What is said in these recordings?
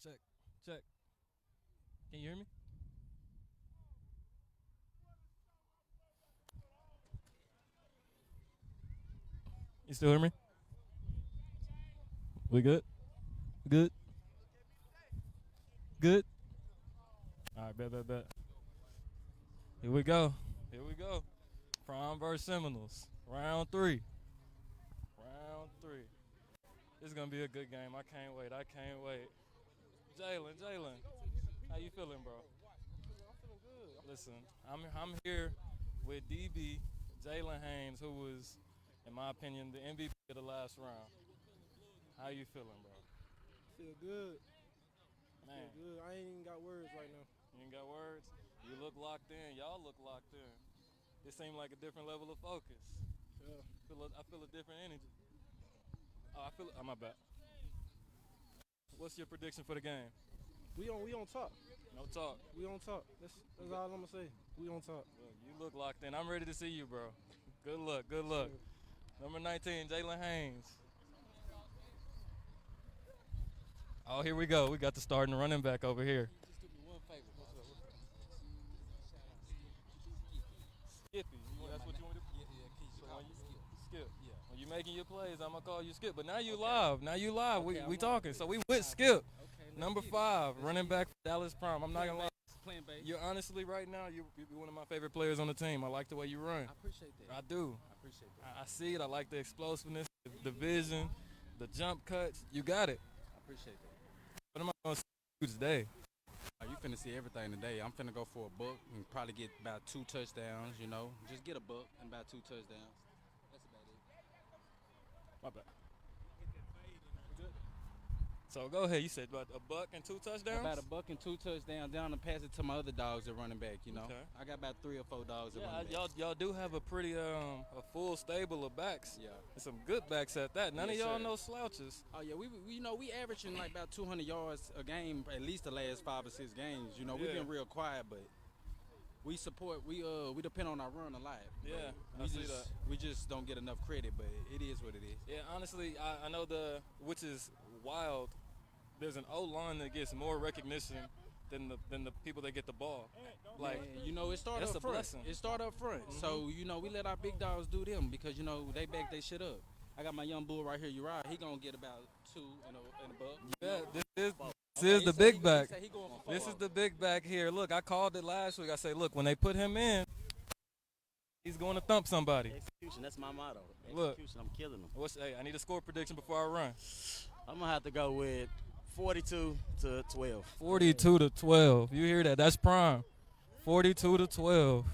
Check, check. Can you hear me? You still hear me? We good? Good? Good? All right, bet, bet, bet. Here we go. Here we go. Prime versus Seminoles. Round three. Round three. This is gonna be a good game. I can't wait. I can't wait. Jalen, how you feeling, bro? Listen, I'm here with DB Jalen Haynes, who was, in my opinion, the MVP of the last round. How you feeling, bro? Feel good. Feel Man, good. I ain't even got words right now. you ain't got words. You look locked in. Y'all look locked in. It seemed like a different level of focus. Yeah. I feel a different energy. Oh, I feel. Oh, my bad. What's your prediction for the game? We on top. No talk. We on top. That's all I'm gonna say. We on top. Look, you look locked in. I'm ready to see you, bro. Good luck. Good Yes, luck. sir. Number 19, Jalen Haynes. Oh, here we go. We got the starting running back over here. Skippy. That's what you want to do? So when you Skip. When you making your plays, I'm gonna call you Skip. But now you live. Now you live. We talking. So we with Skip. Number 5, running back for Dallas Prime. I'm not gonna lie. Playing base. You're honestly right now. You're one of my favorite players on the team. I like the way you run. I appreciate that. I do. I appreciate that. I see it. I like the explosiveness, the vision, the jump cuts. You got it. I appreciate that. What am I gonna see today? You finna see everything today. I'm finna go for a buck and probably get about 2 touchdowns, you know. Just get a buck and about 2 touchdowns. That's about it. My bad. So go ahead. You said about a buck and 2 touchdowns. About a buck and 2 touchdowns down and pass it to my other dogs at running back, you know. Okay. I got about 3 or 4 dogs at Yeah, running back. y'all do have a pretty a full stable of backs. Yeah. And some good backs at that. None Yes, of y'all sir. no slouches. Oh yeah, we averaging like about 200 yards a game at least the last 5 or 6 games. You know, we've Yeah. been real quiet, but we support. We depend on our run a lot. But Yeah, we I see just, that. We just don't get enough credit, but it is what it is. Yeah, honestly, I know which is wild. There's an O-line that gets more recognition than the people that get the ball. Like, And, you know, it started that's up a front. blessing. It started up front. So, you know, we let our big dogs do them because, you know, they back their shit up. I got my young bull right here, Uriah. He gonna get about 2 in a buck. yeah, this Okay, is he the said big he back. said he going for 4. This is the big back here. Look, I called it last week. I say, look, when they put him in, he's going to thump somebody. Execution, that's my motto. Look. Execution, I'm killing them. Hey, I need a score prediction before I run. I'm going to have to go with 42 to 12. 42 to 12. You hear that? That's prime. 42 to 12.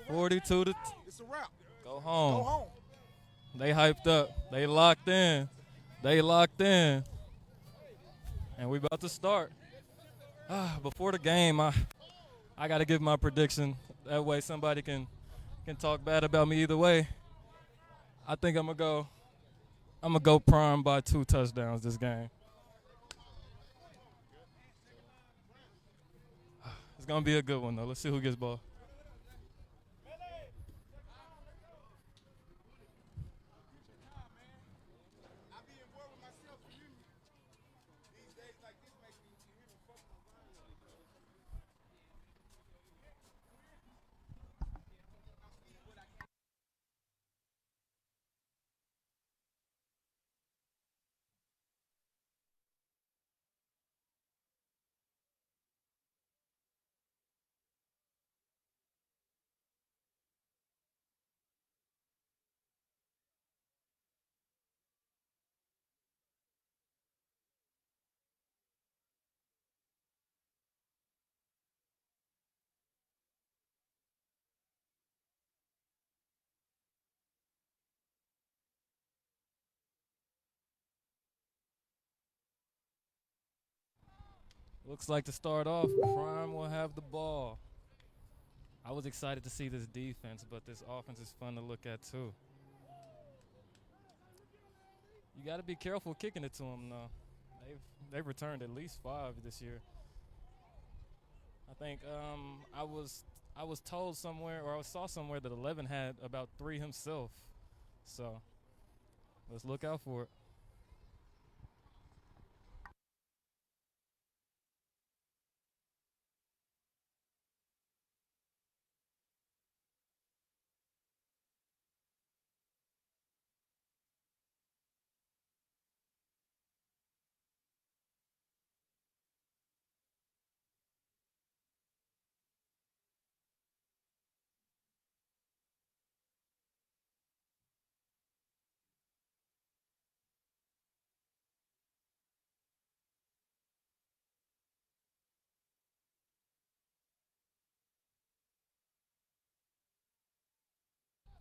42 to. It's a wrap. Go home. Go home. They hyped up. They locked in. They locked in. And we about to start. Before the game, I got to give my prediction. That way somebody can talk bad about me either way. I think I'm going to go prime by 2 touchdowns this game. It's going to be a good one, though. Let's see who gets ball. Looks like to start off, Prime will have the ball. I was excited to see this defense, but this offense is fun to look at too. You got to be careful kicking it to them, though. They've returned at least 5 this year. I think I was told somewhere, or I saw somewhere that 11 had about 3 himself. So let's look out for it.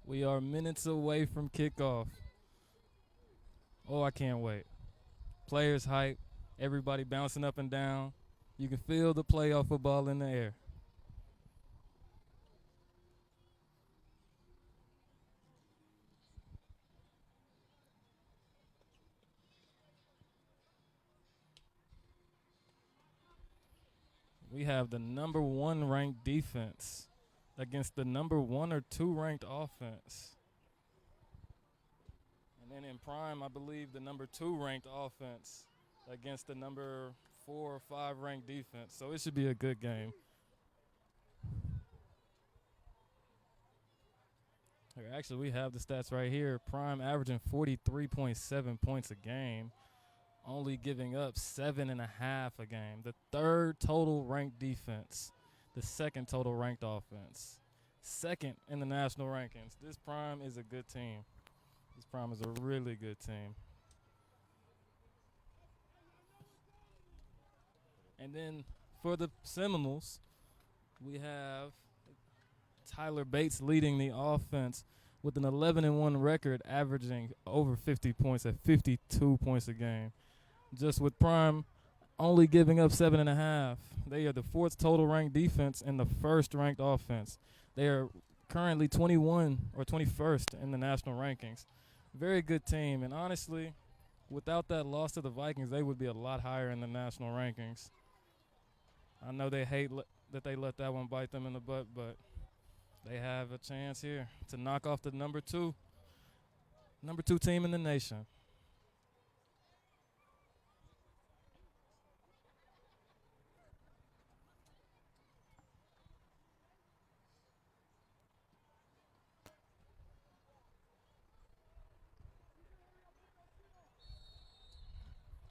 We are minutes away from kickoff. Oh, I can't wait. Players hype, everybody bouncing up and down. You can feel the playoff football in the air. We have the number 1 ranked defense against the number 1 or 2 ranked offense. And then in prime, I believe the number 2 ranked offense against the number 4 or 5 ranked defense. So it should be a good game. Actually, we have the stats right here. Prime averaging 43.7 points a game, only giving up 7.5 a game. The 3rd total ranked defense, the 2nd total ranked offense, 2nd in the national rankings. This Prime is a good team. This Prime is a really good team. And then for the Seminoles, we have Tyler Bates leading the offense with an 11-1 record, averaging over 50 points at 52 points a game. Just with Prime only giving up 7.5. They are the 4th total ranked defense and the 1st ranked offense. They are currently 21 or 21st in the national rankings. Very good team, and honestly, without that loss to the Vikings, they would be a lot higher in the national rankings. I know they hate that they let that one bite them in the butt, but they have a chance here to knock off the number 2 team in the nation.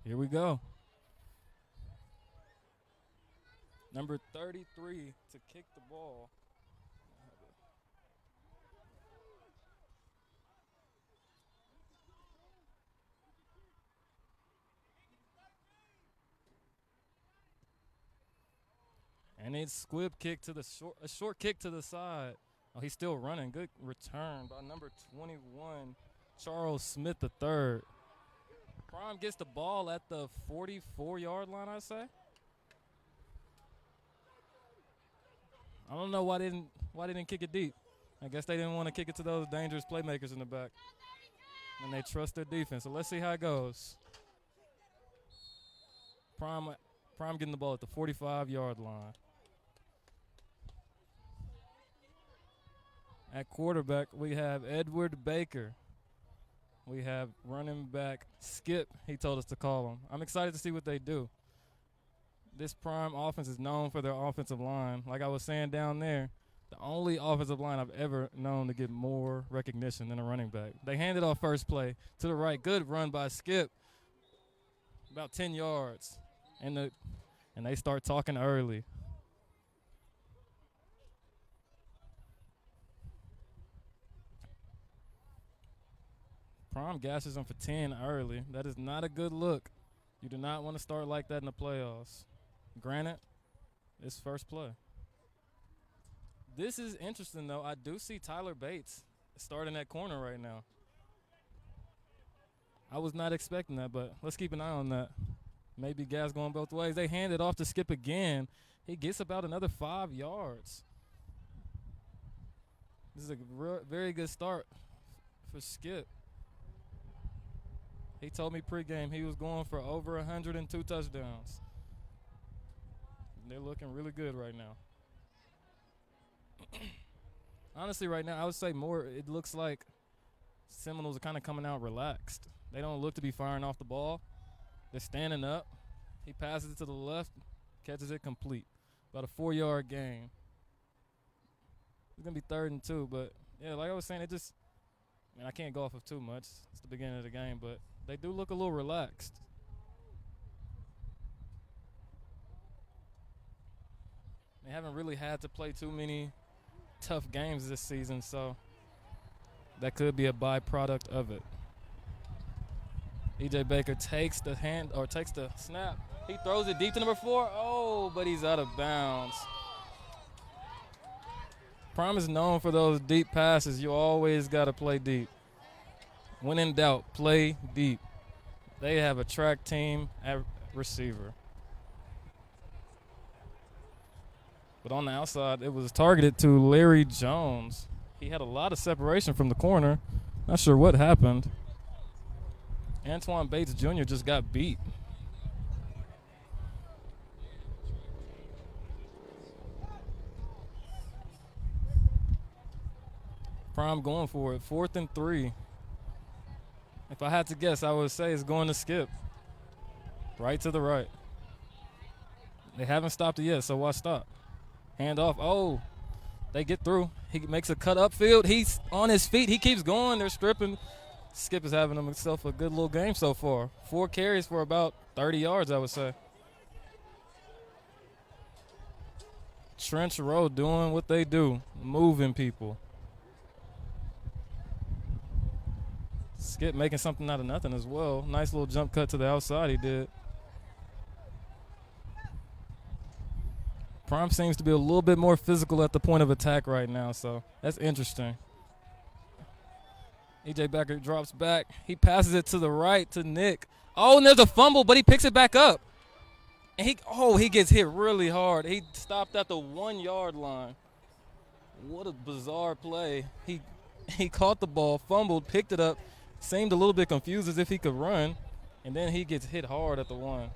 Here we go. Number 33 to kick the ball. And it's squib kick to the a short kick to the side. Oh, he's still running. Good return by number 21, Charles Smith III. Prime gets the ball at the 44-yard line, I say. I don't know why they didn't kick it deep. I guess they didn't want to kick it to those dangerous playmakers in the back. And they trust their defense. So let's see how it goes. Prime getting the ball at the 45-yard line. At quarterback, we have Edward Baker. We have running back Skip, he told us to call him. I'm excited to see what they do. This Prime offense is known for their offensive line. Like I was saying down there, the only offensive line I've ever known to get more recognition than a running back. They handed off first play to the right. Good run by Skip. About 10 yards. And they start talking early. Prime gashes them for 10 early. That is not a good look. You do not want to start like that in the playoffs. Granted, it's first play. This is interesting, though. I do see Tyler Bates starting at corner right now. I was not expecting that, but let's keep an eye on that. Maybe gas going both ways. They hand it off to Skip again. He gets about another 5 yards. This is a very good start for Skip. He told me pregame he was going for over 102 touchdowns. They're looking really good right now. Honestly, right now, I would say more, it looks like Seminoles are kind of coming out relaxed. They don't look to be firing off the ball. They're standing up. He passes it to the left, catches it complete. About a 4-yard gain. It's going to be 3rd and 2, but, yeah, like I was saying, I can't go off of too much. It's the beginning of the game, but they do look a little relaxed. They haven't really had to play too many tough games this season, so that could be a byproduct of it. E.J. Baker takes the snap. He throws it deep to number 4. Oh, but he's out of bounds. Prime is known for those deep passes. You always got to play deep. When in doubt, play deep. They have a track team at receiver. But on the outside, it was targeted to Larry Jones. He had a lot of separation from the corner. Not sure what happened. Antoine Bates Jr. just got beat. Prime going for it. 4th and 3. If I had to guess, I would say it's going to skip. Right to the right. They haven't stopped it yet, so why stop? Hand off. Oh, they get through. He makes a cut upfield. He's on his feet. He keeps going. They're stripping. Skip is having himself a good little game so far. 4 carries for about 30 yards, I would say. Trench row doing what they do, moving people. Skip making something out of nothing as well. Nice little jump cut to the outside he did. Prime seems to be a little bit more physical at the point of attack right now, so that's interesting. E.J. Becker drops back. He passes it to the right to Nick. Oh, and there's a fumble, but he picks it back up. And he gets hit really hard. He stopped at the 1 yard line. What a bizarre play. He caught the ball, fumbled, picked it up, seemed a little bit confused as if he could run, and then he gets hit hard at the 1.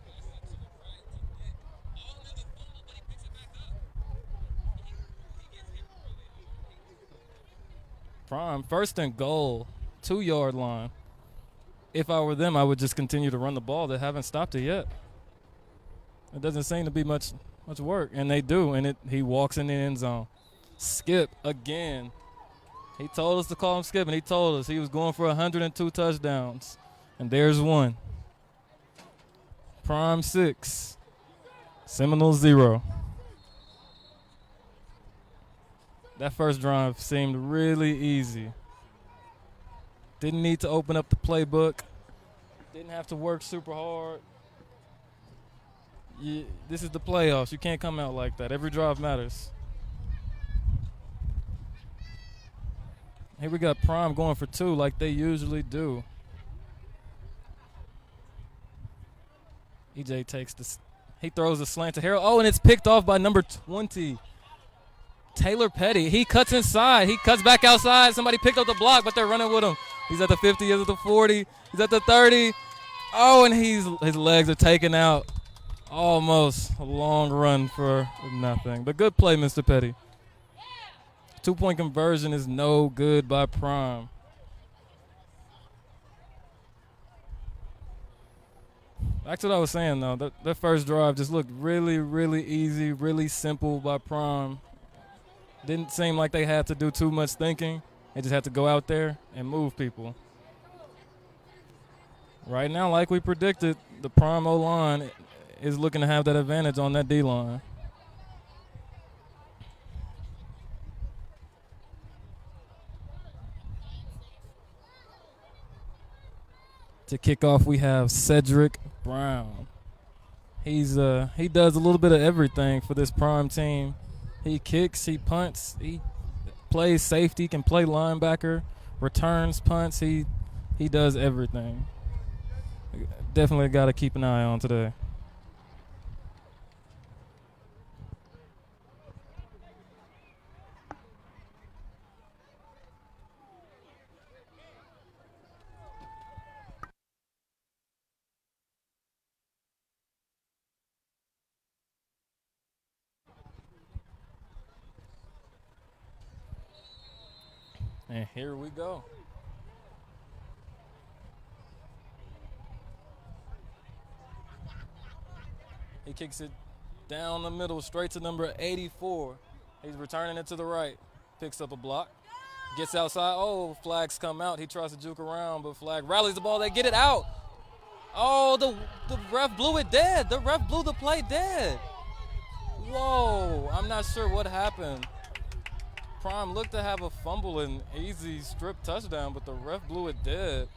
Prime, 1st and goal, 2 yard line. If I were them, I would just continue to run the ball. They haven't stopped it yet. It doesn't seem to be much work, and they do, and he walks in the end zone. Skip again. He told us to call him Skip, and he told us he was going for 102 touchdowns. And there's one. Prime 6. Seminoles 0. That first drive seemed really easy. Didn't need to open up the playbook. Didn't have to work super hard. This is the playoffs. You can't come out like that. Every drive matters. Here we got Prime going for 2 like they usually do. EJ takes this. He throws a slant to Harold. Oh, and it's picked off by number 20. Taylor Petty. He cuts inside. He cuts back outside. Somebody picked up the block, but they're running with him. He's at the 50. He's at the 40. He's at the 30. Oh, and his legs are taken out. Almost a long run for nothing. But good play, Mr. Petty. 2-point conversion is no good by Prime. Back to what I was saying, though. That first drive just looked really, really easy, really simple by Prime. Didn't seem like they had to do too much thinking. They just had to go out there and move people. Right now, like we predicted, the Prime O-line is looking to have that advantage on that D-line. To kick off, we have Cedric Brown. He does a little bit of everything for this Prime team. He kicks, he punts, he plays safety, can play linebacker, returns punts. He does everything. Definitely got to keep an eye on today. And here we go. He kicks it down the middle, straight to number 84. He's returning it to the right. Picks up a block. Gets outside. Oh, flags come out. He tries to juke around, but flag rallies the ball. They get it out. Oh, the ref blew it dead. The ref blew the play dead. Whoa, I'm not sure what happened. Prime looked to have a fumble and easy strip touchdown, but the ref blew it dead.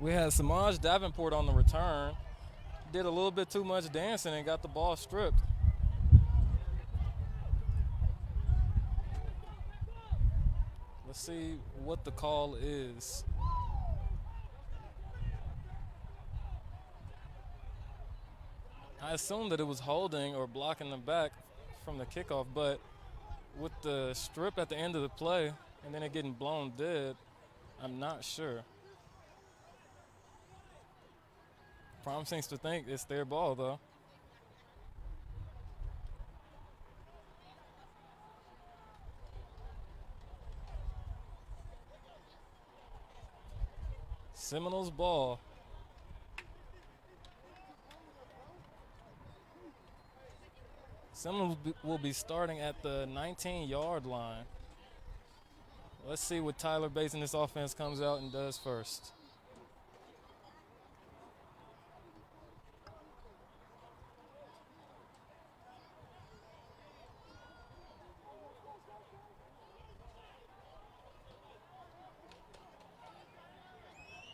We had Samaj Davenport on the return. did a little bit too much dancing and got the ball stripped. Let's see what the call is. I assumed that it was holding or blocking the back from the kickoff, but with the strip at the end of the play and then it getting blown dead, I'm not sure. Prom seems to think it's their ball, though. Seminoles ball. Seminoles will be starting at the 19-yard line. Let's see what Tyler Bates in this offense comes out and does first.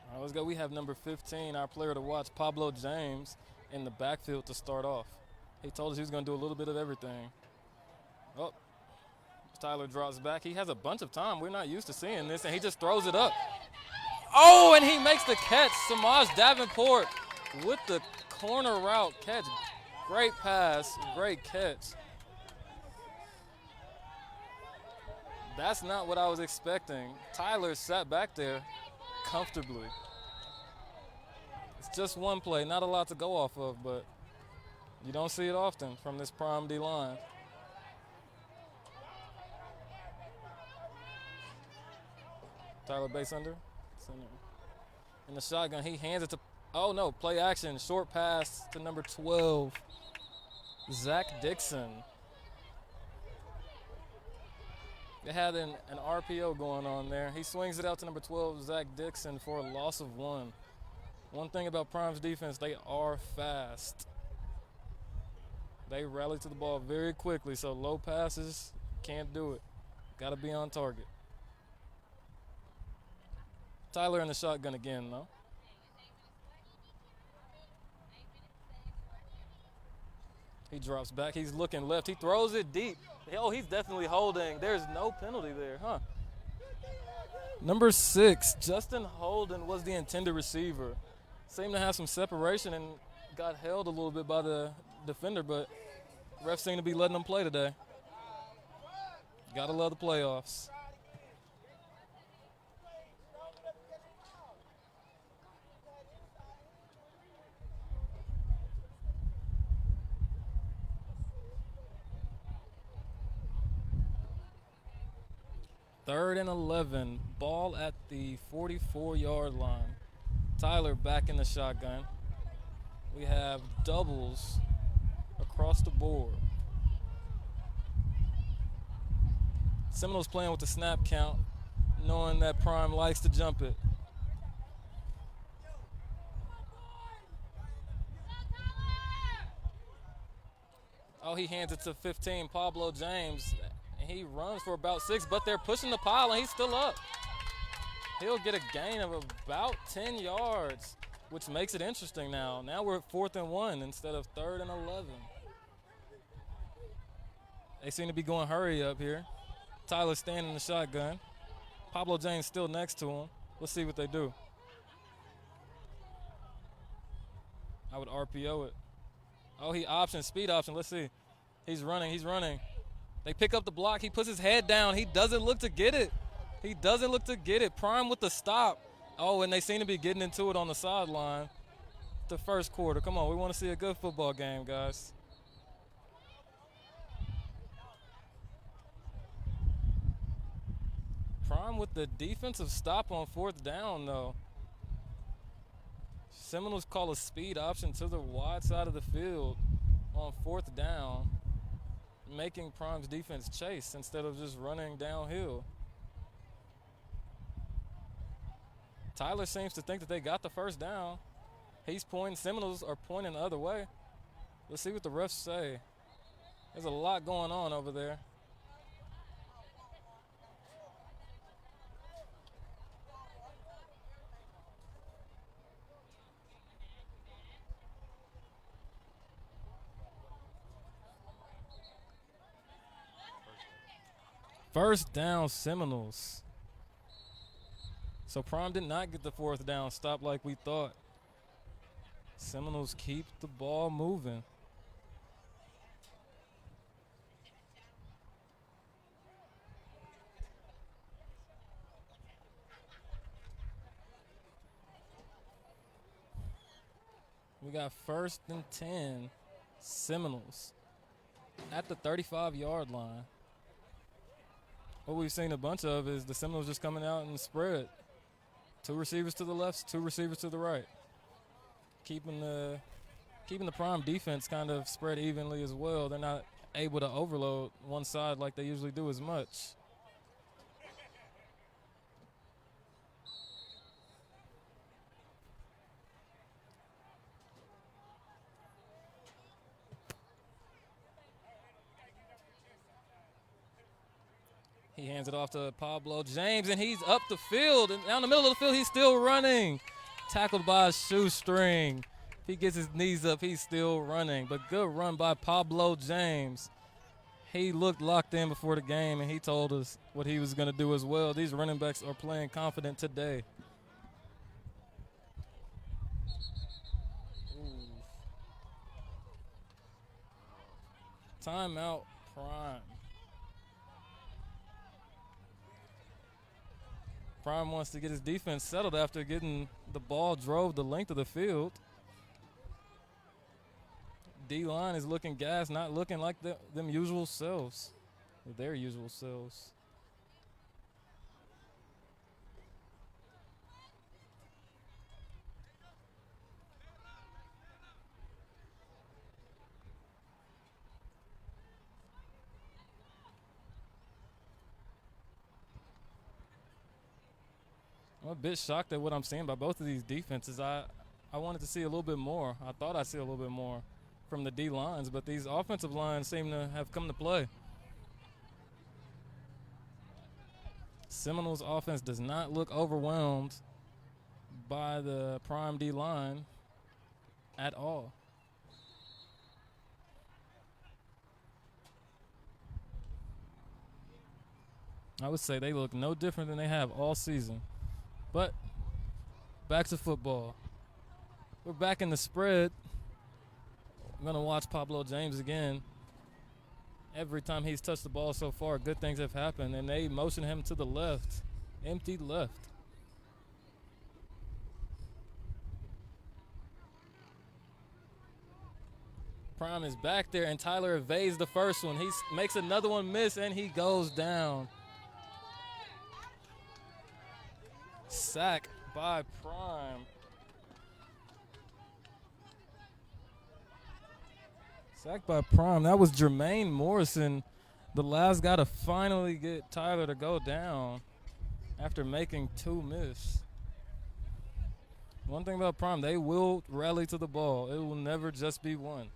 All right, let's go. We have number 15, our player to watch, Pablo James, in the backfield to start off. He told us he was going to do a little bit of everything. Oh, Tyler drops back. He has a bunch of time. We're not used to seeing this, and he just throws it up. Oh, and he makes the catch. Samaj Davenport with the corner route catch. Great pass, great catch. That's not what I was expecting. Tyler sat back there comfortably. It's just one play, not a lot to go off of, but you don't see it often from this prime D line. Tyler Bates under. In the shotgun, he hands it to, oh no, play action, short pass to number 12, Zach Dixon. They had an RPO going on there. He swings it out to number 12, Zach Dixon, for a loss of 1. One thing about Prime's defense, they are fast. They rally to the ball very quickly, so low passes, can't do it. Got to be on target. Tyler in the shotgun again, though. He drops back. He's looking left. He throws it deep. Oh, he's definitely holding. There's no penalty there, huh? Number 6, Justin Holden was the intended receiver. Seemed to have some separation and got held a little bit by the defender, but refs seem to be letting him play today. Gotta love the playoffs. Third and 11, ball at the 44-yard line. Tyler back in the shotgun. We have doubles across the board. Seminoles playing with the snap count, knowing that Prime likes to jump it. Oh, he hands it to 15, Pablo James. He runs for about 6, but they're pushing the pile, and he's still up. He'll get a gain of about 10 yards, which makes it interesting now. Now we're at 4th and 1 instead of 3rd and 11. They seem to be going hurry up here. Tyler standing in the shotgun. Pablo James still next to him. Let's see what they do. I would RPO it. Oh, he option, speed option. Let's see. He's running. They pick up the block. He puts his head down. He doesn't look to get it. Prime with the stop. Oh, and they seem to be getting into it on the sideline. The first quarter. Come on, we want to see a good football game, guys. Prime with the defensive stop on 4th down, though. Seminoles call a speed option to the wide side of the field on 4th down, making Prime's defense chase instead of just running downhill. Tyler seems to think that they got the first down. He's pointing. Seminoles are pointing the other way. Let's see what the refs say. There's a lot going on over there. First down, Seminoles. So Prime did not get the fourth down stop like we thought. Seminoles keep the ball moving. We got 1st and 10, Seminoles at the 35-yard line. What we've seen a bunch of is the Seminoles just coming out and spread. 2 receivers to the left, 2 receivers to the right. Keeping the Prime defense kind of spread evenly as well. They're not able to overload one side like they usually do as much. He hands it off to Pablo James, and he's up the field. And down the middle of the field, he's still running. Tackled by a shoestring. If he gets his knees up, he's still running. But good run by Pablo James. He looked locked in before the game, and he told us what he was going to do as well. These running backs are playing confident today. Timeout, Prime. Prime wants to get his defense settled after getting the ball drove the length of the field. D-line is looking gassed, not looking like them usual selves, their usual selves. I'm a bit shocked at what I'm seeing by both of these defenses. I wanted to see a little bit more. I thought I'd see a little bit more from the D-lines, but these offensive lines seem to have come to play. Seminoles offense does not look overwhelmed by the Prime D-line at all. I would say they look no different than they have all season. But back to football. We're back in the spread. I'm going to watch Pablo James again. Every time he's touched the ball so far, good things have happened, and they motion him to the left, empty left. Prime is back there, and Tyler evades the first one. He makes another one miss, and he goes down. Sack by Prime. Sack by Prime. That was Jermaine Morrison, the last guy to finally get Tyler to go down after making 2 miss. One thing about Prime, they will rally to the ball. It will never just be one.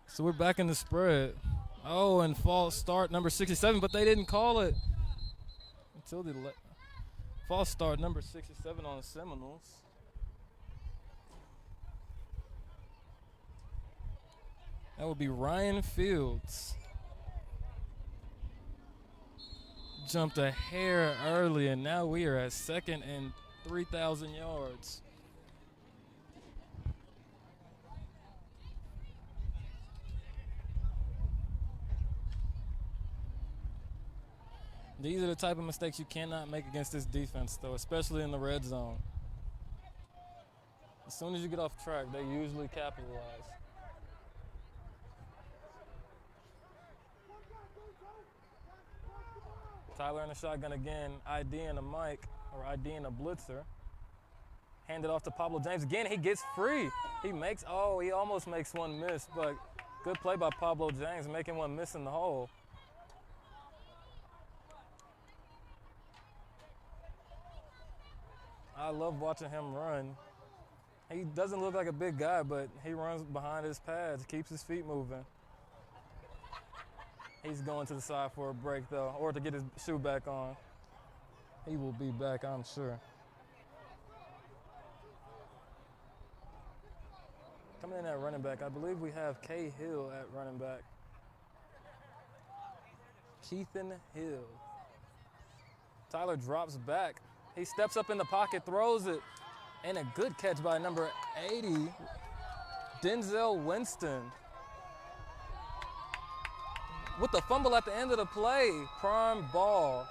So we're back in the spread. Oh, and false start number 67, but they didn't call it until the false start number 67 on the Seminoles. That would be Ryan Fields. Jumped a hair early, and now we are at 2nd and 3,000 yards. These are the type of mistakes you cannot make against this defense, though, especially in the red zone. As soon as you get off track, they usually capitalize. Tyler in the shotgun again, IDing a Mike, or IDing a blitzer. Hand it off to Pablo James again. He gets free. He almost makes one miss, but good play by Pablo James, making one miss in the hole. I love watching him run. He doesn't look like a big guy, but he runs behind his pads, keeps his feet moving. He's going to the side for a break, though, or to get his shoe back on. He will be back, I'm sure. Coming in at running back, I believe we have Kay Hill at running back. Keithan Hill. Tyler drops back. He steps up in the pocket, throws it, and a good catch by number 80, Denzel Winston. With the fumble at the end of the play, Prime ball.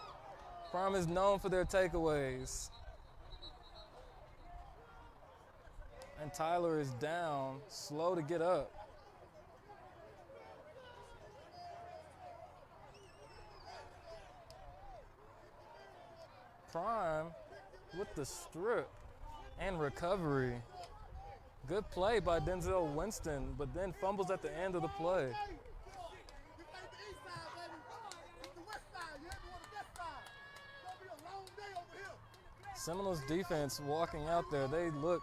Prime is known for their takeaways. And Tyler is down, slow to get up. Prime with the strip and recovery. Good play by Denzel Winston, but then fumbles at the end of the play. Seminoles defense walking out there, they look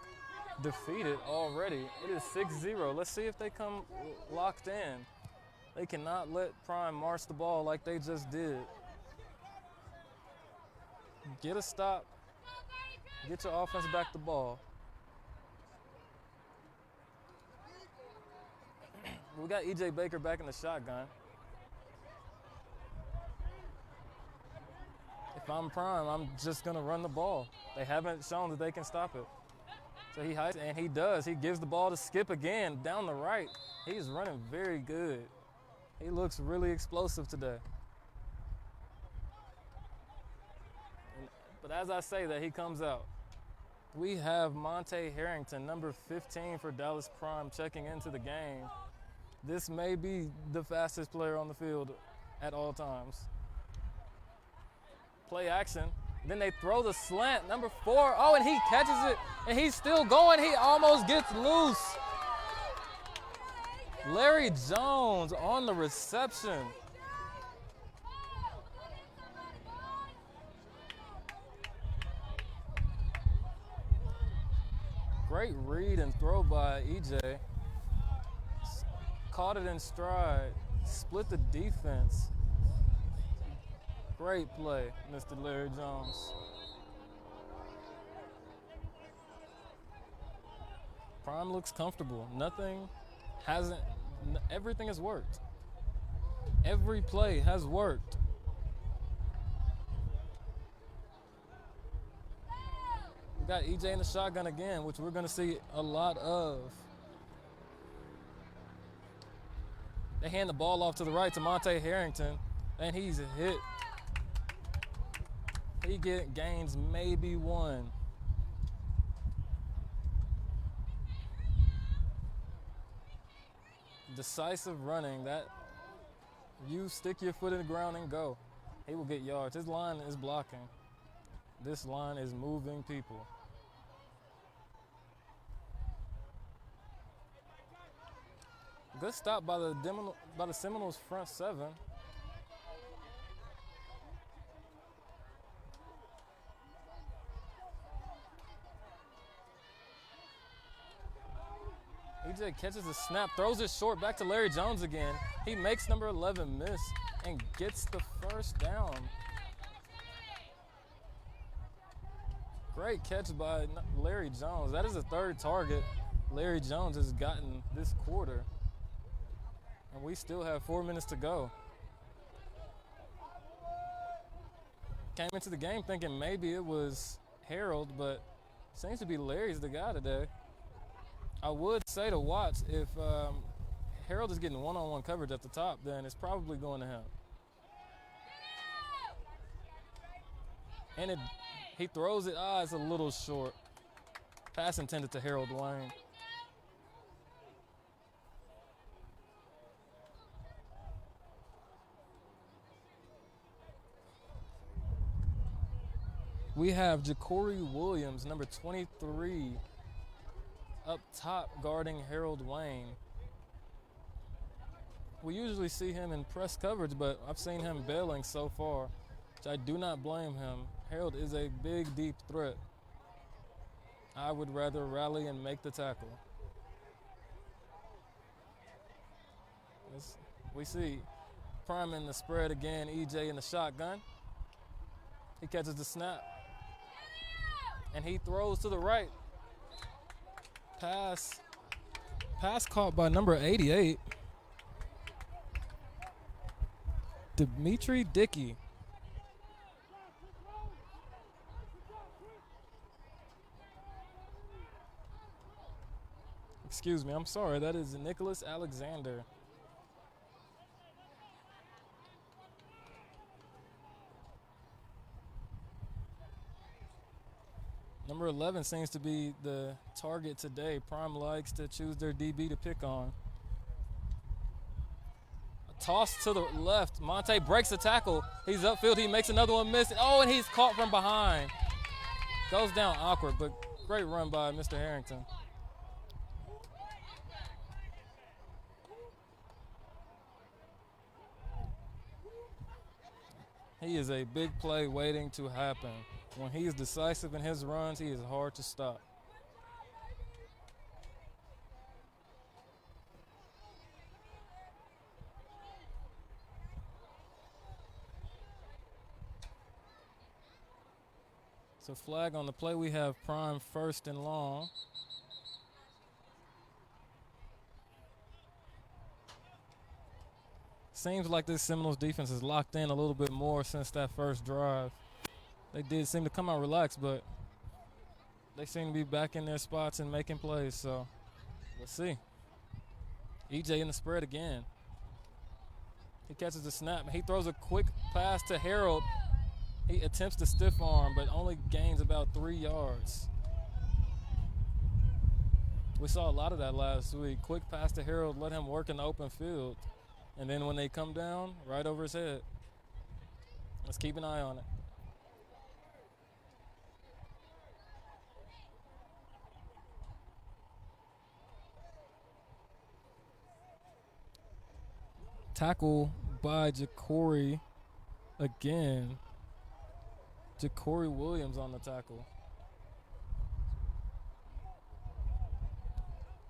defeated already. It is 6-0. Let's see if they come locked in. They cannot let Prime march the ball like they just did. Get a stop. Get your offense back the ball. We got E.J. Baker back in the shotgun. If I'm Prime, I'm just going to run the ball. They haven't shown that they can stop it. So he hikes, and he does. He gives the ball to Skip again down the right. He's running very good. He looks really explosive today. But as I say that, he comes out. We have Monte Harrington, number 15 for Dallas Prime, checking into the game. This may be the fastest player on the field at all times. Play action. Then they throw the slant, number 4. Oh, and he catches it, and he's still going. He almost gets loose. Larry Jones on the reception. Great read and throw by EJ. Caught it in stride, split the defense. Great play, Mr. Larry Jones. Prime looks comfortable. Everything has worked. Every play has worked. We got EJ in the shotgun again, which we're gonna see a lot of. They hand the ball off to the right to Monte Harrington, and he's hit. He gains maybe 1. Decisive running, that you stick your foot in the ground and go. He will get yards. His line is blocking. This line is moving people. Good stop by the Seminoles front 7. EJ catches the snap, throws it short back to Larry Jones again. He makes number 11 miss and gets the first down. Great catch by Larry Jones. That is the 3rd target Larry Jones has gotten this quarter. And we still have 4 minutes to go. Came into the game thinking maybe it was Harold, but seems to be Larry's the guy today. I would say to watch, if Harold is getting one-on-one coverage at the top, then it's probably going to him. And he throws it, it's a little short. Pass intended to Harold Wayne. We have Ja'Cory Williams, number 23, up top guarding Harold Wayne. We usually see him in press coverage, but I've seen him bailing so far, which I do not blame him. Harold is a big, deep threat. I would rather rally and make the tackle. We see Prime in the spread again, EJ in the shotgun. He catches the snap, and he throws to the right. Pass caught by number 88. Dimitri Dickey. Excuse me, I'm sorry. That is Nicholas Alexander. Number 11 seems to be the target today. Prime likes to choose their DB to pick on. A toss to the left. Monte breaks the tackle. He's upfield. He makes another one miss. Oh, and he's caught from behind. Goes down awkward, but great run by Mr. Harrington. He is a big play waiting to happen. When he is decisive in his runs, he is hard to stop. So flag on the play. We have Prime first and long. Seems like this Seminoles defense is locked in a little bit more since that first drive. They did seem to come out relaxed, but they seem to be back in their spots and making plays. So let's see. EJ in the spread again. He catches the snap. He throws a quick pass to Harold. He attempts to stiff arm, but only gains about 3 yards. We saw a lot of that last week. Quick pass to Harold, let him work in the open field. And then when they come down, right over his head. Let's keep an eye on it. Tackle by Ja'Cory again. Ja'Cory Williams on the tackle.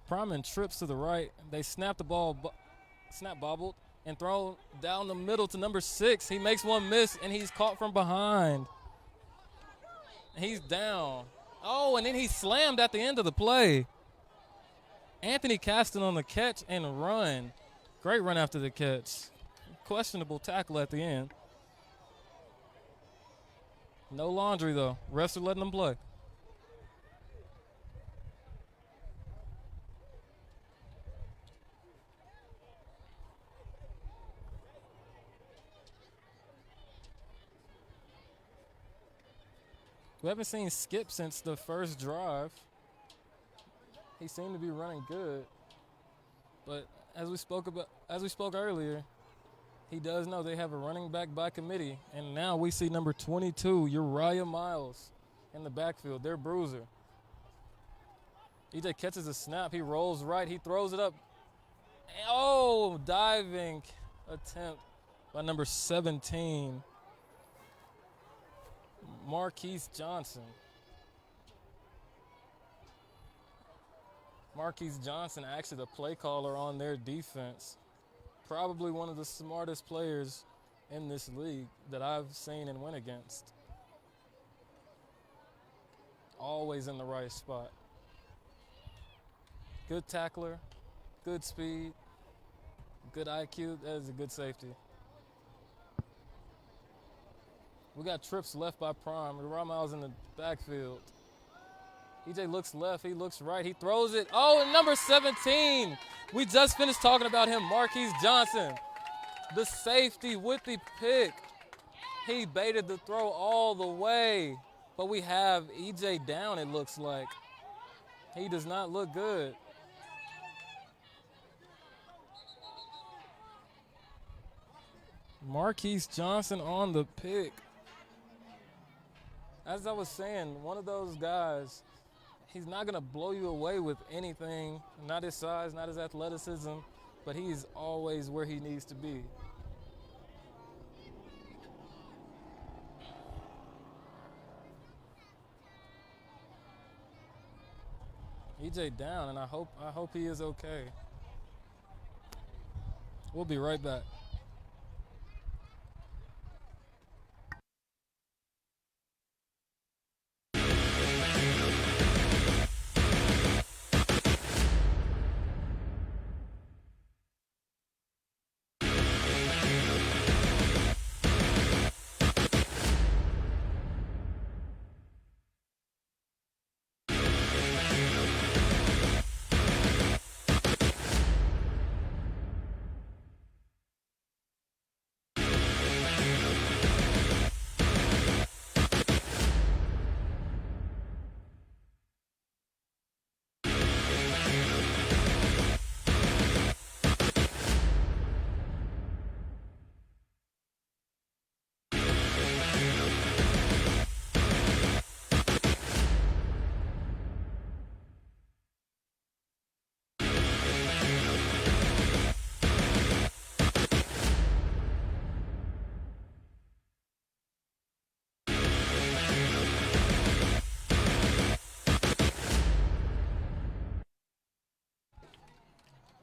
Prime trips to the right. They snap the ball, snap bobbled, and thrown down the middle to number 6. He makes one miss, and he's caught from behind. He's down. Oh, and then he's slammed at the end of the play. Anthony Caston on the catch and run. Great run after the catch. Questionable tackle at the end. No laundry, though. Refs are letting them play. We haven't seen Skip since the first drive. He seemed to be running good. But as we spoke earlier, he does know they have a running back by committee. And now we see number 22, Uriah Miles, in the backfield, their bruiser. EJ catches a snap. He rolls right. He throws it up. Oh, diving attempt by number 17, Marquise Johnson. Marquise Johnson, actually the play caller on their defense. Probably one of the smartest players in this league that I've seen and went against. Always in the right spot. Good tackler, good speed, good IQ. That is a good safety. We got trips left by Prime. Ramiles in the backfield. EJ looks left, he looks right, he throws it. Oh, and number 17. We just finished talking about him, Marquise Johnson. The safety with the pick. He baited the throw all the way. But we have EJ down, it looks like. He does not look good. Marquise Johnson on the pick. As I was saying, one of those guys, he's not going to blow you away with anything, not his size, not his athleticism, but he's always where he needs to be. EJ down, and I hope he is okay. We'll be right back.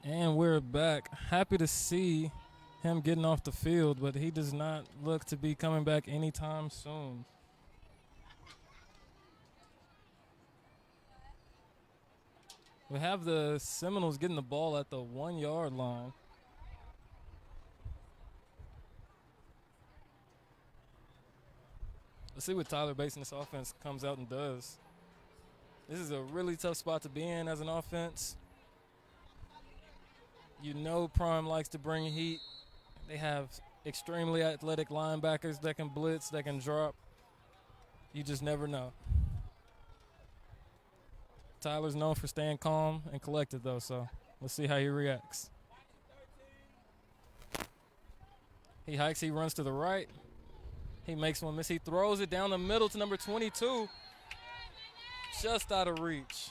And we're back. Happy to see him getting off the field, but he does not look to be coming back anytime soon. We have the Seminoles getting the ball at the 1 yard line. Let's see what Tyler Bates in this offense comes out and does. This is a really tough spot to be in as an offense. You know Prime likes to bring heat. They have extremely athletic linebackers that can blitz, that can drop. You just never know. Tyler's known for staying calm and collected, though, so let's see how he reacts. He hikes, he runs to the right. He makes one miss. He throws it down the middle to number 22. Just out of reach.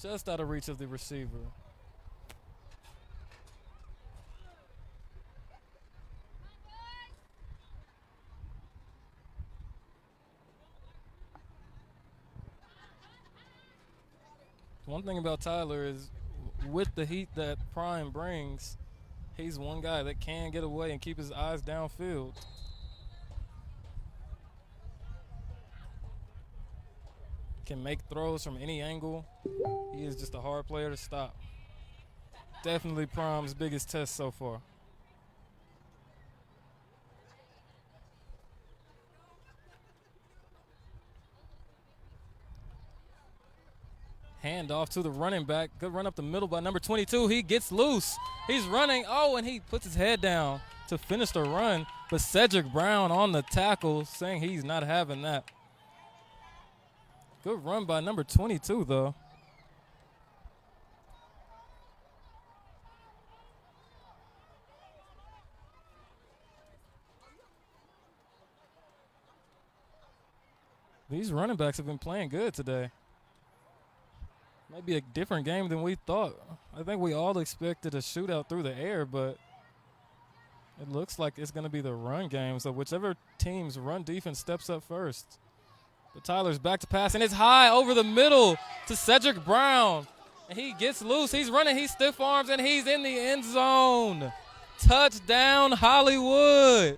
Just out of reach of the receiver. One thing about Tyler is with the heat that Prime brings, he's one guy that can get away and keep his eyes downfield. Can make throws from any angle. He is just a hard player to stop. Definitely Prime's biggest test so far. Hand off to the running back. Good run up the middle by number 22. He gets loose. He's running. Oh, and he puts his head down to finish the run. But Cedric Brown on the tackle saying he's not having that. Good run by number 22, though. These running backs have been playing good today. Might be a different game than we thought. I think we all expected a shootout through the air, but it looks like it's going to be the run game. So whichever team's run defense steps up first. But Tyler's back to pass, and it's high over the middle to Cedric Brown. And he gets loose. He's running. He stiff arms, and he's in the end zone. Touchdown, Hollywood.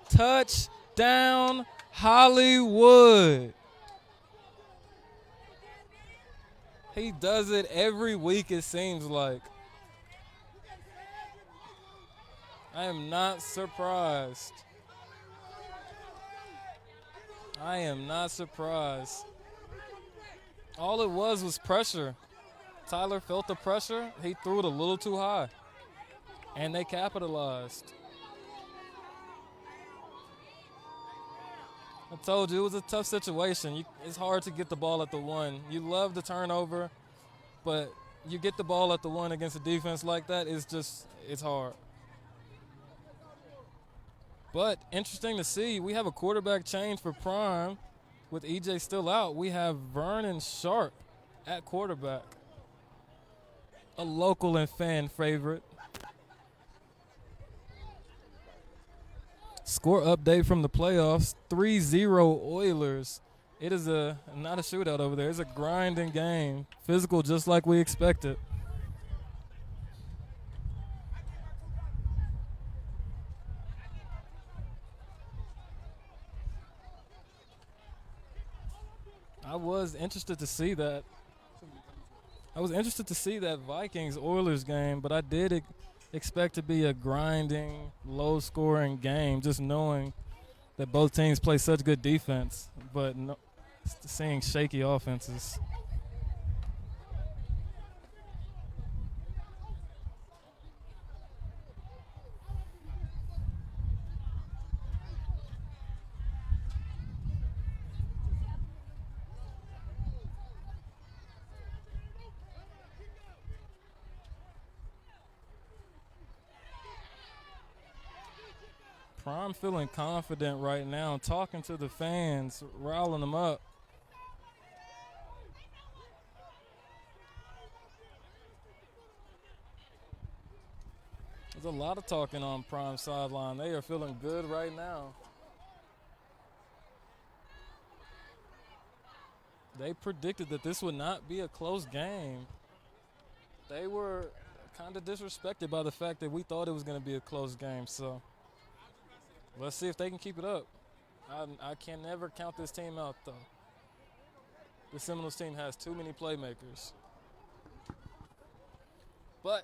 Touchdown, Hollywood. He does it every week, it seems like. I am not surprised. I am not surprised. All it was pressure. Tyler felt the pressure. He threw it a little too high. And they capitalized. I told you, it was a tough situation. It's hard to get the ball at the one. You love the turnover, but you get the ball at the one against a defense like that, it's hard. But interesting to see, we have a quarterback change for Prime. With EJ still out, we have Vernon Sharp at quarterback. A local and fan favorite. Score update from the playoffs, 3-0 Oilers. It is not a shootout over there. It's a grinding game. Physical just like we expected. I was interested to see that. I was interested to see that Vikings-Oilers game, but I did expect to be a grinding, low-scoring game, just knowing that both teams play such good defense, but seeing shaky offenses. Prime feeling confident right now, talking to the fans, riling them up. There's a lot of talking on Prime sideline. They are feeling good right now. They predicted that this would not be a close game. They were kind of disrespected by the fact that we thought it was going to be a close game. So let's see if they can keep it up. I can never count this team out, though. The Seminoles team has too many playmakers. But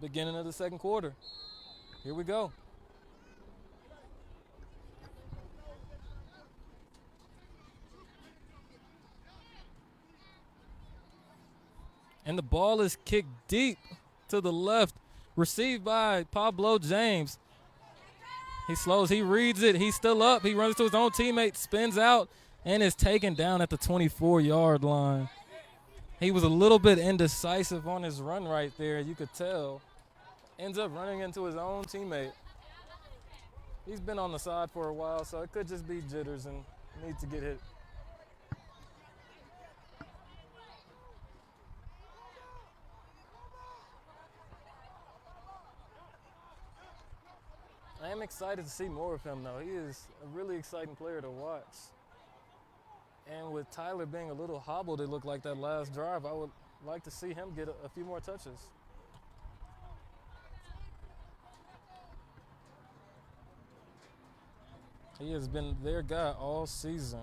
beginning of the second quarter, here we go. And the ball is kicked deep to the left, received by Pablo James. He slows, he reads it, he's still up, he runs to his own teammate, spins out, and is taken down at the 24-yard line. He was a little bit indecisive on his run right there, you could tell. Ends up running into his own teammate. He's been on the side for a while, so it could just be jitters and needs to get hit. I am excited to see more of him, though. He is a really exciting player to watch. And with Tyler being a little hobbled, it looked like that last drive, I would like to see him get a few more touches. He has been their guy all season.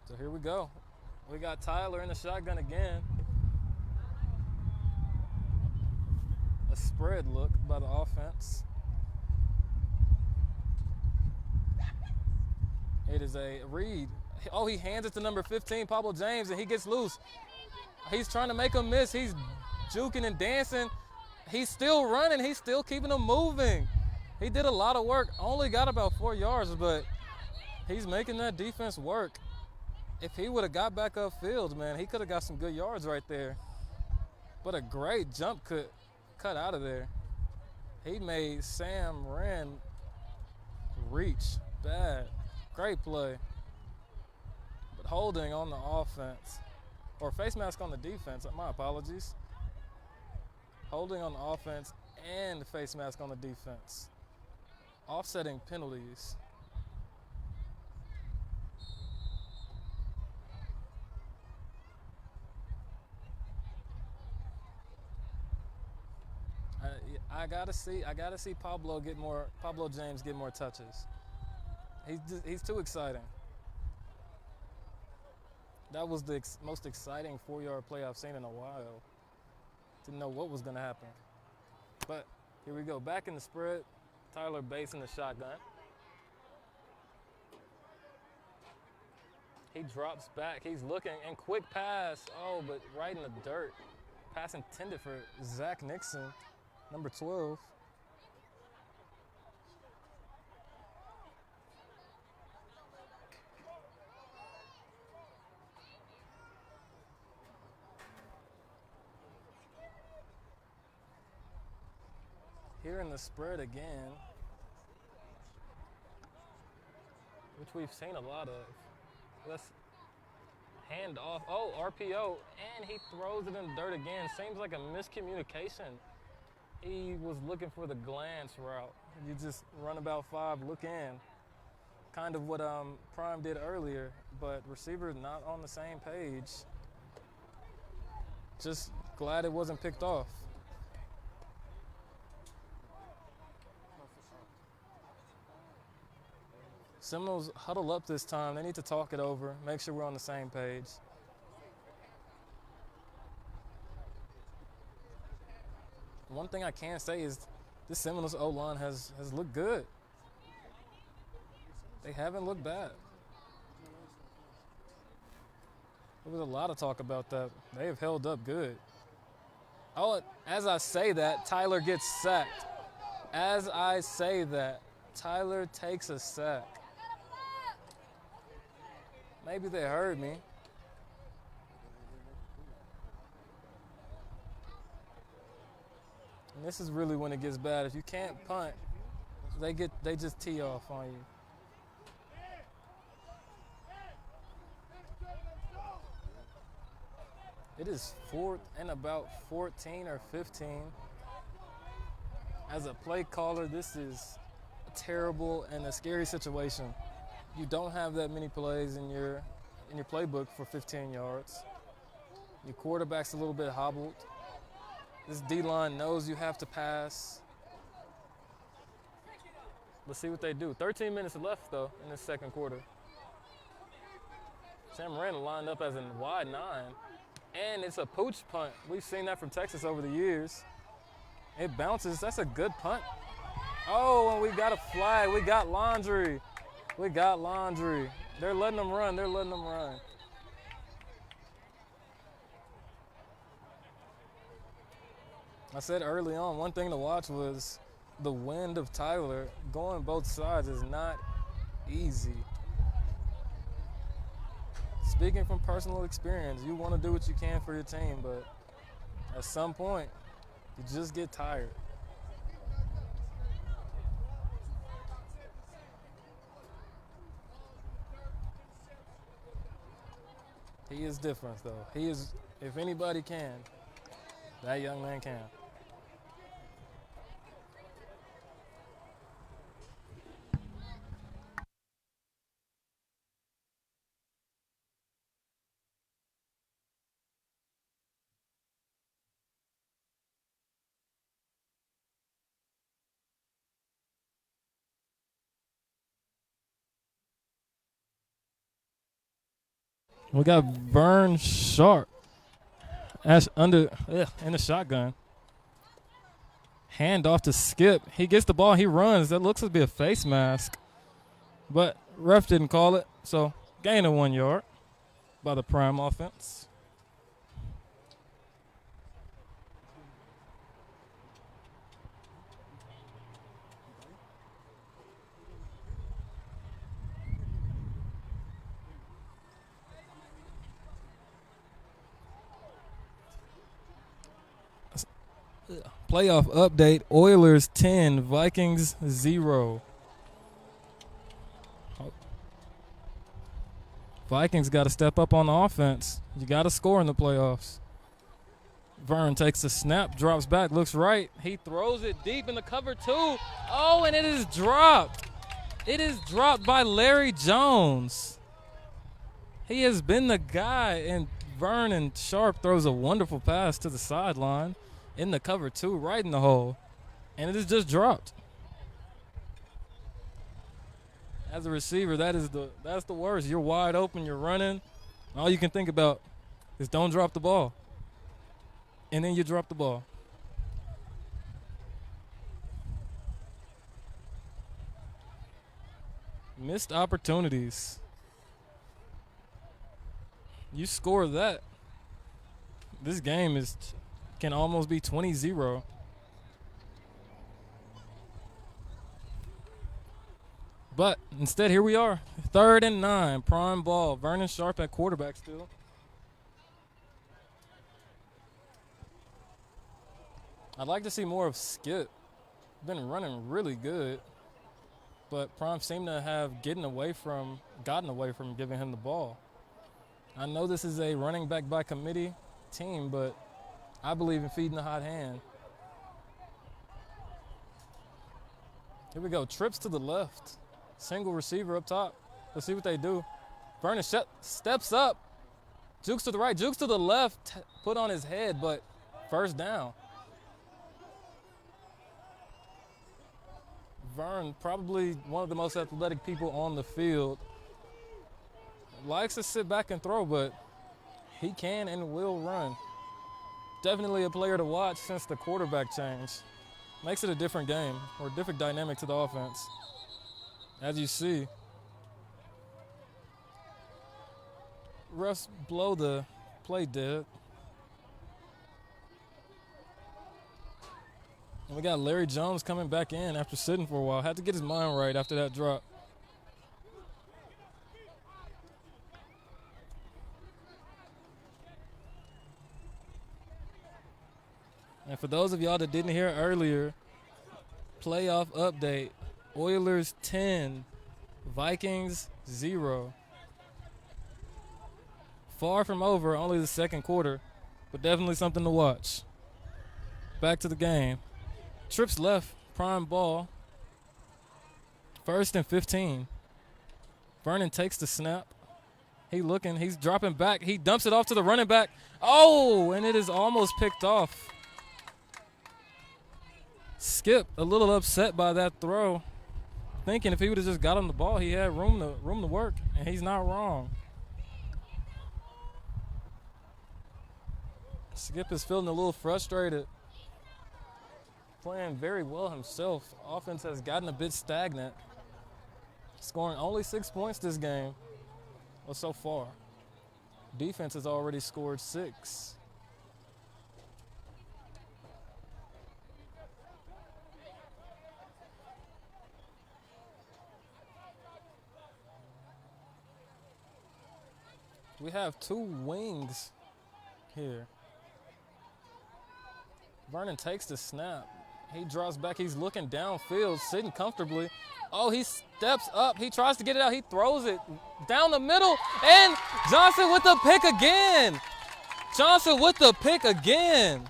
So here we go. We got Tyler in the shotgun again. A spread look by the offense. It is a read. Oh, he hands it to number 15, Pablo James, and he gets loose. He's trying to make him miss. He's juking and dancing. He's still running. He's still keeping him moving. He did a lot of work. Only got about 4 yards, but he's making that defense work. If he would have got back upfield, man, he could have got some good yards right there. But a great jump cut out of there. He made Sam Wren reach bad. Great play. But holding on the offense, or face mask on the defense, my apologies. Holding on the offense and face mask on the defense. Offsetting penalties. I gotta see Pablo James get more touches. He's too exciting. That was the most exciting 4-yard play I've seen in a while. Didn't know what was gonna happen. But here we go, back in the spread. Tyler Bates in the shotgun. He drops back, he's looking, and quick pass. Oh, but right in the dirt. Pass intended for Zach Nixon. Number 12. Here in the spread again, which we've seen a lot of. Let's hand off. Oh, RPO, and he throws it in the dirt again. Seems like a miscommunication. He was looking for the glance route. You just run about 5, look in. Kind of what Prime did earlier, but receiver not on the same page. Just glad it wasn't picked off. Seminoles huddle up this time. They need to talk it over, make sure we're on the same page. One thing I can say is this Seminoles O-line has looked good. They haven't looked bad. There was a lot of talk about that. They have held up good. Oh, as I say that, Tyler gets sacked. As I say that, Tyler takes a sack. Maybe they heard me. And this is really when it gets bad. If you can't punt, they just tee off on you. It is 4th and about 14 or 15. As a play caller, this is a terrible and a scary situation. You don't have that many plays in your playbook for 15 yards. Your quarterback's a little bit hobbled. This D-line knows you have to pass. Let's see what they do. 13 minutes left, though, in the second quarter. Sam Miranda lined up as a wide 9. And it's a pooch punt. We've seen that from Texas over the years. It bounces. That's a good punt. Oh, and we got a flag. We got Laundry. We got Laundry. They're letting them run. They're letting them run. I said early on, one thing to watch was the wind of Tyler. Going both sides is not easy. Speaking from personal experience, you want to do what you can for your team, but at some point, you just get tired. He is different, though. He is, if anybody can, that young man can. We got Vern Sharp in the shotgun. Hand off to Skip. He gets the ball. He runs. That looks to be a face mask. But ref didn't call it. So gain of 1 yard by the Prime offense. Playoff update, Oilers 10, Vikings 0. Vikings got to step up on the offense. You got to score in the playoffs. Vern takes a snap, drops back, looks right. He throws it deep in the cover two. Oh, and it is dropped. It is dropped by Larry Jones. He has been the guy, and Vernon Sharp throws a wonderful pass to the sideline in the cover two, right in the hole, and it is just dropped. As a receiver, that's the worst. You're wide open, you're running. All you can think about is don't drop the ball. And then you drop the ball. Missed opportunities. You score that, this game can almost be 20-0. But instead, here we are. 3rd and 9, prime ball. Vernon Sharp at quarterback still. I'd like to see more of Skip. Been running really good. But Prime seemed to have gotten away from giving him the ball. I know this is a running back by committee team, but I believe in feeding the hot hand. Here we go. Trips to the left. Single receiver up top. Let's see what they do. Vernon steps up. Jukes to the right. Jukes to the left. Put on his head, but first down. Vern, probably one of the most athletic people on the field. Likes to sit back and throw, but he can and will run. Definitely a player to watch since the quarterback change. Makes it a different game or a different dynamic to the offense. As you see, refs blow the play dead. And we got Larry Jones coming back in after sitting for a while. Had to get his mind right after that drop. And for those of y'all that didn't hear earlier, playoff update, Oilers 10, Vikings 0. Far from over, only the second quarter, but definitely something to watch. Back to the game. Trips left, prime ball. 1st and 15. Vernon takes the snap. He looking, he's dropping back. He dumps it off to the running back. Oh, and it is almost picked off. Skip a little upset by that throw, thinking if he would have just got him the ball, he had room to work, and he's not wrong. Skip is feeling a little frustrated. Playing very well himself. Offense has gotten a bit stagnant. Scoring only 6 points this game, or so far. Defense has already scored 6. We have 2 wings here. Vernon takes the snap. He draws back. He's looking downfield, sitting comfortably. Oh, he steps up. He tries to get it out. He throws it down the middle. And Johnson with the pick again. Johnson with the pick again.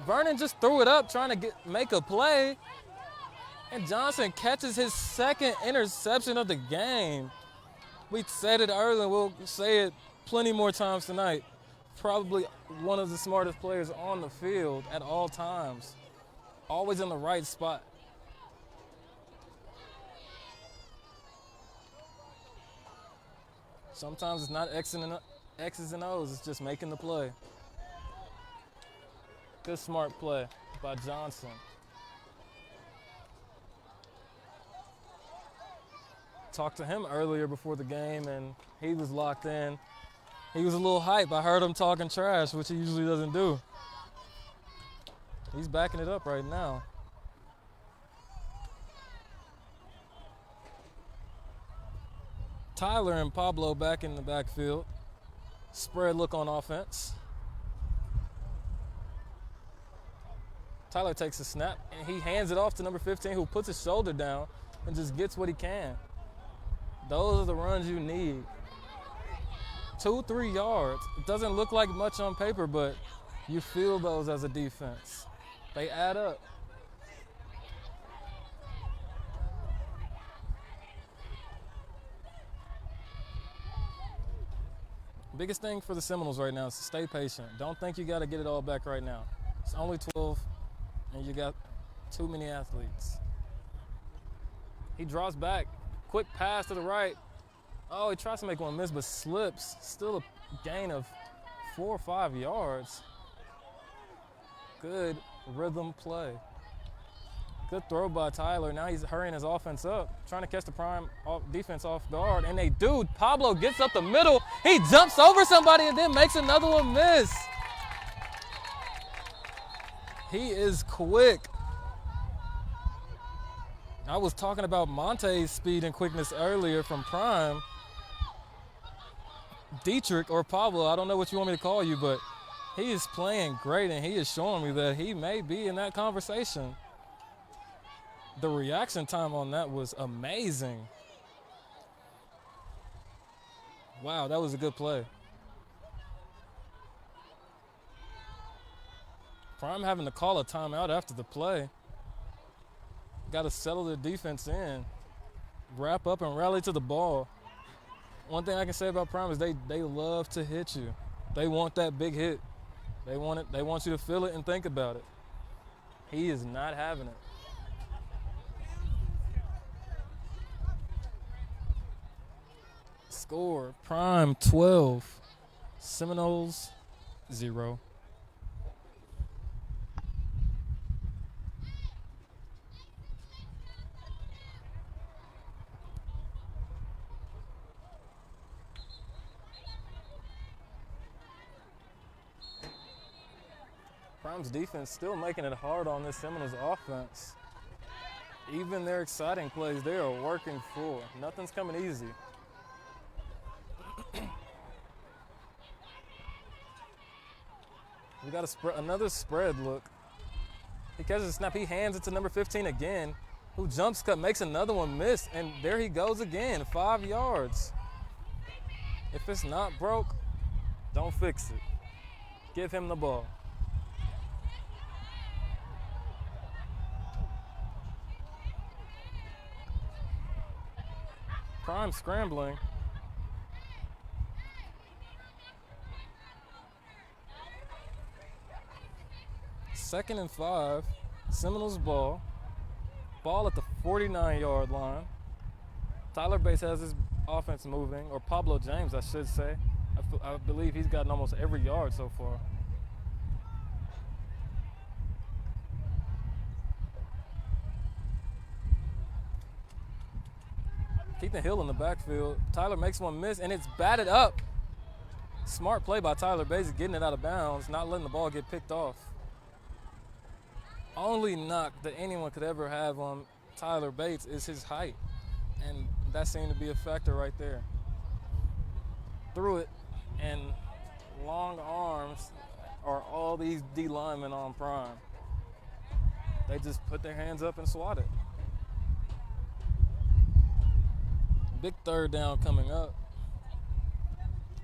Vernon just threw it up trying to make a play. And Johnson catches his 2nd interception of the game. We said it earlier, and we'll say it plenty more times tonight. Probably one of the smartest players on the field at all times. Always in the right spot. Sometimes it's not X's and O's, it's just making the play. Good smart play by Johnson. Talked to him earlier before the game, and he was locked in. He was a little hype. I heard him talking trash, which he usually doesn't do. He's backing it up right now. Tyler and Pablo back in the backfield. Spread look on offense. Tyler takes a snap, and he hands it off to number 15, who puts his shoulder down and just gets what he can. Those are the runs you need. 2-3 yards. It doesn't look like much on paper, but you feel those as a defense. They add up. Biggest thing for the Seminoles right now is to stay patient. Don't think you got to get it all back right now. It's only 12, and you got too many athletes. He draws back. Quick pass to the right. Oh, he tries to make one miss, but slips. Still a gain of 4 or 5 yards. Good rhythm play. Good throw by Tyler. Now he's hurrying his offense up, trying to catch the prime defense off guard. And Pablo gets up the middle. He jumps over somebody and then makes another one miss. He is quick. I was talking about Monte's speed and quickness earlier from prime. Dietrich or Pablo, I don't know what you want me to call you, but he is playing great, and he is showing me that he may be in that conversation. The reaction time on that was amazing. Wow, that was a good play. Prime having to call a timeout after the play. Got to settle the defense in, wrap up and rally to the ball. One thing I can say about Prime is they love to hit you. They want that big hit. They want it. They want you to feel it and think about it. He is not having it. Score, Prime 12, Seminoles 0. Prime's defense still making it hard on this Seminoles offense. Even their exciting plays, they are working full. Nothing's coming easy. We got another spread look. He catches a snap. He hands it to number 15 again, who jumps cut, makes another one miss, and there he goes again, 5 yards. If it's not broke, don't fix it. Give him the ball. Prime scrambling. Second and 5. Seminoles ball. Ball at the 49-yard line. Tyler Bates has his offense moving, or Pablo James, I should say. I believe he's gotten almost every yard so far. Keeping Hill in the backfield. Tyler makes one miss, and it's batted up. Smart play by Tyler Bates, getting it out of bounds, not letting the ball get picked off. Only knock that anyone could ever have on Tyler Bates is his height, and that seemed to be a factor right there. Threw it, and long arms are all these D linemen on Prime. They just put their hands up and swat it. Big third down coming up.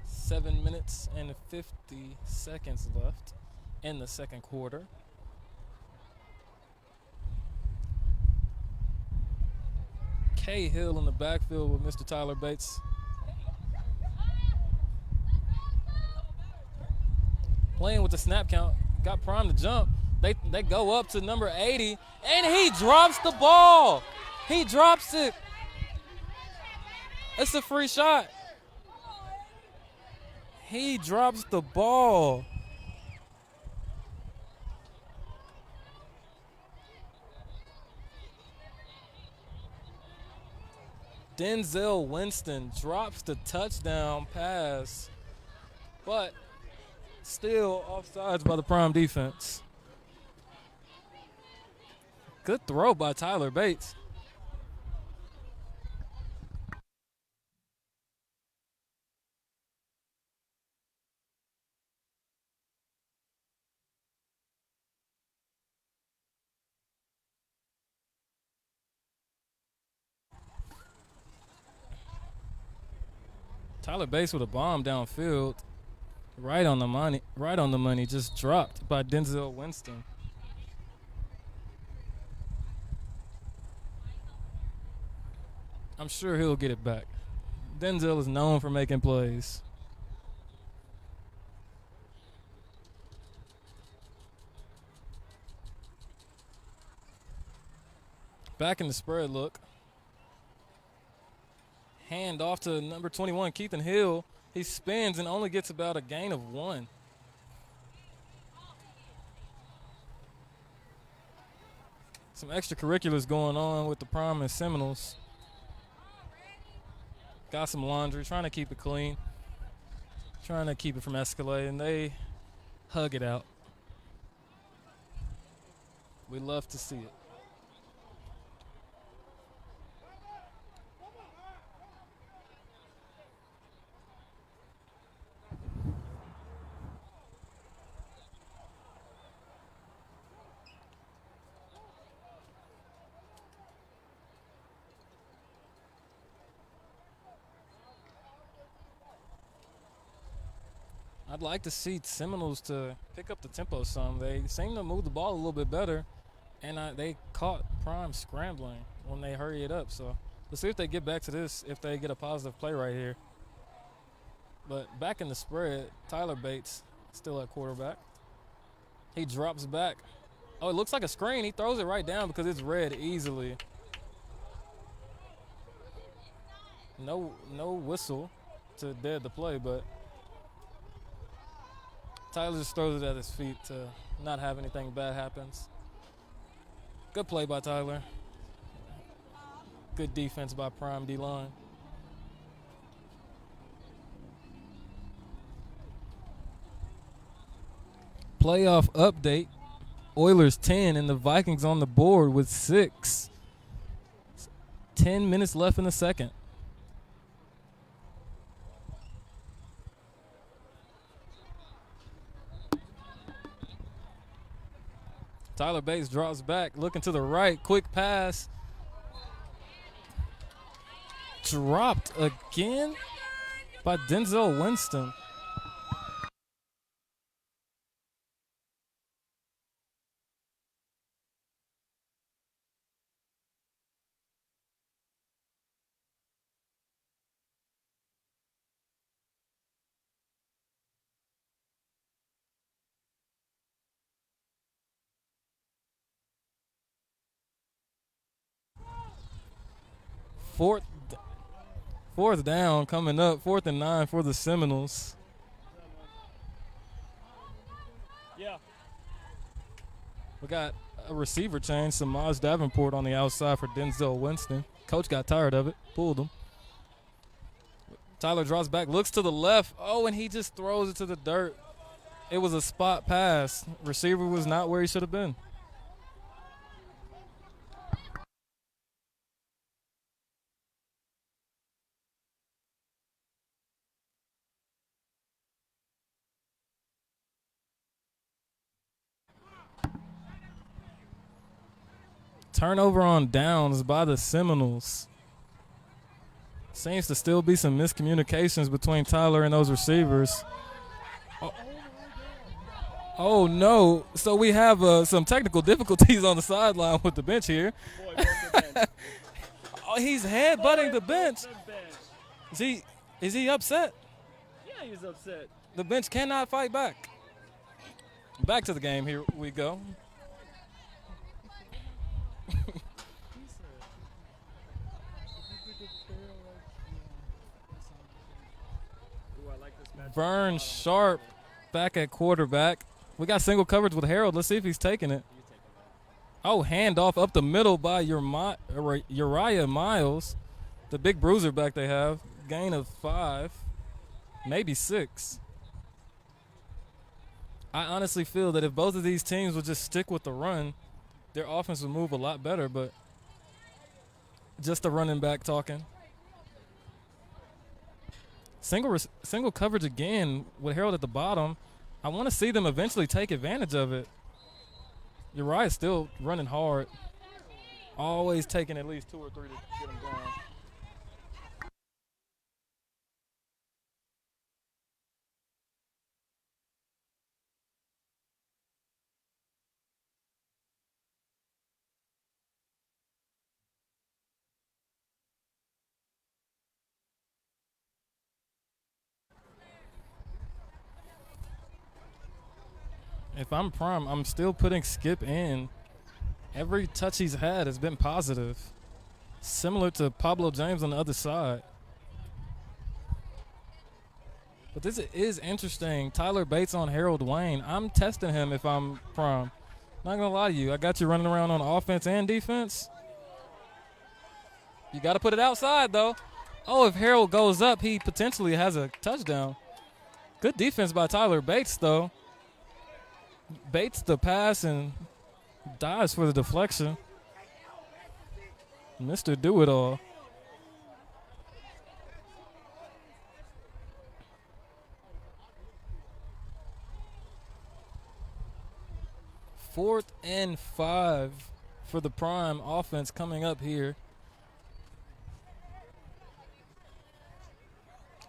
7 minutes and 50 seconds left in the second quarter. Hill in the backfield with Mr. Tyler Bates. Playing with the snap count. Got Prime to jump. They go up to number 80, and he drops the ball. He drops it. It's a free shot. He drops the ball. Denzel Winston drops the touchdown pass, but still offsides by the Prime defense. Good throw by Tyler Bates. Tyler Bates with a bomb downfield, right on the money, just dropped by Denzel Winston. I'm sure he'll get it back. Denzel is known for making plays. Back in the spread look. Hand off to number 21, Keithan Hill. He spins and only gets about a gain of 1. Some extracurriculars going on with the Prime and Seminoles. Got some laundry, trying to keep it clean. Trying to keep it from escalating. They hug it out. We love to see it. I'd like to see Seminoles to pick up the tempo some. They seem to move the ball a little bit better, and they caught Prime scrambling when they hurry it up. So let's see if they get back to this, if they get a positive play right here. But back in the spread, Tyler Bates still at quarterback. He drops back. Oh, it looks like a screen. He throws it right down because it's read easily. No whistle to dead the play, but Tyler just throws it at his feet to not have anything bad happens. Good play by Tyler. Good defense by Prime D-line. Playoff update. Oilers 10 and the Vikings on the board with 6. 10 minutes left in the second. Tyler Bates drops back, looking to the right, quick pass. Dropped again by Denzel Winston. Fourth, fourth down coming up. 4th and 9 for the Seminoles. Yeah. We got a receiver change. Samaj Davenport on the outside for Denzel Winston. Coach got tired of it. Pulled him. Tyler draws back, looks to the left. Oh, and he just throws it to the dirt. It was a spot pass. Receiver was not where he should have been. Turnover on downs by the Seminoles. Seems to still be some miscommunications between Tyler and those receivers. Oh no. So we have some technical difficulties on the sideline with the bench here. Oh, he's headbutting the bench. Is he upset? Yeah, he's upset. The bench cannot fight back. Back to the game. Here we go. Vern Sharp back at quarterback. We got single coverage with Harold. Let's see if he's taking it. Oh, handoff up the middle by Uriah Miles. The big bruiser back they have. Gain of 5, maybe 6. I honestly feel that if both of these teams would just stick with the run, their offense would move a lot better, but just the running back talking. Single coverage again with Harold at the bottom. I want to see them eventually take advantage of it. Uriah's still running hard. Always taking at least 2 or 3 to get him down. If I'm Prime, I'm still putting Skip in. Every touch he's had has been positive. Similar to Pablo James on the other side. But this is interesting. Tyler Bates on Harold Wayne. I'm testing him if I'm Prime. Not going to lie to you. I got you running around on offense and defense. You got to put it outside, though. Oh, if Harold goes up, he potentially has a touchdown. Good defense by Tyler Bates, though. Bates the pass and dives for the deflection. Mr. Do-It-All. Fourth and 5 for the Prime offense coming up here.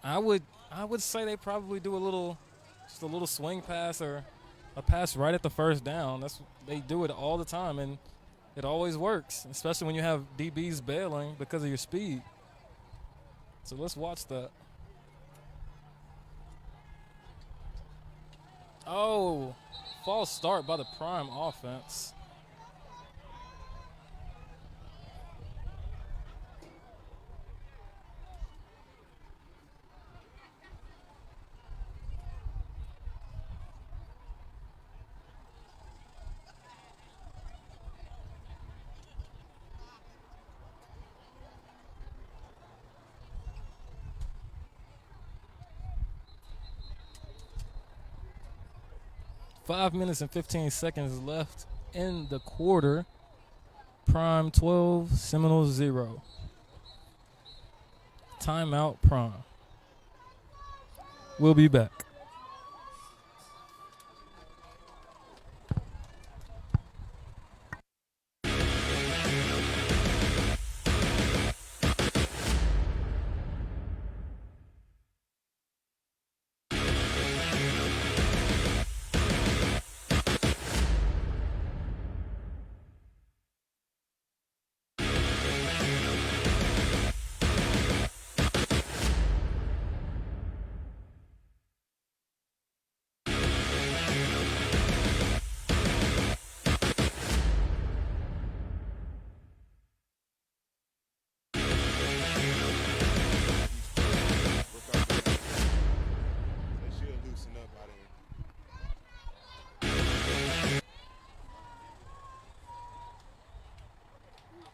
I would say they probably do just a little swing pass or a pass right at the first down. They do it all the time, and it always works, especially when you have DBs bailing because of your speed. So let's watch that. Oh, false start by the Prime offense. Five minutes and 15 seconds left in the quarter. Prime 12, Seminoles 0. Timeout, Prime. We'll be back.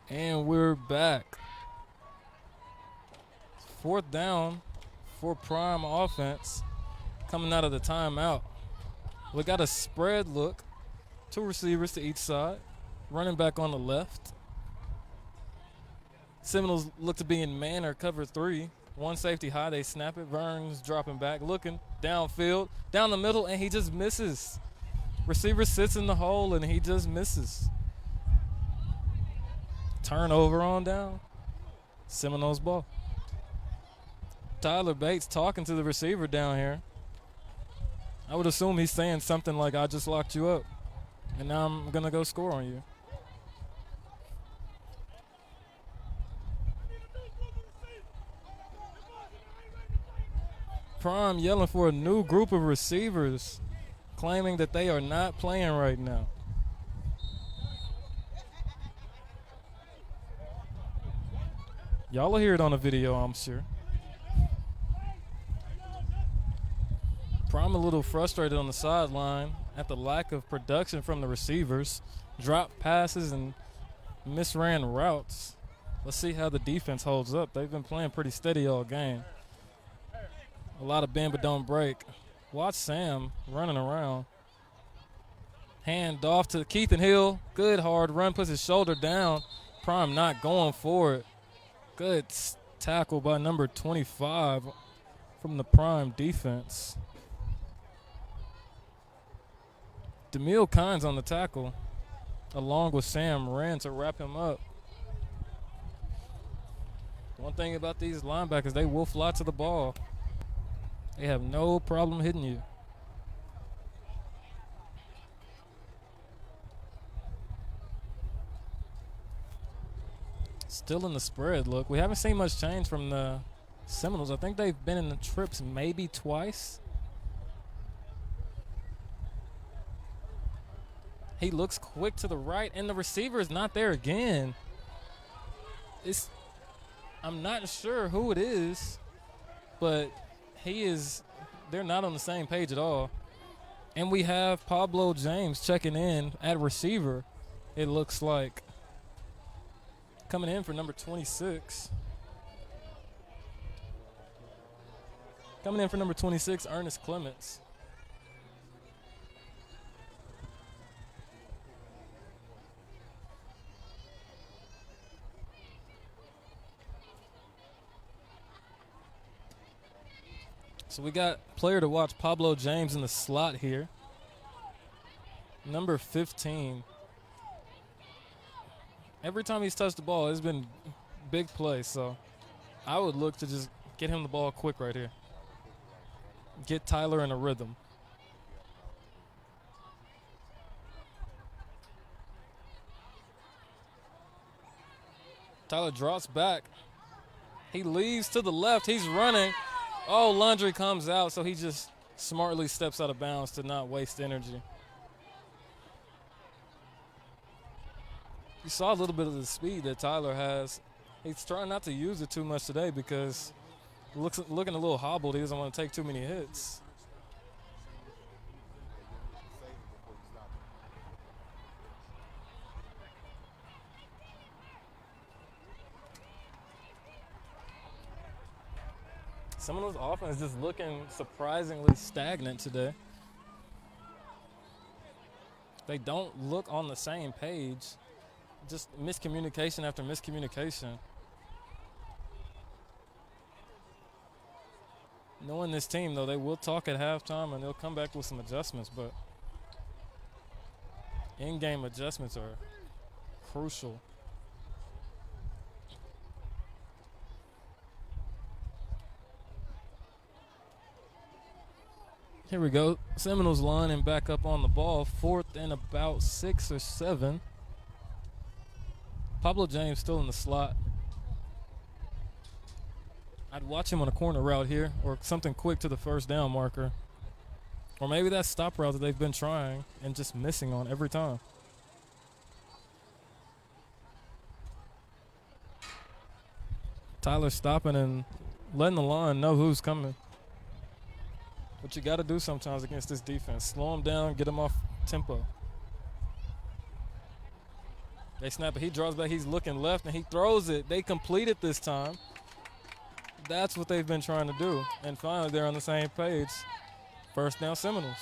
And we're back. 4th down for Prime offense coming out of the timeout. We got a spread look. 2 receivers to each side. Running back on the left. Seminoles look to be in man or cover 3. 1 safety high, they snap it. Burns dropping back, looking downfield, down the middle, and he just misses. Receiver sits in the hole, and he just misses. Turnover on down. Seminoles ball. Tyler Bates talking to the receiver down here. I would assume he's saying something like, I just locked you up, and now I'm going to go score on you. Prime yelling for a new group of receivers, claiming that they are not playing right now. Y'all will hear it on the video, I'm sure. Prime a little frustrated on the sideline at the lack of production from the receivers. Drop passes and misran routes. Let's see how the defense holds up. They've been playing pretty steady all game. A lot of bend but don't break. Watch Sam running around. Hand off to Keith and Hill. Good hard run, puts his shoulder down. Prime not going for it. Good tackle by number 25 from the Prime defense. DeMille Kynes on the tackle, along with Sam Wren to wrap him up. One thing about these linebackers, they will fly to the ball. They have no problem hitting you. Still in the spread look. We haven't seen much change from the Seminoles. I think they've been in the trips maybe twice. He looks quick to the right, and the receiver is not there again. I'm not sure who it is, but they're not on the same page at all. And we have Pablo James checking in at receiver, it looks like. Coming in for number 26. Coming in for number 26, Ernest Clements. So we got player to watch, Pablo James in the slot here. Number 15. Every time he's touched the ball, it's been big play. So I would look to just get him the ball quick right here. Get Tyler in a rhythm. Tyler drops back. He leaves to the left. He's running. Oh, Laundry comes out, so he just smartly steps out of bounds to not waste energy. You saw a little bit of the speed that Tyler has. He's trying not to use it too much today because looking a little hobbled. He doesn't want to take too many hits. Some of those offense just looking surprisingly stagnant today. They don't look on the same page. Just miscommunication after miscommunication. Knowing this team, though, they will talk at halftime and they'll come back with some adjustments, but in-game adjustments are crucial. Here we go. Seminoles lining back up on the ball. 4th and about 6 or 7. Pablo James still in the slot. I'd watch him on a corner route here or something quick to the first down marker. Or maybe that stop route that they've been trying and just missing on every time. Tyler stopping and letting the line know who's coming. What you got to do sometimes against this defense. Slow them down, get them off tempo. They snap it. He draws back. He's looking left, and he throws it. They complete it this time. That's what they've been trying to do. And finally, they're on the same page. First down, Seminoles.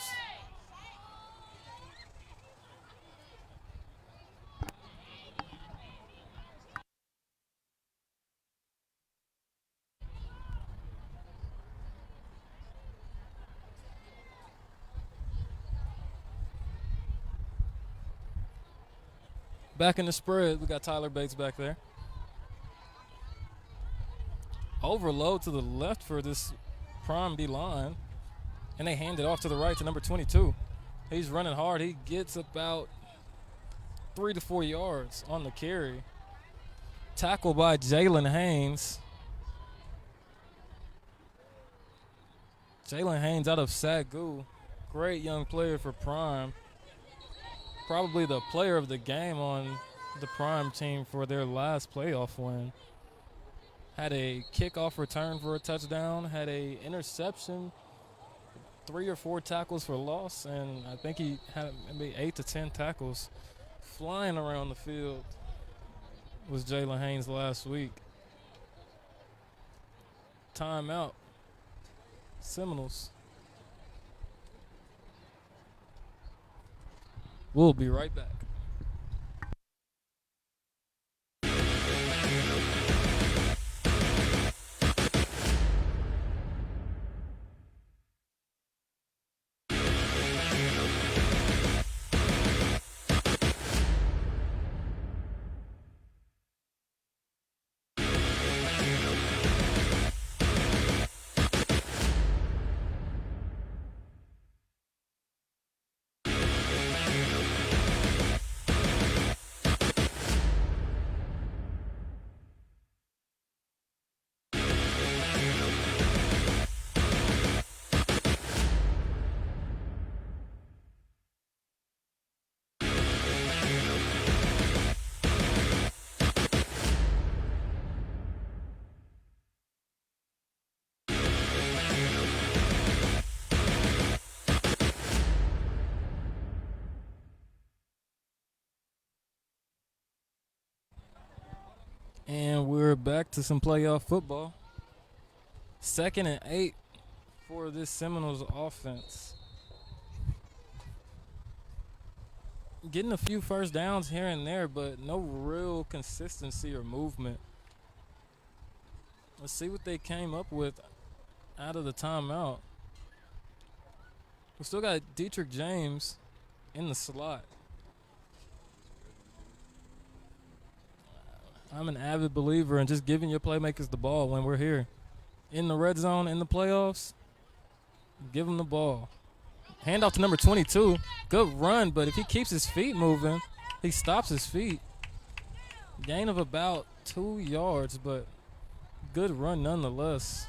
Back in the spread, we got Tyler Bates back there. Overload to the left for this prime D line. And they hand it off to the right to number 22. He's running hard. He gets about 3 to 4 yards on the carry. Tackle by Jalen Haynes. Jalen Haynes out of Sagu. Great young player for Prime. Probably the player of the game on the Prime team for their last playoff win. Had a kickoff return for a touchdown. Had a interception. 3 or 4 tackles for loss. And I think he had maybe 8 to 10 tackles. Flying around the field was Jalen Haynes last week. Timeout. Seminoles. We'll be right back. And we're back to some playoff football. 2nd and 8 for this Seminoles offense. Getting a few first downs here and there, but no real consistency or movement. Let's see what they came up with out of the timeout. We still got Dietrich James in the slot. I'm an avid believer in just giving your playmakers the ball when we're here. In the red zone, in the playoffs, give them the ball. Handoff to number 22. Good run, but if he keeps his feet moving, he stops his feet. Gain of about 2 yards, but good run nonetheless.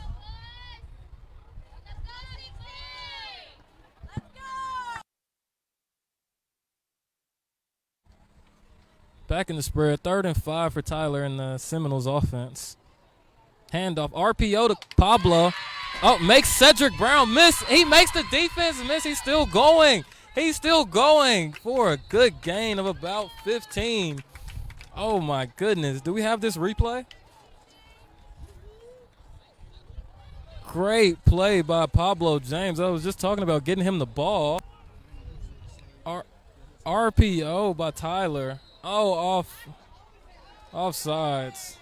Back in the spread, 3rd and 5 for Tyler in the Seminoles offense. Handoff, RPO to Pablo. Oh, makes Cedric Brown miss. He makes the defense miss. He's still going. He's still going for a good gain of about 15. Oh, my goodness. Do we have this replay? Great play by Pablo James. I was just talking about getting him the ball. RPO by Tyler. Oh, offsides.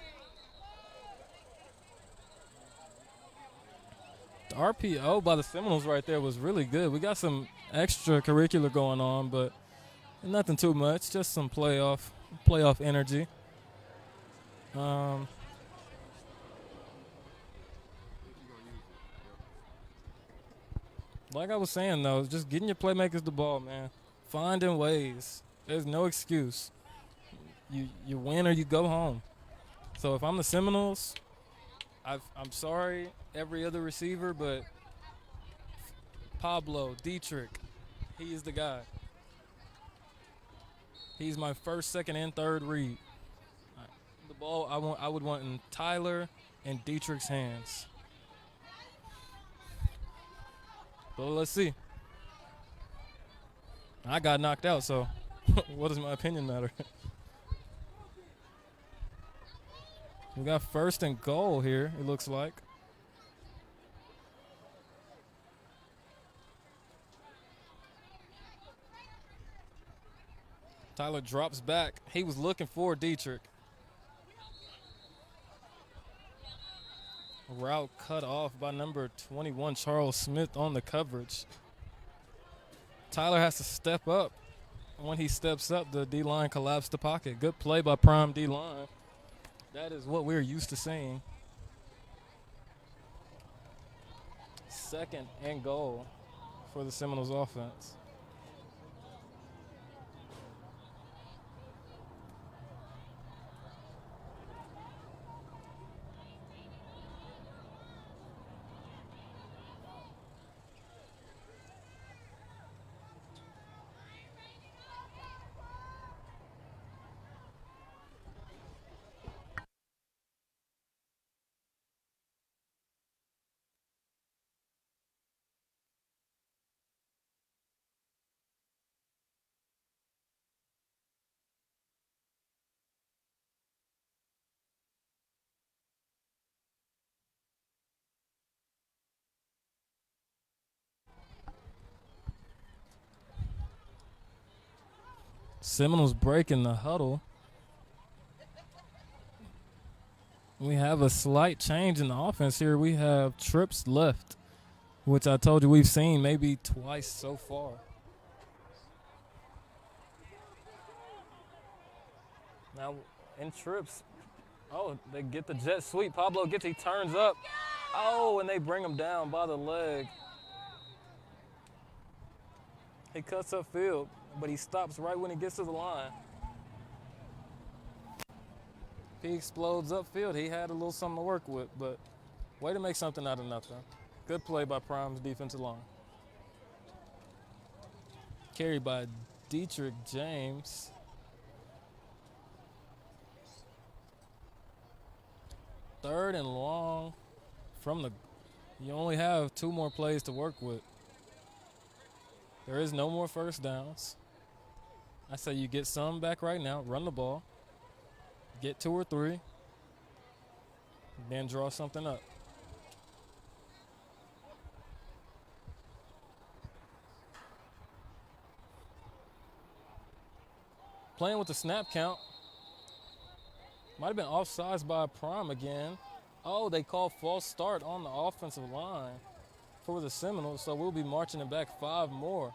The RPO by the Seminoles right there was really good. We got some extracurricular going on, but nothing too much. Just some playoff energy. Like I was saying, though, just getting your playmakers the ball, man. Finding ways. There's no excuse. You win or you go home. So if I'm the Seminoles, I'm sorry, every other receiver, but Pablo, Dietrich, he is the guy. He's my 1st, 2nd, and 3rd read. The ball I would want in Tyler and Dietrich's hands. But let's see. I got knocked out, so what does my opinion matter? We got 1st and goal here, it looks like. Tyler drops back. He was looking for Dietrich. Route cut off by number 21, Charles Smith, on the coverage. Tyler has to step up. When he steps up, the D-line collapsed the pocket. Good play by prime D-line. That is what we're used to seeing. 2nd and goal for the Seminoles offense. Seminoles breaking the huddle. We have a slight change in the offense here. We have trips left, which I told you we've seen maybe twice so far. Now, in trips, they get the jet sweep. Pablo he turns up. And they bring him down by the leg. He cuts upfield, but he stops right when he gets to the line. He explodes upfield. He had a little something to work with, but way to make something out of nothing. Good play by Prime's defensive line. Carried by Dietrich James. Third and long you only have 2 more plays to work with. There is no more first downs. I say you get some back right now, run the ball, get 2 or 3, then draw something up. Playing with the snap count. Might have been offsides by Prime again. They called false start on the offensive line for the Seminoles, so we'll be marching it back 5 more.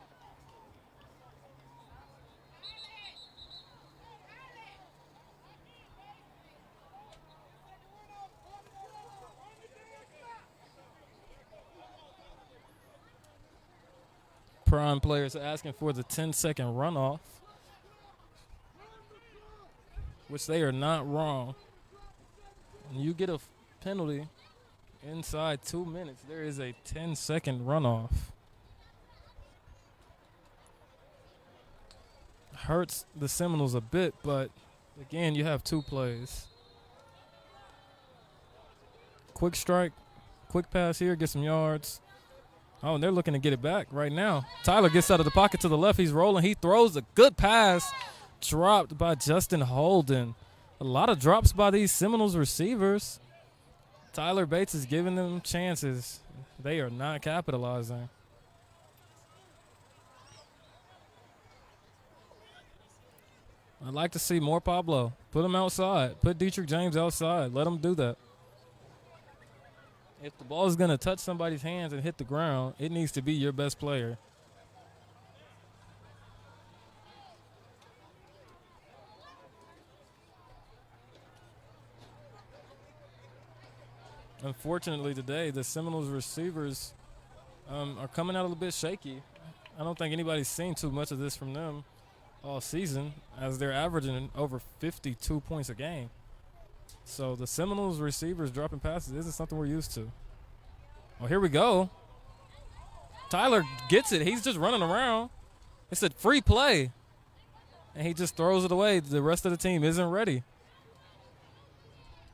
Prime players asking for the 10-second runoff, which they are not wrong. When you get a penalty inside 2 minutes, there is a 10-second runoff. Hurts the Seminoles a bit, but again, you have 2 plays. Quick strike, quick pass here, get some yards. And they're looking to get it back right now. Tyler gets out of the pocket to the left. He's rolling. He throws a good pass. Dropped by Justin Holden. A lot of drops by these Seminoles receivers. Tyler Bates is giving them chances. They are not capitalizing. I'd like to see more Pablo. Put him outside. Put Dietrich James outside. Let him do that. If the ball is going to touch somebody's hands and hit the ground, it needs to be your best player. Unfortunately today, the Seminoles receivers are coming out a little bit shaky. I don't think anybody's seen too much of this from them all season, as they're averaging over 52 points a game. So the Seminoles receivers dropping passes isn't something we're used to. Here we go. Tyler gets it. He's just running around. It's a free play. And he just throws it away. The rest of the team isn't ready.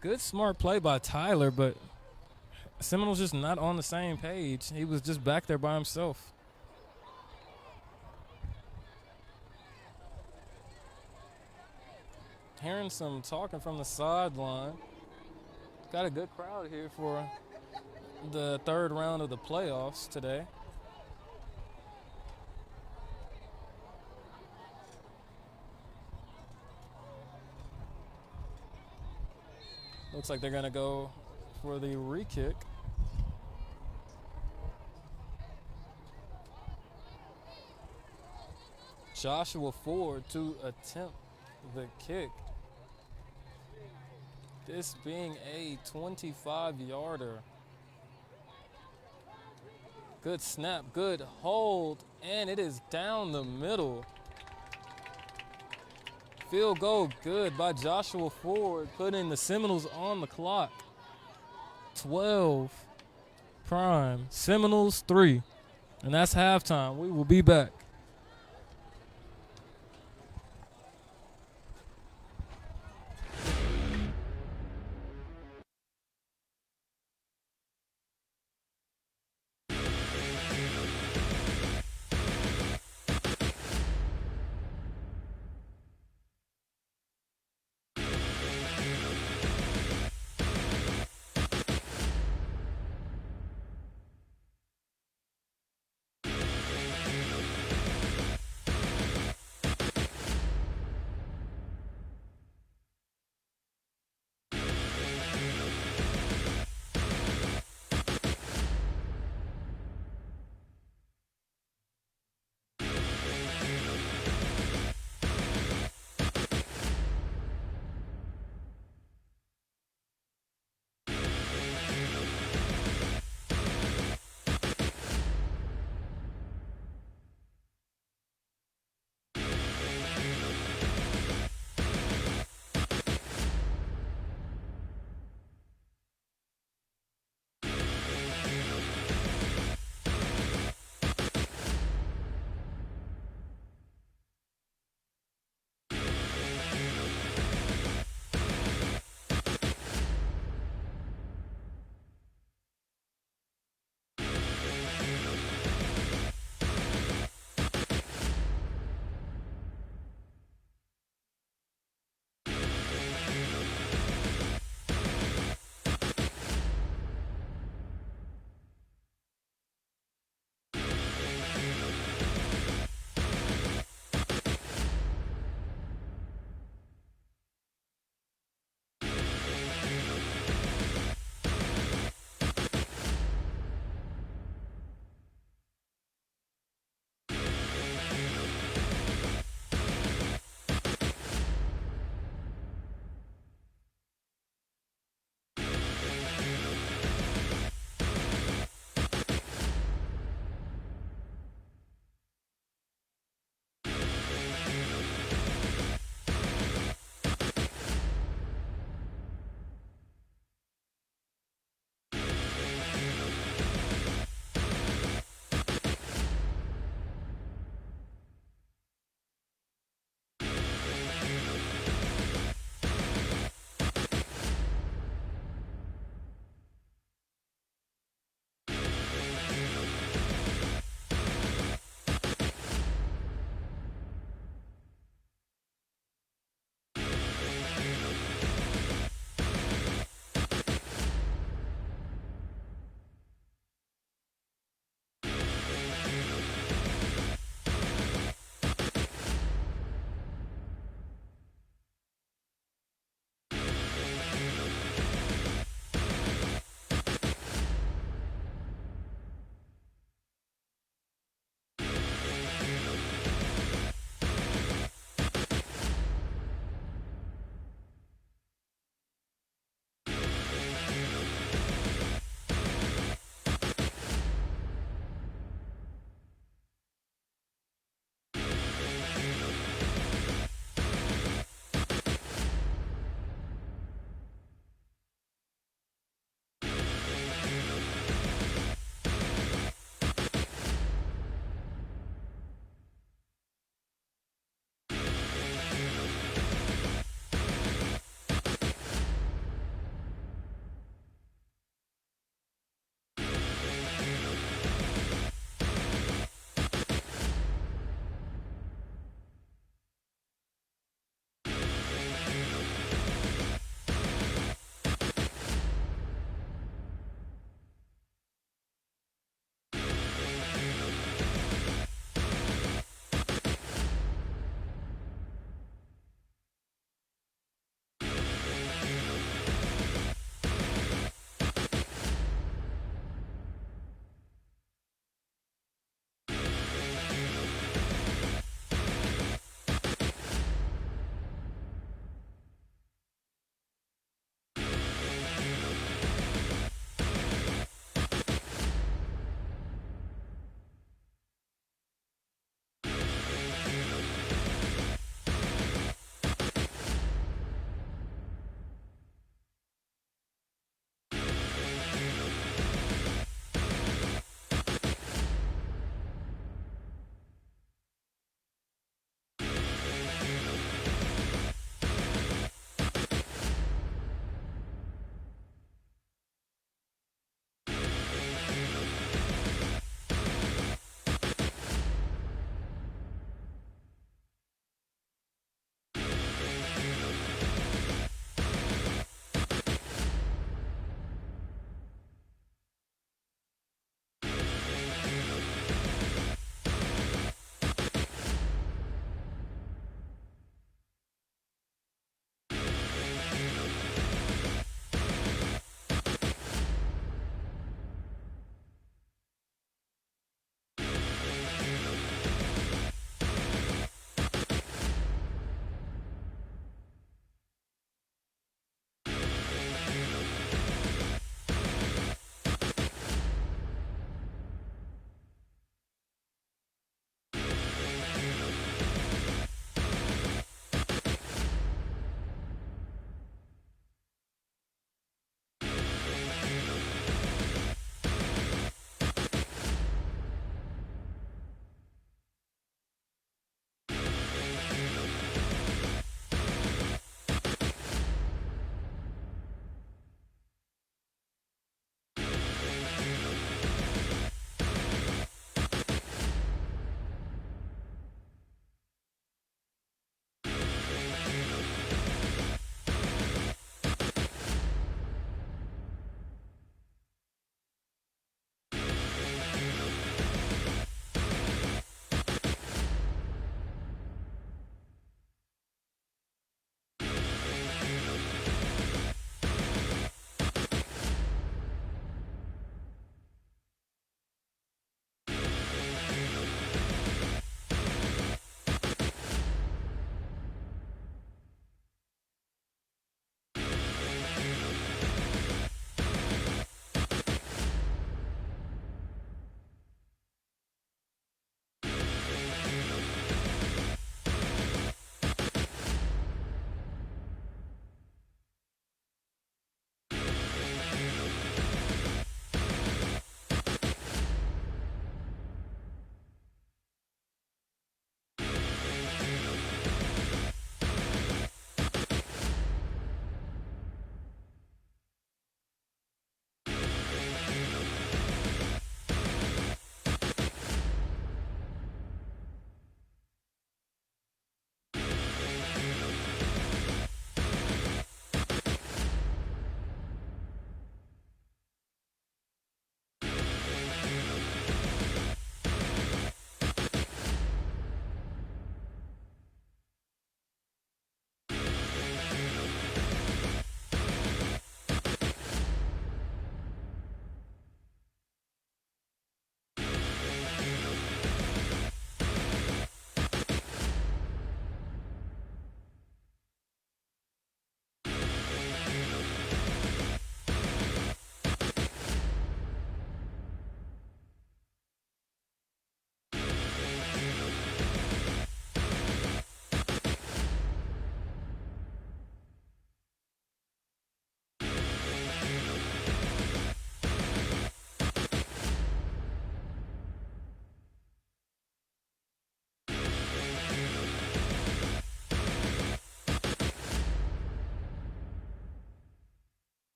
Good, smart play by Tyler, but Seminoles just not on the same page. He was just back there by himself. Hearing some talking from the sideline. Got a good crowd here for the third round of the playoffs today. Looks like they're going to go for the re-kick. Joshua Ford to attempt the kick. This being a 25-yarder. Good snap, good hold, and it is down the middle. Field goal good by Joshua Ford, putting the Seminoles on the clock. 12 prime, Seminoles 3. And that's halftime. We will be back.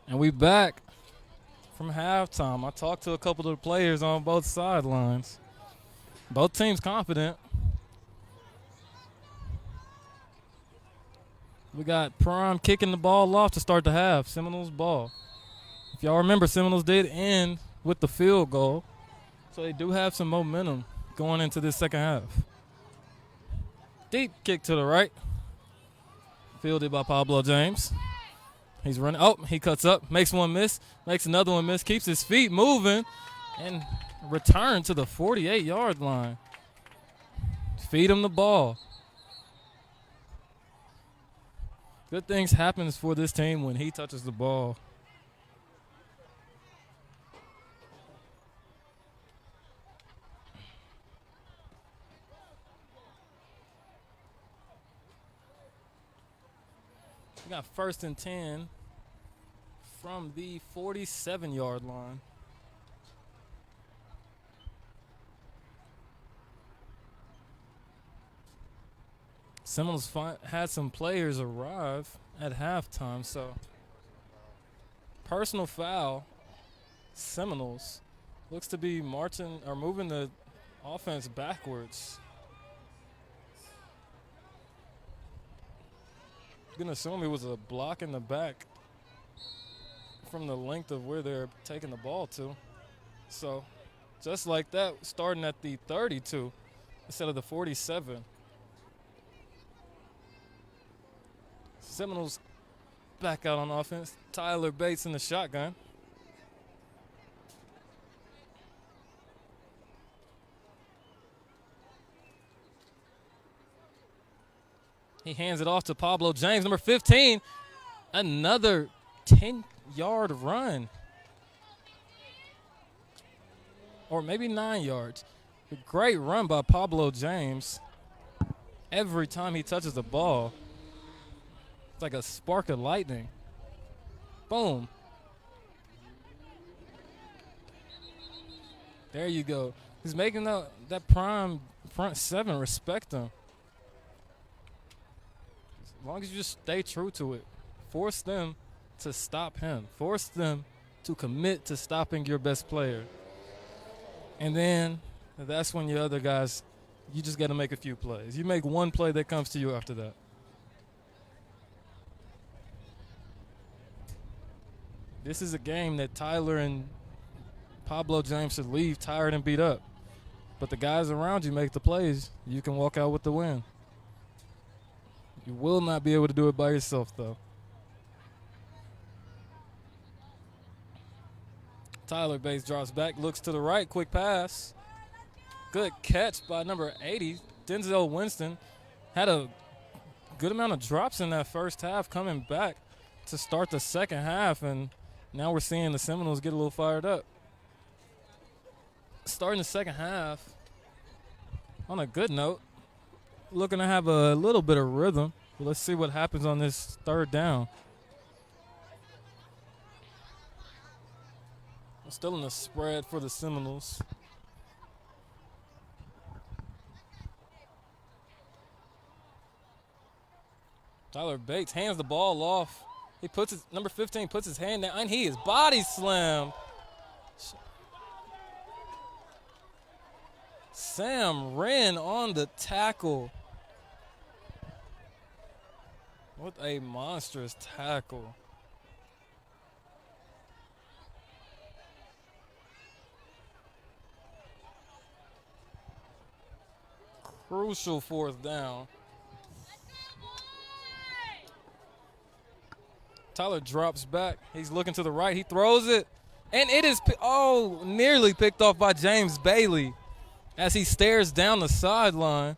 And we back from halftime. I talked to a couple of the players on both sidelines. Both teams confident. We got Prime kicking the ball off to start the half. Seminoles ball. If y'all remember, Seminoles did end with the field goal. So they do have some momentum going into this second half. Deep kick to the right. Fielded by Pablo James. He's running. Oh, he cuts up. Makes one miss. Makes another one miss. Keeps his feet moving. And return to the 48-yard line. Feed him the ball. Good things happens for this team when he touches the ball. We got 1st and 10 from the 47-yard line. Seminoles had some players arrive at halftime, so personal foul. Seminoles looks to be marching or moving the offense backwards. I'm gonna assume it was a block in the back from the length of where they're taking the ball to. So just like that, starting at the 32 instead of the 47. Seminoles back out on offense. Tyler Bates in the shotgun. He hands it off to Pablo James, number 15. Another 10-yard run. Or maybe 9 yards. A great run by Pablo James. Every time he touches the ball, it's like a spark of lightning. Boom. There you go. He's making that prime front seven respect him. As long as you just stay true to it. Force them to stop him. Force them to commit to stopping your best player. And then that's when your other guys, you just got to make a few plays. You make one play that comes to you after that. This is a game that Tyler and Pablo James should leave tired and beat up. But the guys around you make the plays. You can walk out with the win. You will not be able to do it by yourself, though. Tyler Bates drops back, looks to the right, quick pass. Good catch by number 80, Denzel Winston. Had a good amount of drops in that first half coming back to start the second half, and now we're seeing the Seminoles get a little fired up. Starting the second half on a good note. Looking to have a little bit of rhythm. But let's see what happens on this third down. Still in the spread for the Seminoles. Tyler Bates hands the ball off. He puts his number 15 puts his hand down, and he is body slammed. Sam Wren on the tackle. What a monstrous tackle. Crucial fourth down. Tyler drops back. He's looking to the right. He throws it. And it is, nearly picked off by James Bailey as he stares down the sideline.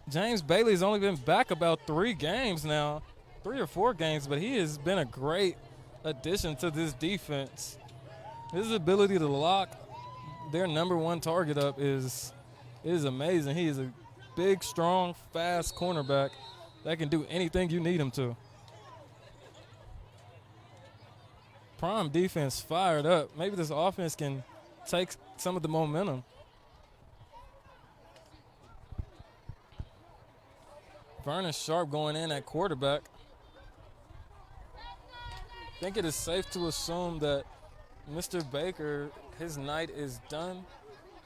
James Bailey's only been back about 3 games now, 3 or 4 games, but he has been a great addition to this defense. His ability to lock their number one target up is amazing. He is a big, strong, fast cornerback that can do anything you need him to. Prime defense fired up. Maybe this offense can take some of the momentum. Vernon Sharp going in at quarterback. think it is safe to assume that Mr. Baker, his night is done.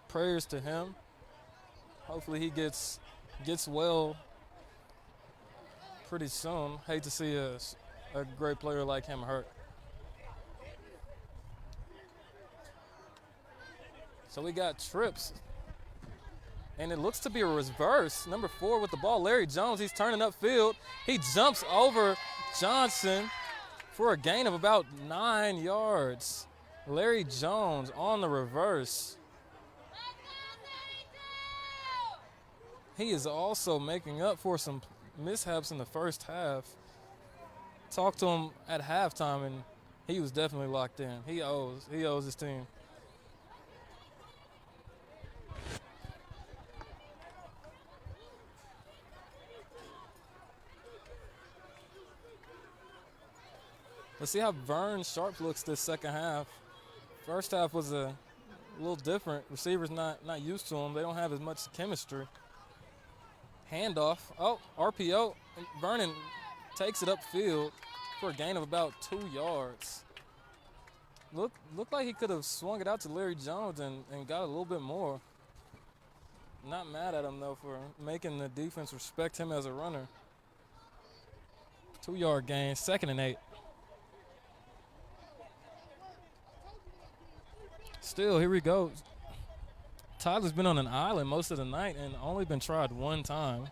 Prayers to him. Hopefully he gets well pretty soon. Hate to see a great player like him hurt. So we got trips. And it looks to be a reverse. Number 4 with the ball, Larry Jones. He's turning upfield. He jumps over Johnson for a gain of about 9 yards. Larry Jones on the reverse. He is also making up for some mishaps in the first half. Talked to him at halftime, and he was definitely locked in. He owes his team. Let's see how Vern Sharp looks this second half. First half was a little different. Receivers not used to him. They don't have as much chemistry. Handoff. Oh, RPO. Vernon takes it upfield for a gain of about 2 yards. Looked like he could have swung it out to Larry Jones and got a little bit more. Not mad at him, though, for making the defense respect him as a runner. 2-yard gain, 2nd and 8. Still, here we go. Tyler's been on an island most of the night and only been tried one time.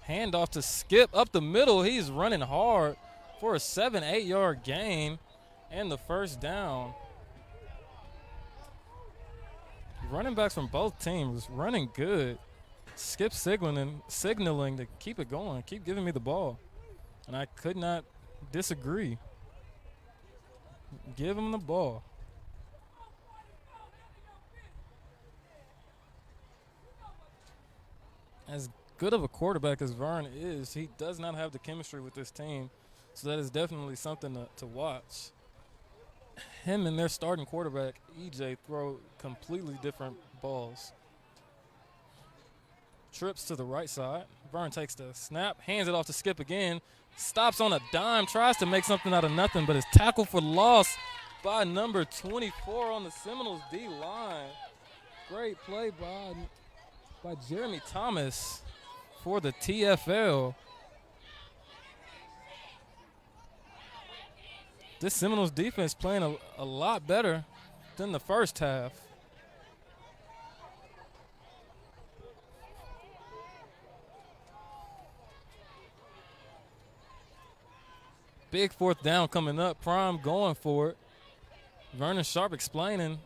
Handoff to Skip up the middle. He's running hard for a 7-8 yard gain and the first down. Running backs from both teams running good. Skip signaling to keep it going, keep giving me the ball. And I could not disagree. Give him the ball. As good of a quarterback as Vern is, he does not have the chemistry with this team. So that is definitely something to watch. Him and their starting quarterback, EJ, throw completely different balls. Trips to the right side. Vern takes the snap, hands it off to Skip again. Stops on a dime, tries to make something out of nothing, but is tackled for loss by number 24 on the Seminoles D-line. Great play by Jeremy Thomas for the TFL. This Seminoles defense playing a lot better than the first half. Big 4th down coming up. Prime going for it. Vernon Sharp explaining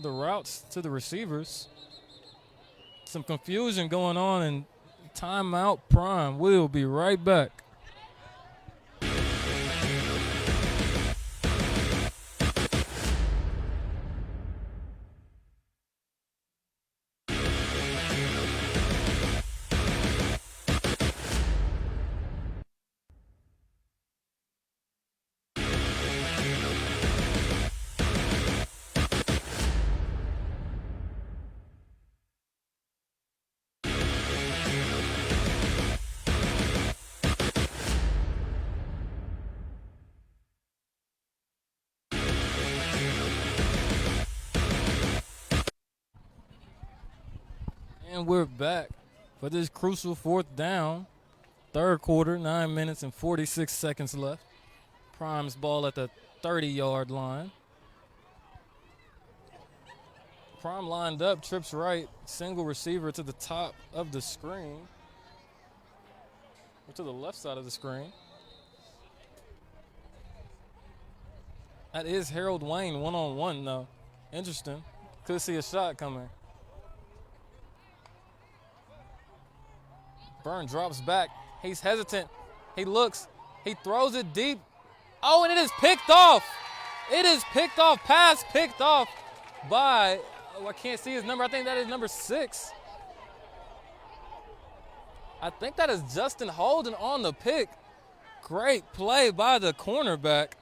the routes to the receivers. Some confusion going on, and timeout. Prime will be right back. And we're back for this crucial 4th down. 3rd quarter, 9 minutes and 46 seconds left. Prime's ball at the 30-yard line. Prime lined up, trips right, single receiver to the top of the screen. Or to the left side of the screen. That is Harold Wayne one-on-one, though. Interesting. Could see a shot coming. Vern drops back. He's hesitant. He looks. He throws it deep. Oh, and it is picked off. It is picked off. Pass picked off by, I can't see his number. I think that is number 6. I think that is Justin Holden on the pick. Great play by the cornerback.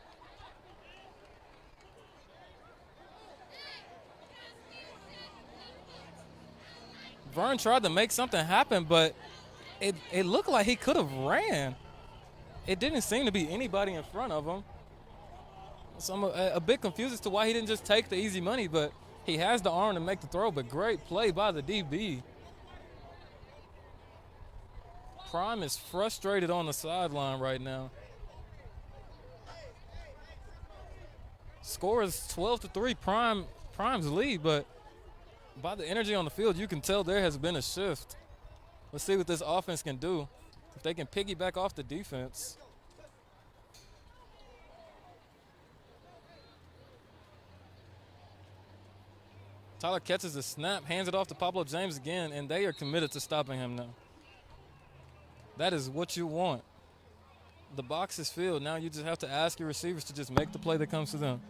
Vern tried to make something happen, but it looked like he could have ran. it didn't seem to be anybody in front of him. So I'm a bit confused as to why he didn't just take the easy money, but he has the arm to make the throw, but great play by the DB. Prime is frustrated on the sideline right now. Score is 12-3, Prime's lead, but by the energy on the field, you can tell there has been a shift. Let's see what this offense can do. If they can piggyback off the defense. Tyler catches the snap, hands it off to Pablo James again, and they are committed to stopping him now. That is what you want. The box is filled. Now you just have to ask your receivers to just make the play that comes to them.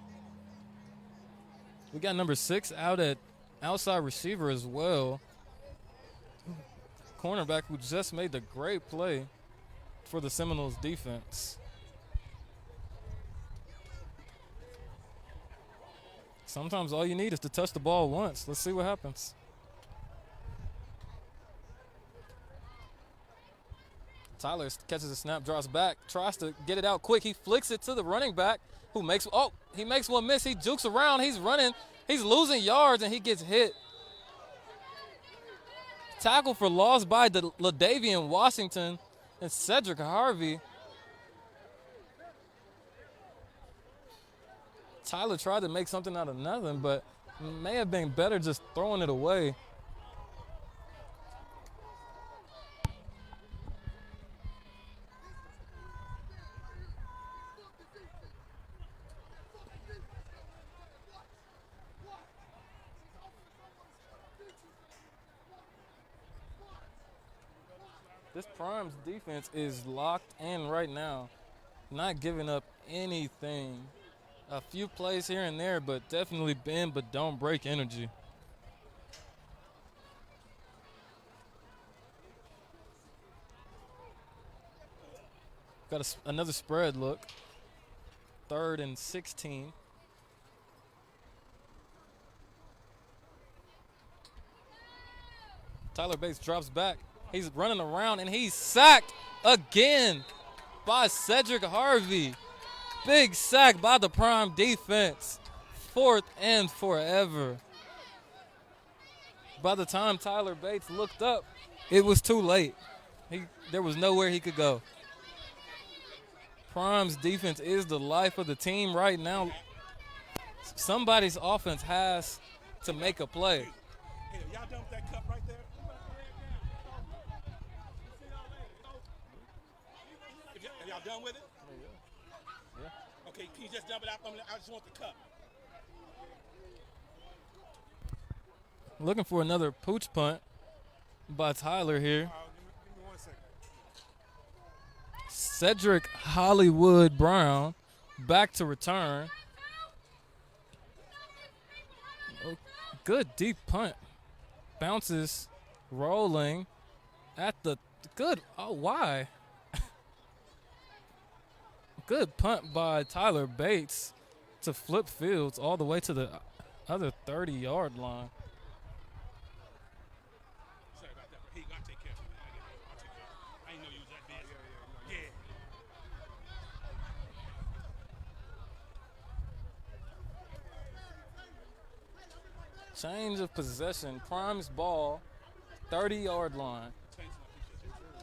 We got number 6 out at outside receiver as well. Cornerback who just made the great play for the Seminoles defense. Sometimes all you need is to touch the ball once. Let's see what happens. Tyler catches a snap, draws back, tries to get it out quick. He flicks it to the running back who makes one miss. He jukes around. He's running. He's losing yards, and he gets hit. Tackle for loss by LaDavian Washington and Cedric Harvey. Tyler tried to make something out of nothing, but may have been better just throwing it away. This Prime's defense is locked in right now, not giving up anything. A few plays here and there, but definitely bend but don't break energy. Got another spread look. 3rd and 16. Tyler Bates drops back. He's running around, and he's sacked again by Cedric Harvey. Big sack by the Prime defense. 4th and forever. By the time Tyler Bates looked up, it was too late. There was nowhere he could go. Prime's defense is the life of the team right now. Somebody's offense has to make a play. Hey, y'all done with that cup right there? Are y'all done with it? Yeah. Okay, can you just dump it out? I just want the cup. Looking for another pooch punt by Tyler here. Give me 1 second. Cedric Hollywood Brown back to return. Oh, good deep punt. Bounces, rolling at the good. Oh, why? Good punt by Tyler Bates to flip fields all the way to the other 30-yard line. Sorry about that. Hey, I'll take care of it. I'll take care of it. I didn't know you was that busy. Yeah. Change of possession. Prime's ball, 30-yard line.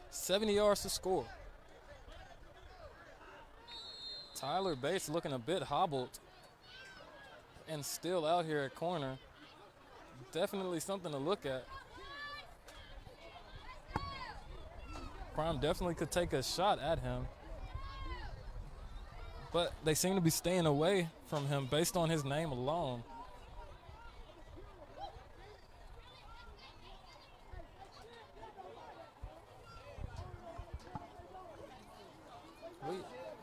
70 yards to score. Tyler Bates looking a bit hobbled and still out here at corner. Definitely something to look at. Prime definitely could take a shot at him, but they seem to be staying away from him based on his name alone.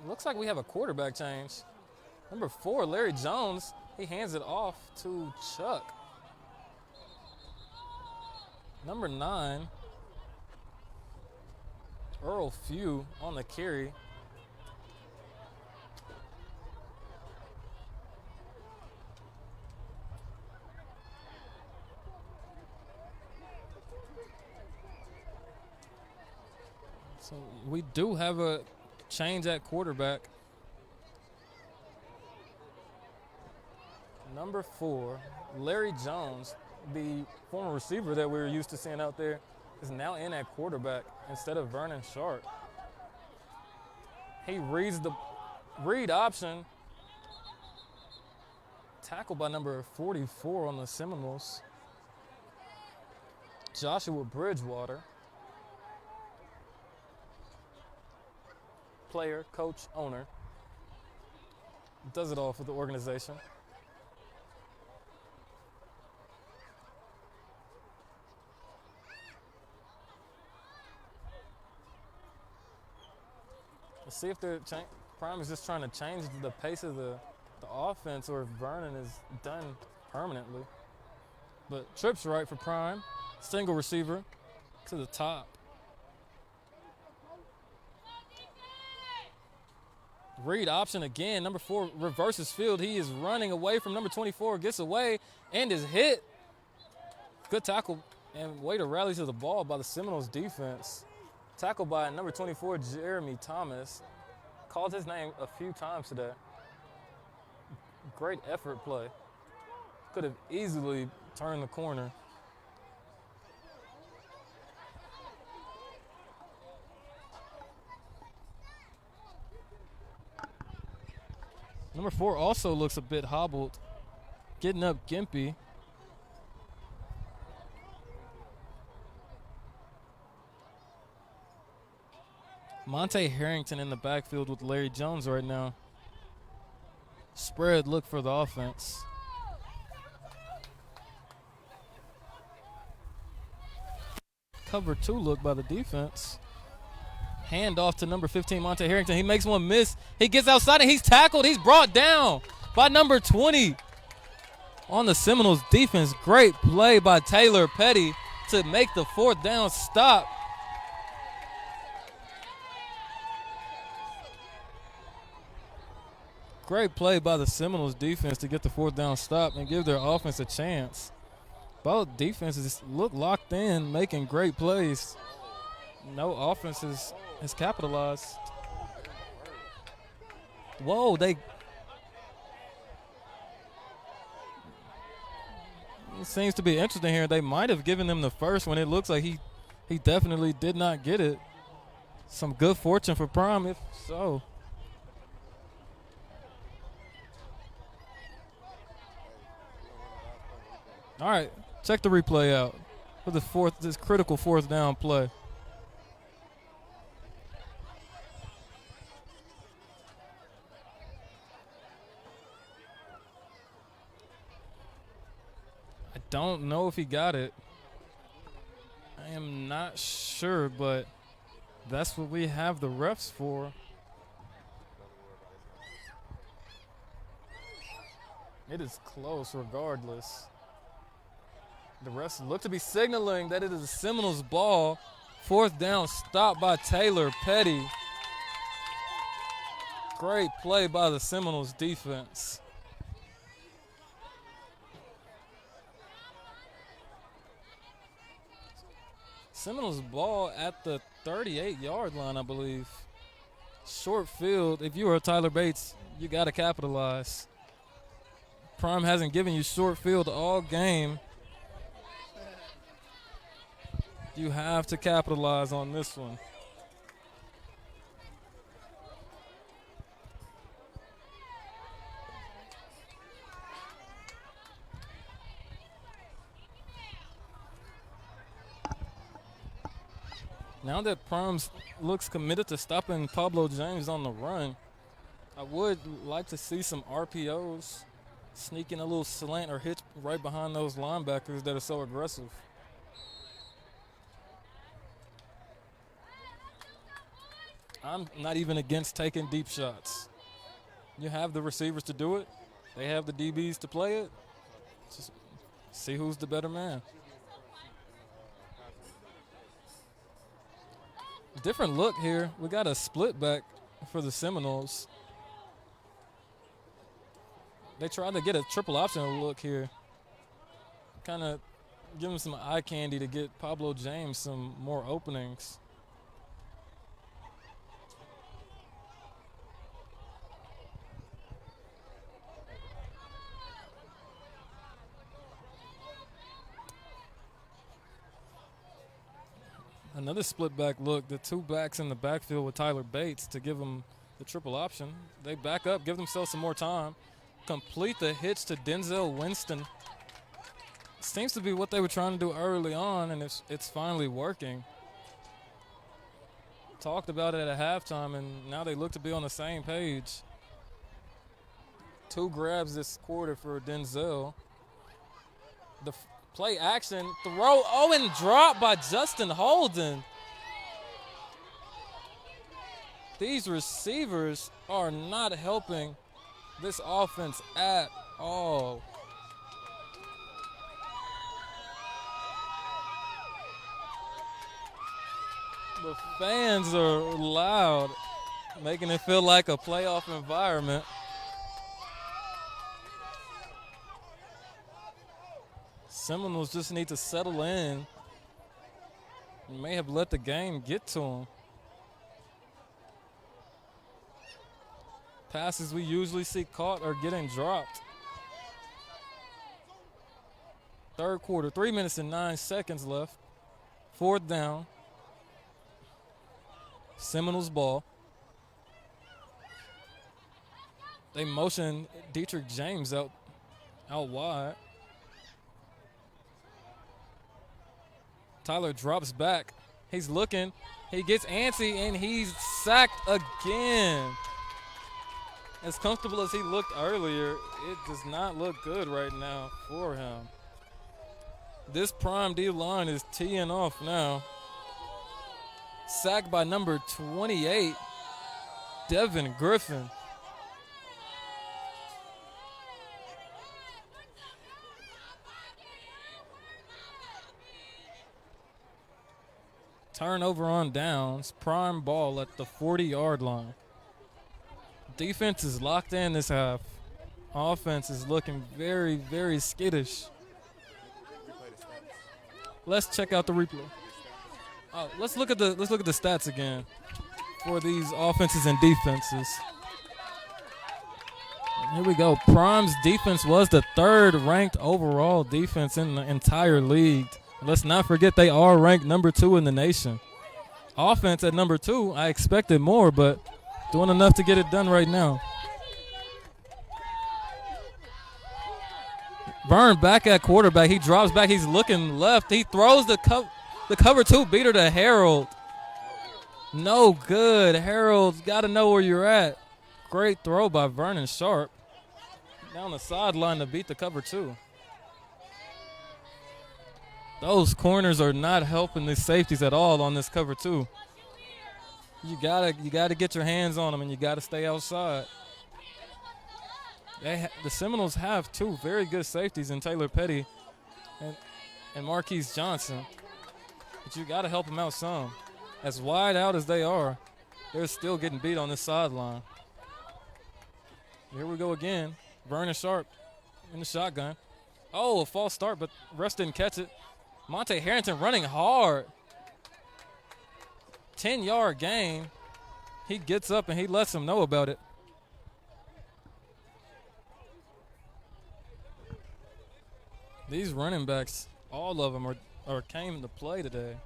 Looks like we have a quarterback change. Number 4, Larry Jones, he hands it off to Chuck. Number 9, Earl Few on the carry. So we do have a change at quarterback. Number 4, Larry Jones, the former receiver that we were used to seeing out there, is now in at quarterback instead of Vernon Sharp. He reads the read option. Tackled by number 44 on the Seminoles, Joshua Bridgewater. Player, coach, owner. Does it all for the organization. Let's see if Prime is just trying to change the pace of the offense, or if Vernon is done permanently. But trips right for Prime. Single receiver to the top. Read option again. Number 4 reverses field. He is running away from number 24, gets away and is hit. Good tackle and way to rally to the ball by the Seminoles defense. Tackled by number 24, Jeremy Thomas. Called his name a few times today. Great effort play. Could have easily turned the corner. Number 4 also looks a bit hobbled. Getting up gimpy. Monte Harrington in the backfield with Larry Jones right now. Spread look for the offense. Cover 2 look by the defense. Hand off to number 15, Monte Harrington. He makes one miss. He gets outside and he's tackled. He's brought down by number 20 on the Seminoles defense. Great play by Taylor Petty to make the 4th down stop. Great play by the Seminoles defense to get the 4th down stop and give their offense a chance. Both defenses look locked in, making great plays. No offense has capitalized. Whoa, it seems to be interesting here. They might have given them the first when it looks like he definitely did not get it. Some good fortune for Prime, if so. All right, check the replay out for this critical 4th down play. I don't know if he got it. I am not sure, but that's what we have the refs for. It is close regardless. The refs look to be signaling that it is a Seminoles ball. 4th down stop by Taylor Petty. Great play by the Seminoles defense. Seminoles ball at the 38-yard line, I believe. Short field. If you are Tyler Bates, you got to capitalize. Prime hasn't given you short field all game. You have to capitalize on this one. Now that Prime looks committed to stopping Pablo James on the run, I would like to see some RPOs, sneaking a little slant or hitch right behind those linebackers that are so aggressive. I'm not even against taking deep shots. You have the receivers to do it. They have the DBs to play it. Just see who's the better man. Different look here. We got a split back for the Seminoles. They tried to get a triple option look here. Kind of give him some eye candy to get Pablo James some more openings. Another split back look. The two backs in the backfield with Tyler Bates to give them the triple option. They back up, give themselves some more time. Complete the hitch to Denzel Winston. Seems to be what they were trying to do early on, and it's finally working. Talked about it at halftime, and now they look to be on the same page. 2 grabs this quarter for Denzel. The play action, throw, and drop by Justin Holden. These receivers are not helping this offense at all. The fans are loud, making it feel like a playoff environment. Seminoles just need to settle in. May have let the game get to them. Passes we usually see caught are getting dropped. Third quarter, 3 minutes and 9 seconds left. 4th down. Seminoles ball. They motion Dietrich James out wide. Tyler drops back. He's looking. He gets antsy, and he's sacked again. As comfortable as he looked earlier, it does not look good right now for him. This prime D line is teeing off now. Sacked by number 28, Devin Griffin. Turnover on downs, prime ball at the 40-yard line. Defense is locked in this half. Offense is looking very, very skittish. Let's check out the replay. Let's look at the stats again for these offenses and defenses. Here we go. Prime's defense was the 3rd ranked overall defense in the entire league. Let's not forget they are ranked number 2 in the nation. Offense at number 2, I expected more, but doing enough to get it done right now. Vern back at quarterback. He drops back. He's looking left. He throws the cover 2 beater to Harold. No good. Harold's got to know where you're at. Great throw by Vernon Sharp. Down the sideline to beat the cover 2. Those corners are not helping the safeties at all on this cover 2. You gotta get your hands on them, and you gotta stay outside. The Seminoles have 2 very good safeties in Taylor Petty and Marquise Johnson, but you gotta help them out some. As wide out as they are, they're still getting beat on this sideline. Here we go again. Vernon Sharp in the shotgun. Oh, a false start, but Russ didn't catch it. Monte Harrington running hard. 10-yard gain. He gets up and he lets him know about it. These running backs, all of them are came to play today.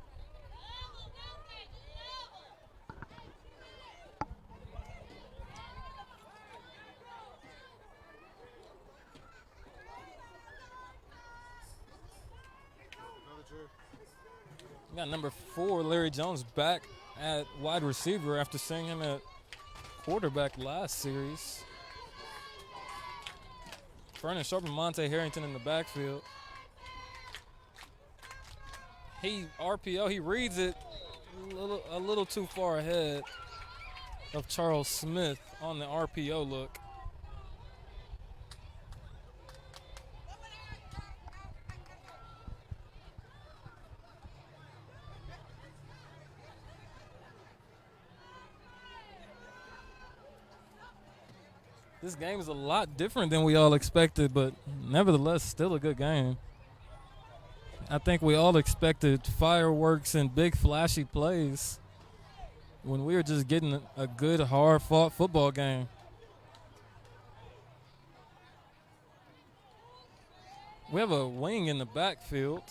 We got number 4, Larry Jones, back at wide receiver after seeing him at quarterback last series. Vernon Sharp and Monte Harrington in the backfield. RPO, he reads it a little too far ahead of Charles Smith on the RPO look. This game is a lot different than we all expected, but nevertheless, still a good game. I think we all expected fireworks and big flashy plays when we were just getting a good, hard-fought football game. We have a wing in the backfield.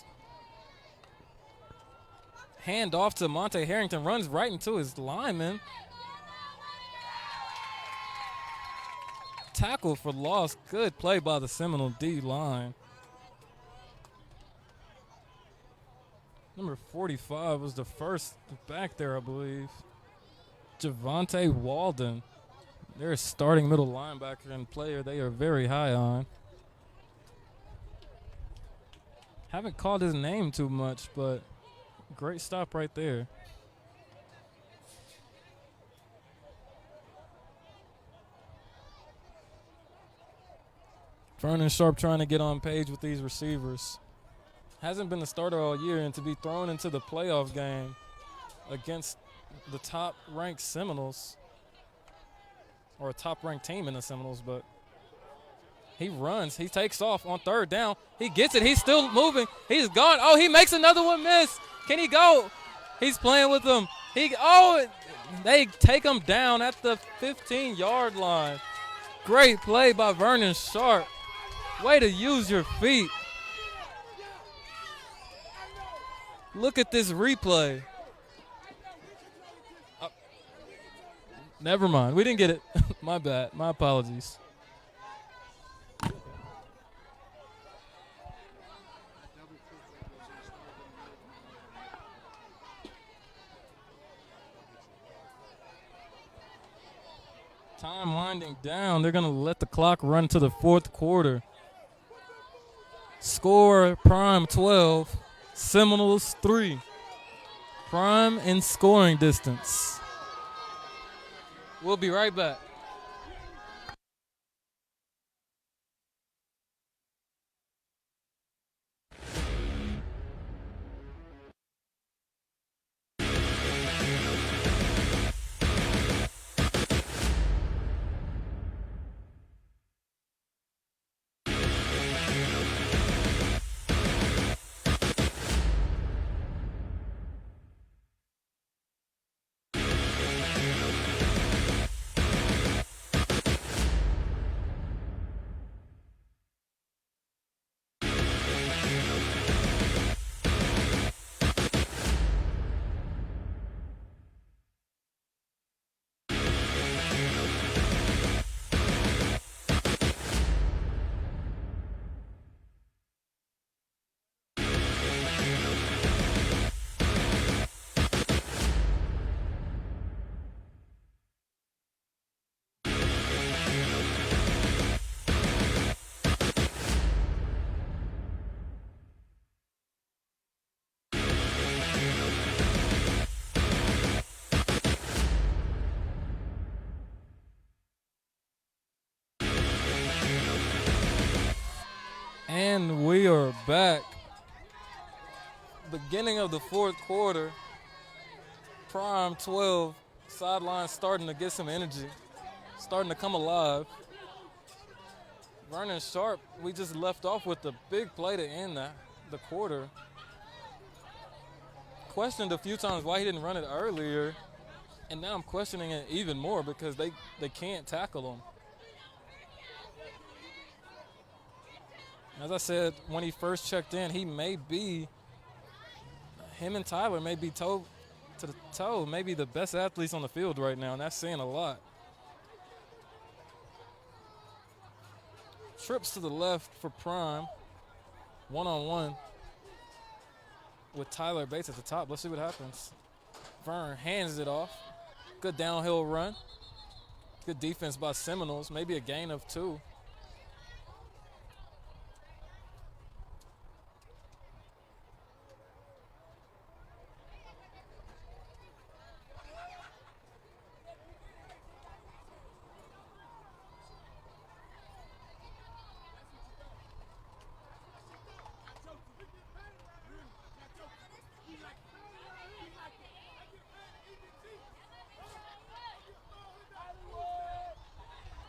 Hand off to Monte Harrington, runs right into his lineman. Tackle for loss. Good play by the Seminole D line. Number 45 was the first back there, I believe. Javante Walden. They're a starting middle linebacker and player they are very high on. Haven't called his name too much, but great stop right there. Vernon Sharp trying to get on page with these receivers. Hasn't been the starter all year, and to be thrown into the playoff game against the top-ranked Seminoles, or a top-ranked team in the Seminoles, but he runs. He takes off on third down. He gets it. He's still moving. He's gone. Oh, he makes another one miss. Can he go? He's playing with them. They take him down at the 15-yard line. Great play by Vernon Sharp. Way to use your feet. Look at this replay. Never mind. We didn't get it. My bad. My apologies. Time winding down. They're going to let the clock run to the fourth quarter. Score Prime 12, Seminoles 3. Prime in scoring distance. We'll be right back. And we are back. Beginning of the fourth quarter. Prime 12. Sideline starting to get some energy. Starting to come alive. Vernon Sharp, we just left off with the big play to end the quarter. Questioned a few times why he didn't run it earlier. And now I'm questioning it even more because they can't tackle him. As I said, when he first checked in, him and Tyler may be toe to the toe, maybe the best athletes on the field right now, and that's saying a lot. Trips to the left for Prime, one-on-one with Tyler Bates at the top. Let's see what happens. Vern hands it off. Good downhill run. Good defense by Seminoles, maybe a gain of 2.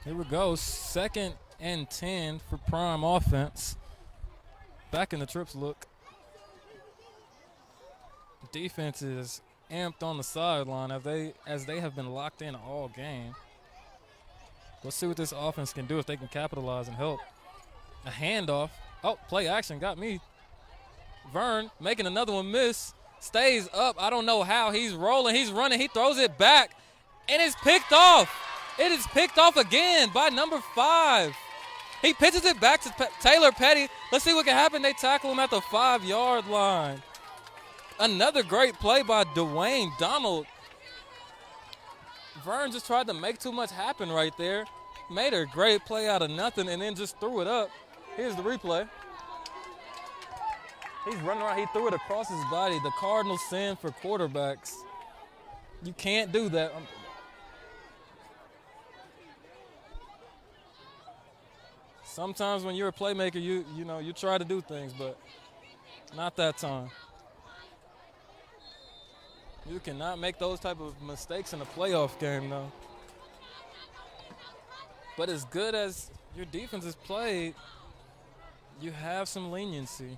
Here we go, 2nd and 10 for Prime offense. Back in the trips look. Defense is amped on the sideline as they have been locked in all game. Let's see what this offense can do if they can capitalize and help. A handoff. Oh, play action got me. Vern making another one miss. Stays up. I don't know how. He's rolling. He's running. He throws it back. And it's picked off. It is picked off again by number 5. He pitches it back to Taylor Petty. Let's see what can happen. They tackle him at the 5-yard line. Another great play by Dwayne Donald. Vern just tried to make too much happen right there. Made a great play out of nothing and then just threw it up. Here's the replay. He's running around. He threw it across his body. The Cardinals sin for quarterbacks. You can't do that. Sometimes when you're a playmaker, you try to do things, but not that time. You cannot make those type of mistakes in a playoff game, though. But as good as your defense is played, you have some leniency.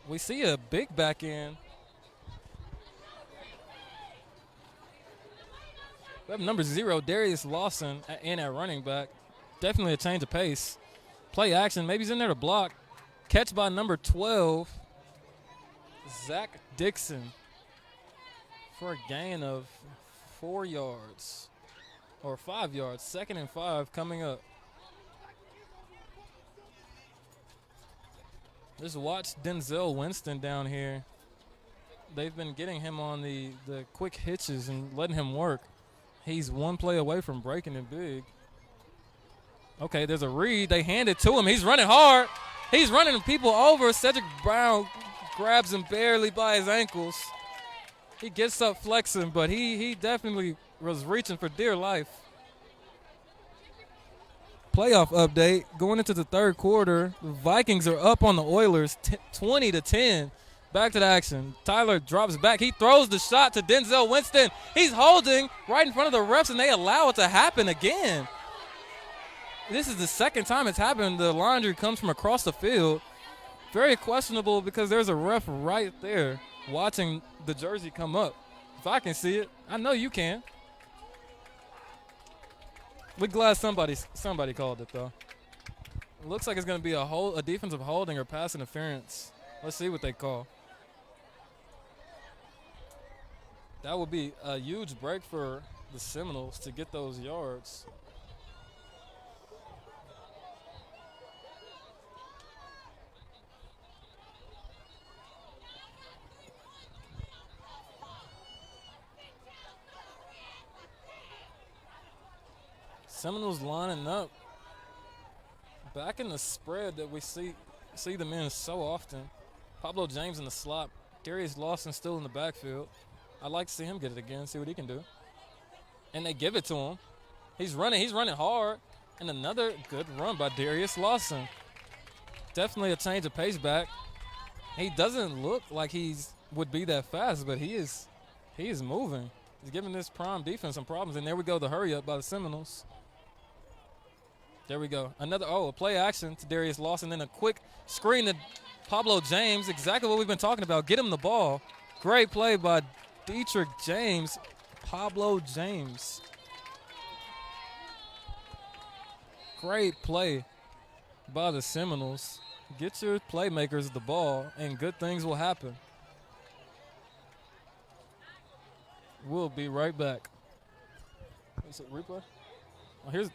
We see a big back end. We have number 0, Darius Lawson, in at running back. Definitely a change of pace. Play action. Maybe he's in there to block. Catch by number 12, Zach Dixon, for a gain of 4 yards or 5 yards. 2nd and 5 coming up. Just watch Denzel Winston down here. They've been getting him on the quick hitches and letting him work. He's one play away from breaking it big. Okay, there's a read. They hand it to him. He's running hard. He's running people over. Cedric Brown grabs him barely by his ankles. He gets up flexing, but he definitely was reaching for dear life. Playoff update. Going into the 3rd quarter, the Vikings are up on the Oilers 20-10. Back to the action. Tyler drops back. He throws the shot to Denzel Winston. He's holding right in front of the refs, and they allow it to happen again. This is the 2nd time it's happened. The laundry comes from across the field. Very questionable because there's a ref right there watching the jersey come up. If I can see it, I know you can. We're glad somebody called it, though. It looks like it's going to be a defensive holding or pass interference. Let's see what they call. That would be a huge break for the Seminoles to get those yards. Seminoles lining up back in the spread that we see them in so often. Pablo James in the slot. Darius Lawson still in the backfield. I'd like to see him get it again, see what he can do. And they give it to him. He's running hard. And another good run by Darius Lawson. Definitely a change of pace back. He doesn't look like would be that fast, but he is moving. He's giving this prime defense some problems. And there we go, the hurry up by the Seminoles. There we go. A play action to Darius Lawson, then a quick screen to Pablo James. Exactly what we've been talking about. Get him the ball. Great play by Dietrich James. Pablo James. Great play by the Seminoles. Get your playmakers the ball, and good things will happen. We'll be right back. Is it replay? Oh, here's.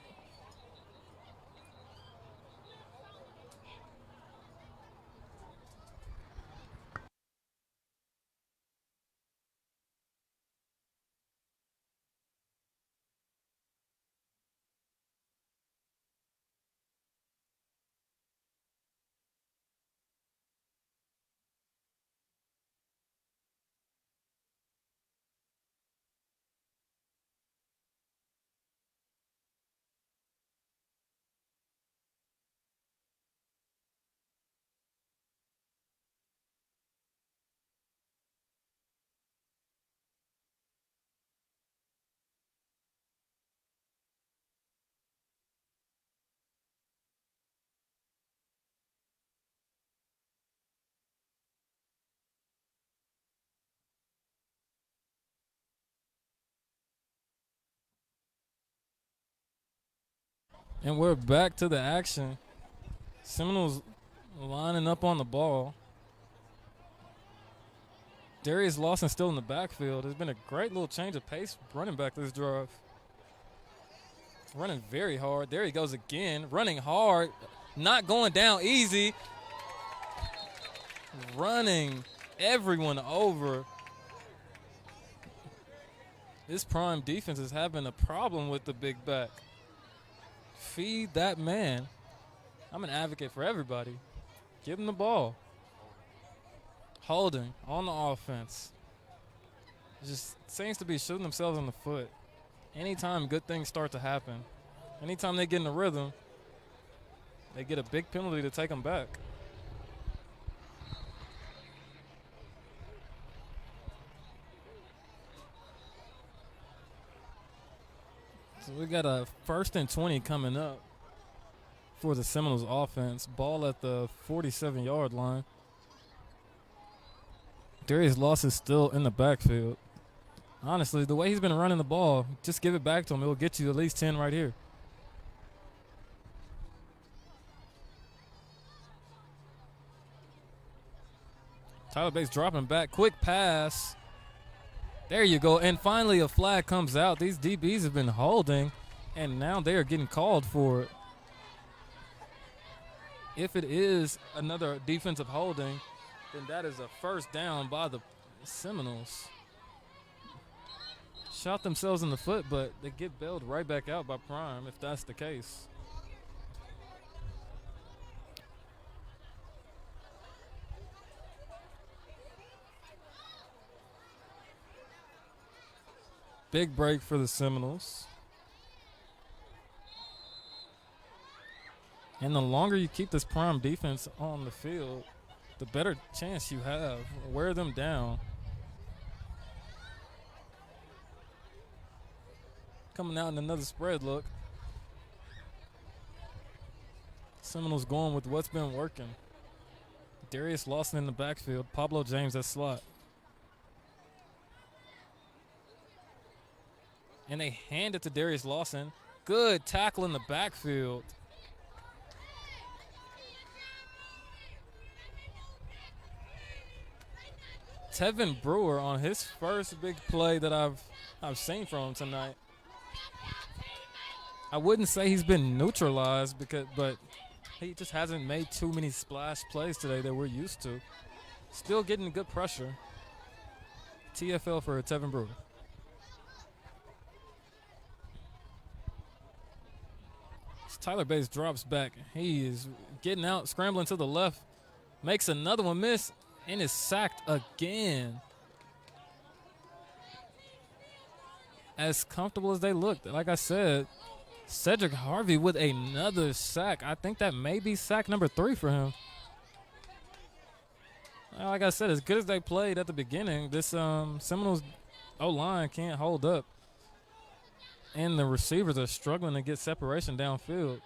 And we're back to the action. Seminoles lining up on the ball. Darius Lawson still in the backfield. There's been a great little change of pace running back this drive. Running very hard. There he goes again. Running hard. Not going down easy. Running everyone over. This prime defense is having a problem with the big back. Feed that man. I'm an advocate for everybody. Give him the ball. Holding on the offense. Just seems to be shooting themselves in the foot. Anytime good things start to happen, anytime they get in the rhythm, they get a big penalty to take them back. So we got a 1st and 20 coming up for the Seminoles offense. Ball at the 47-yard line. Darius Lawson is still in the backfield. Honestly, the way he's been running the ball, just give it back to him. It will get you at least 10 right here. Tyler Bates dropping back. Quick pass. There you go. And finally a flag comes out. These DBs have been holding, and now they are getting called for it. If it is another defensive holding, then that is a first down by the Seminoles. Shot themselves in the foot, but they get bailed right back out by Prime if that's the case. Big break for the Seminoles. And the longer you keep this Prime defense on the field, the better chance you have. Wear them down. Coming out in another spread look. Seminoles going with what's been working. Darius Lawson in the backfield. Pablo James at slot. And they hand it to Darius Lawson. Good tackle in the backfield. Tevin Brewer on his first big play that I've seen from him tonight. I wouldn't say he's been neutralized but he just hasn't made too many splash plays today that we're used to. Still getting good pressure. TFL for Tevin Brewer. Tyler Bates drops back. He is getting out, scrambling to the left. Makes another one miss and is sacked again. As comfortable as they looked, like I said, Cedric Harvey with another sack. I think that may be sack number 3 for him. Like I said, as good as they played at the beginning, this Seminoles O-line can't hold up. And the receivers are struggling to get separation downfield.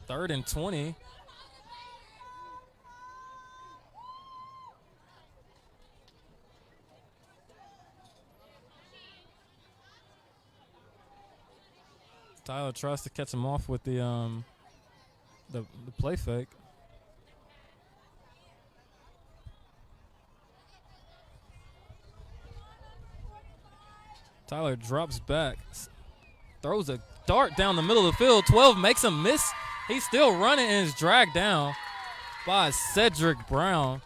Third and 20. Tyler tries to catch him off with the play fake. Tyler drops back, throws a dart down the middle of the field. 12 makes him miss. He's still running and is dragged down by Cedric Brown.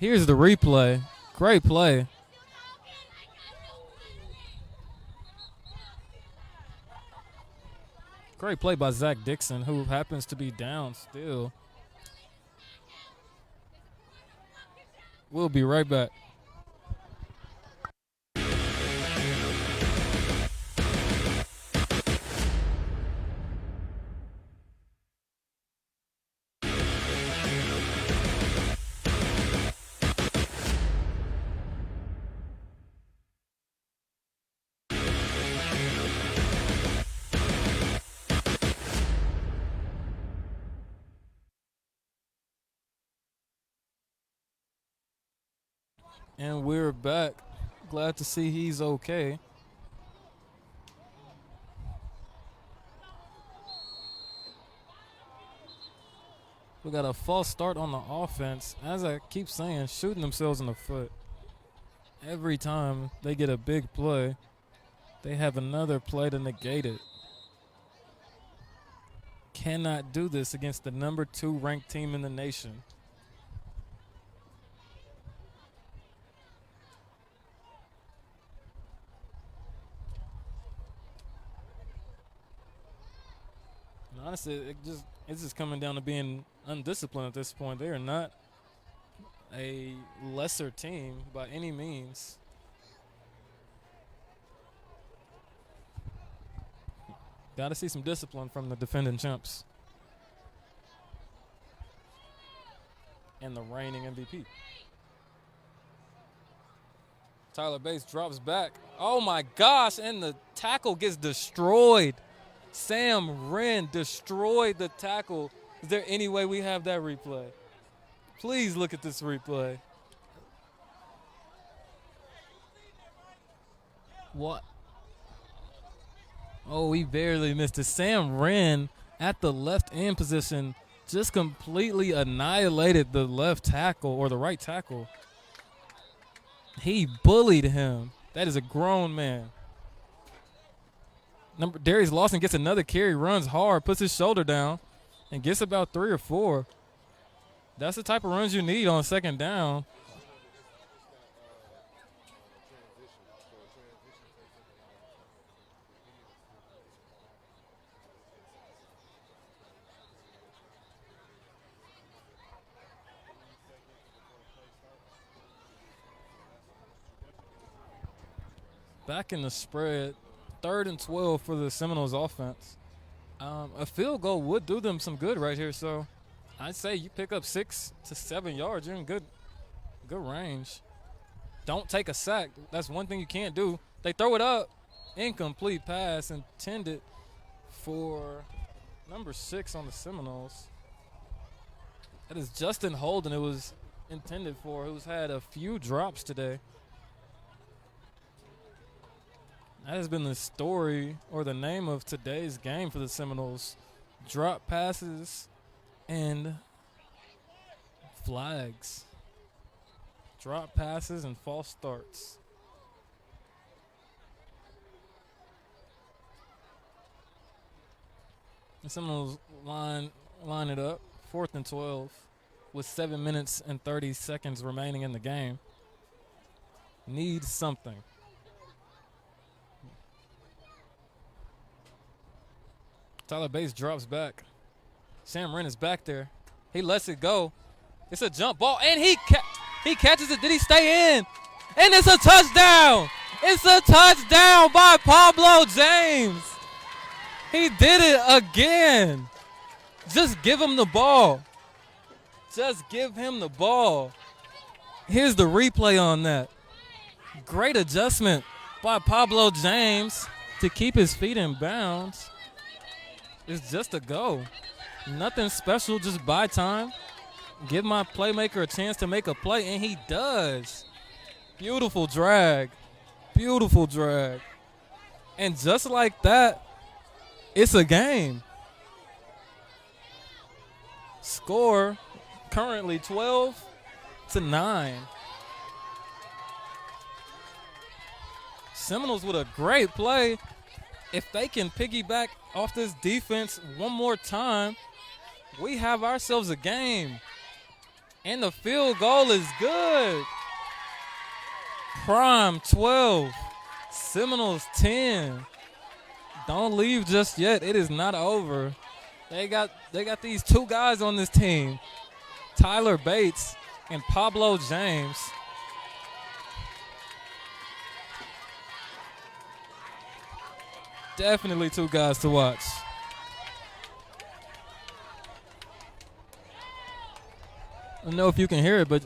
Here's the replay. Great play. Great play by Zach Dixon, who happens to be down still. We'll be right back. And we're back. Glad to see he's okay. We got a false start on the offense. As I keep saying, shooting themselves in the foot. Every time they get a big play, they have another play to negate it. Cannot do this against the number 2 ranked team in the nation. And honestly, it's just coming down to being undisciplined at this point. They are not a lesser team by any means. Got to see some discipline from the defending champs and the reigning MVP. Tyler Bates drops back. Oh my gosh, and the tackle gets destroyed. Sam Wren destroyed the tackle. Is there any way we have that replay? Please look at this replay. What? Oh, he barely missed it. Sam Wren at the left end position just completely annihilated the left tackle or the right tackle. He bullied him. That is a grown man. Darius Lawson gets another carry, runs hard, puts his shoulder down, and gets about 3 or 4. That's the type of runs you need on second down. Back in the spread, 3rd and 12 for the Seminoles offense. A field goal would do them some good right here. So I'd say you pick up 6 to 7 yards. You're in good range. Don't take a sack. That's one thing you can't do. They throw it up. Incomplete pass intended for number 6 on the Seminoles. That is Justin Holden. It was intended for, who's had a few drops today. That has been the story or the name of today's game for the Seminoles. Drop passes and flags. Drop passes and false starts. The Seminoles line it up. 4th and 12 with 7 minutes and 30 seconds remaining in the game. Need something. Tyler Bates drops back. Sam Wren is back there. He lets it go. It's a jump ball, and he catches it. Did he stay in? And it's a touchdown. It's a touchdown by Pablo James. He did it again. Just give him the ball. Just give him the ball. Here's the replay on that. Great adjustment by Pablo James to keep his feet in bounds. It's just a go. Nothing special, just buy time. Give my playmaker a chance to make a play, and he does. Beautiful drag. Beautiful drag. And just like that, it's a game. Score currently 12-9. Seminoles with a great play. If they can piggyback off this defense one more time, we have ourselves a game. And the field goal is good. Prime 12, Seminoles 10. Don't leave just yet. It is not over. They got these 2 guys on this team, Tyler Bates and Pablo James. Definitely 2 guys to watch. I don't know if you can hear it, but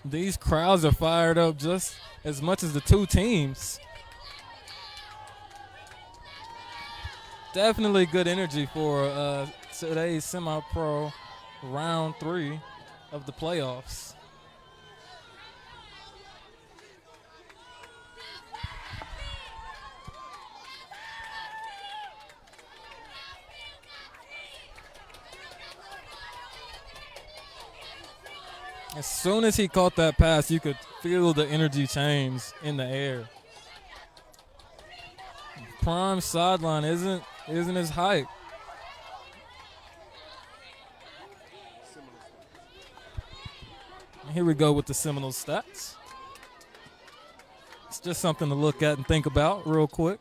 these crowds are fired up just as much as the 2 teams. Definitely good energy for today's semi-pro round 3 of the playoffs. As soon as he caught that pass, you could feel the energy change in the air. Prime sideline isn't as hype. Here we go with the Seminoles stats. It's just something to look at and think about real quick.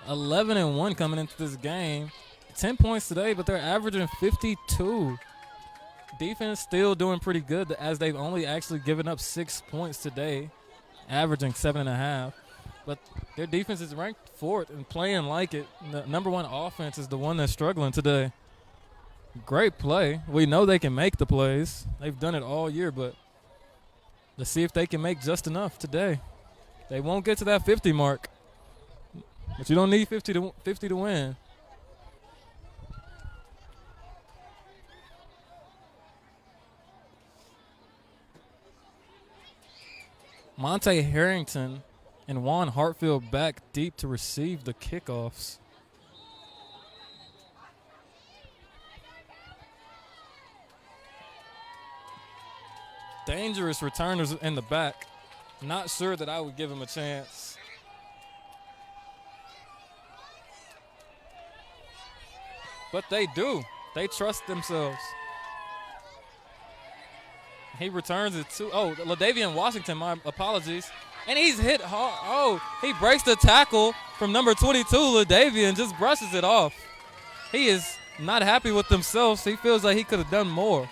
11-1 coming into this game. 10 points today, but they're averaging 52. Defense still doing pretty good as they've only actually given up 6 points today, averaging 7.5. But their defense is ranked fourth and playing like it. The number one offense is the one that's struggling today. Great play. We know they can make the plays. They've done it all year, but let's see if they can make just enough today. They won't get to that 50 mark, but you don't need 50 to win. Monte Harrington and Juan Hartfield back deep to receive the kickoffs. Dangerous returners in the back. Not sure that I would give him a chance. But they do. They trust themselves. He returns it to, LaDavian Washington, my apologies. And he's hit hard. Oh, he breaks the tackle from number 22, LaDavian, just brushes it off. He is not happy with himself. He feels like he could have done more.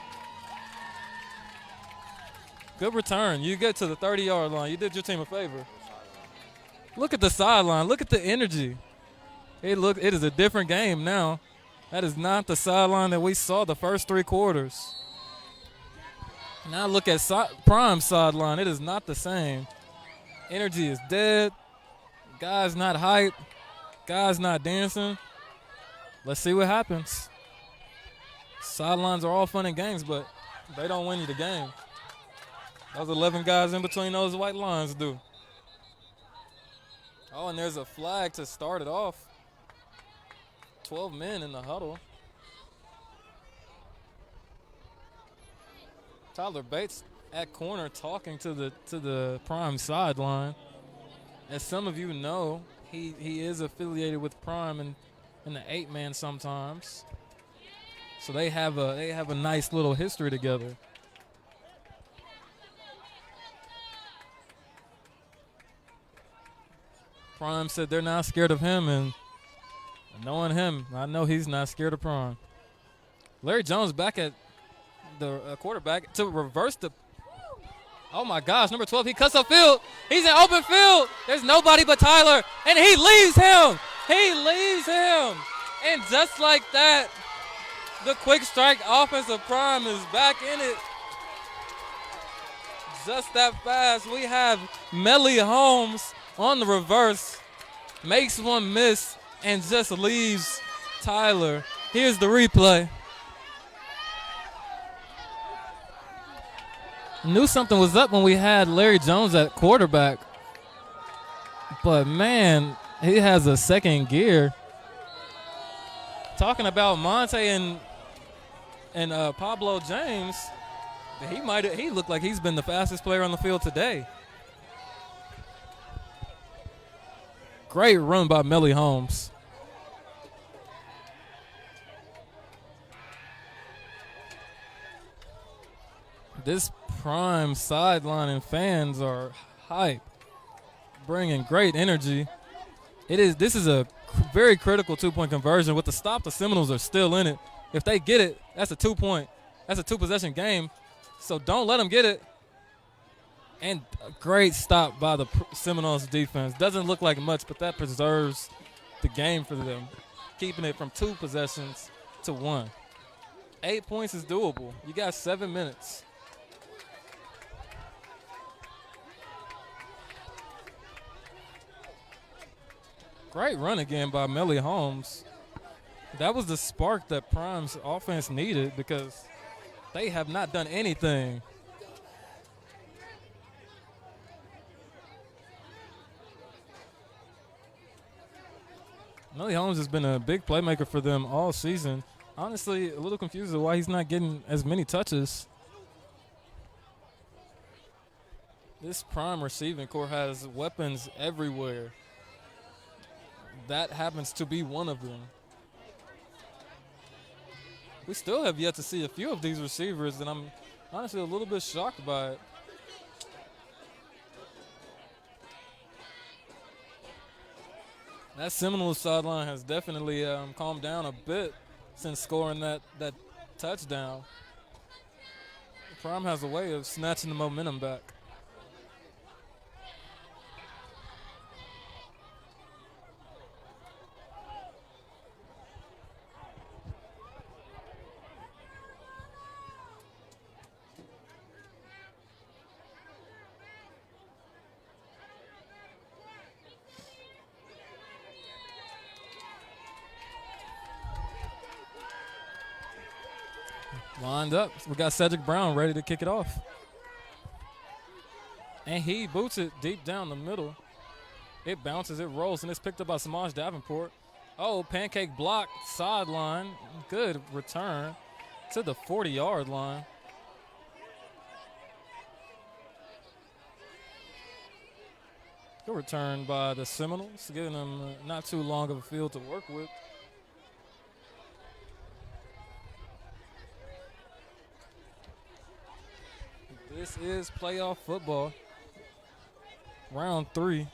Good return. You get to the 30-yard line. You did your team a favor. Look at the sideline. Look at the energy. It is a different game now. That is not the sideline that we saw the first 3 quarters. Now look at Prime sideline. It is not the same. Energy is dead. Guys not hype. Guys not dancing. Let's see what happens. Sidelines are all fun and games, but they don't win you the game. Those 11 guys in between those white lines do. Oh, and there's a flag to start it off. 12 men in the huddle. Tyler Bates at corner talking to the Prime sideline. As some of you know, he is affiliated with Prime in the 8-man sometimes. So they have a nice little history together. Prime said they're not scared of him, and knowing him, I know he's not scared of Prime. Larry Jones back at the quarterback to reverse the. Oh my gosh, number 12, he cuts upfield. He's in open field. There's nobody but Tyler, and he leaves him. He leaves him. And just like that, the quick strike offense of Prime is back in it. Just that fast. We have Melly Holmes on the reverse, makes one miss, and just leaves Tyler. Here's the replay. Knew something was up when we had Larry Jones at quarterback. But, man, he has a second gear. Talking about Monte and Pablo James, he looked like he's been the fastest player on the field today. Great run by Melly Holmes. This Prime sideline and fans are hype, bringing great energy. This is a very critical 2-point conversion. With the stop, the Seminoles are still in it. If they get it, that's a 2-point. That's a 2-possession game. So don't let them get it. And a great stop by the Seminoles defense. Doesn't look like much, but that preserves the game for them, keeping it from 2 possessions to 1. 8 points is doable. You got 7 minutes. Great run again by Melly Holmes. That was the spark that Prime's offense needed because they have not done anything. Melly Holmes has been a big playmaker for them all season. honestly a little confused as to why he's not getting as many touches. This prime receiving core has weapons everywhere. That happens to be one of them. We still have yet to see a few of these receivers, and I'm honestly a little bit shocked by it. That Seminoles sideline has definitely calmed down a bit since scoring that touchdown. Prime has a way of snatching the momentum back. Lined up. We got Cedric Brown ready to kick it off. And he boots it deep down the middle. It bounces, it rolls, and it's picked up by Samaj Davenport. Oh, pancake block, sideline. Good return to the 40-yard line. Good return by the Seminoles, giving them not too long of a field to work with. This is playoff football. Round 3.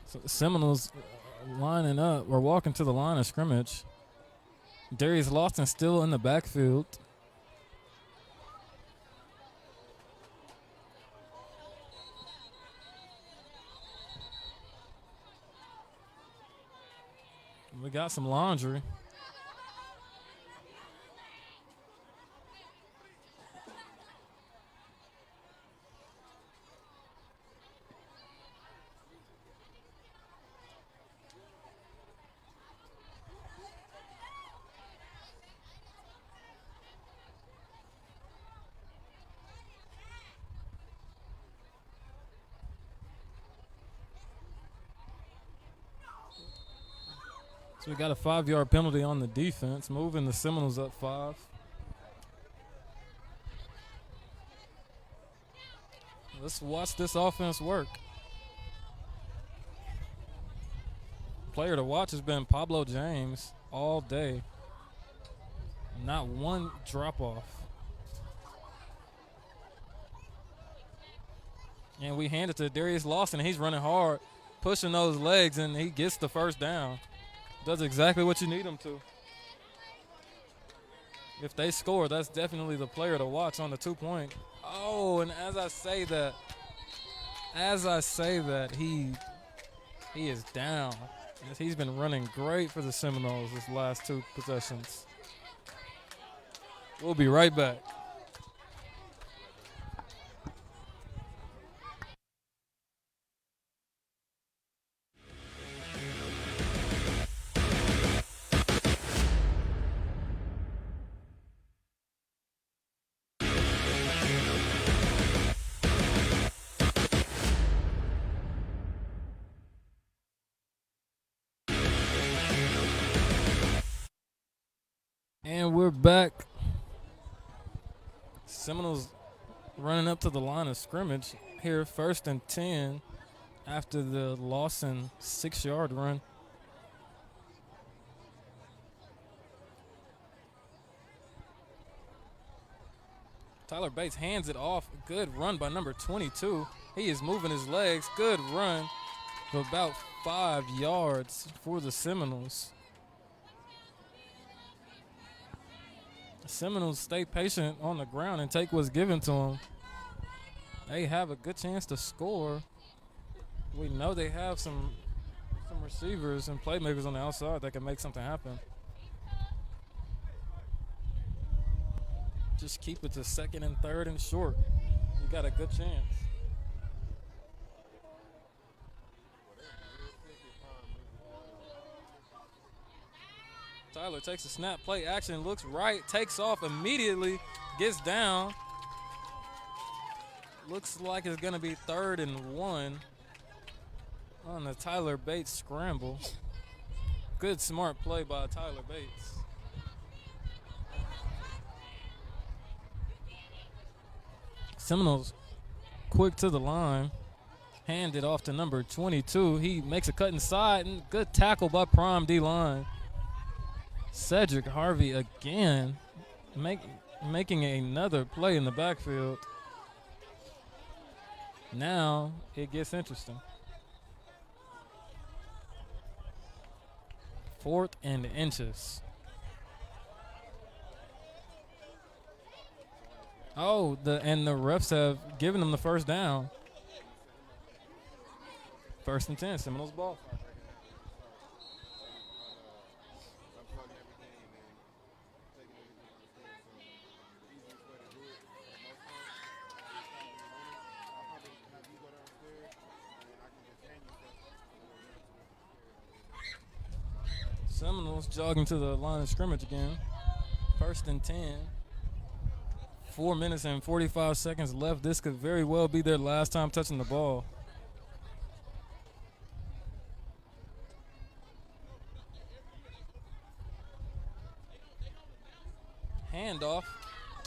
So the Seminoles lining up, or walking to the line of scrimmage. Darius Lawson still in the backfield. We got some laundry. So we got a 5-yard penalty on the defense, moving the Seminoles up 5. Let's watch this offense work. Player to watch has been Pablo James all day. Not one drop off. And we hand it to Darius Lawson. He's running hard, pushing those legs, and he gets the first down. Does exactly what you need him to. If they score, that's definitely the player to watch on the 2-point. Oh, and as I say that, he is down. He's been running great for the Seminoles this last 2 possessions. We'll be right back. And we're back. Seminoles running up to the line of scrimmage here, 1st and 10 after the Lawson 6-yard run. Tyler Bates hands it off. Good run by number 22. He is moving his legs. Good run for about 5 yards for the Seminoles. Seminoles stay patient on the ground and take what's given to them. They have a good chance to score. We know they have some receivers and playmakers on the outside that can make something happen. Just keep it to 2nd and 3rd and short. You got a good chance. Tyler takes a snap, play action, looks right, takes off immediately, gets down. Looks like it's going to be 3rd and 1 on the Tyler Bates scramble. Good, smart play by Tyler Bates. Seminoles quick to the line. Hand it off to number 22. He makes a cut inside, and good tackle by Prime D-line. Cedric Harvey again making another play in the backfield. Now it gets interesting. 4th and inches. Oh, the refs have given them the first down. 1st and 10, Seminoles ball. Seminoles jogging to the line of scrimmage again. 1st and 10. 4 minutes and 45 seconds left. This could very well be their last time touching the ball. Handoff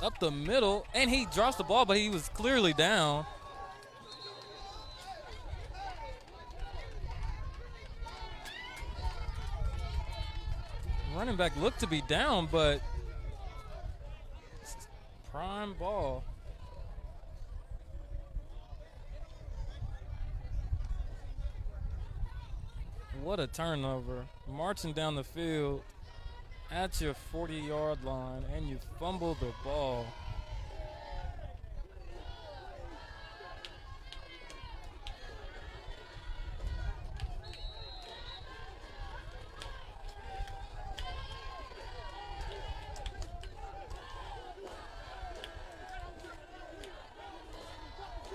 up the middle, and he drops the ball, but he was clearly down. Running back looked to be down, but prime ball. What a turnover. Marching down the field at your 40-yard line, and you fumble the ball.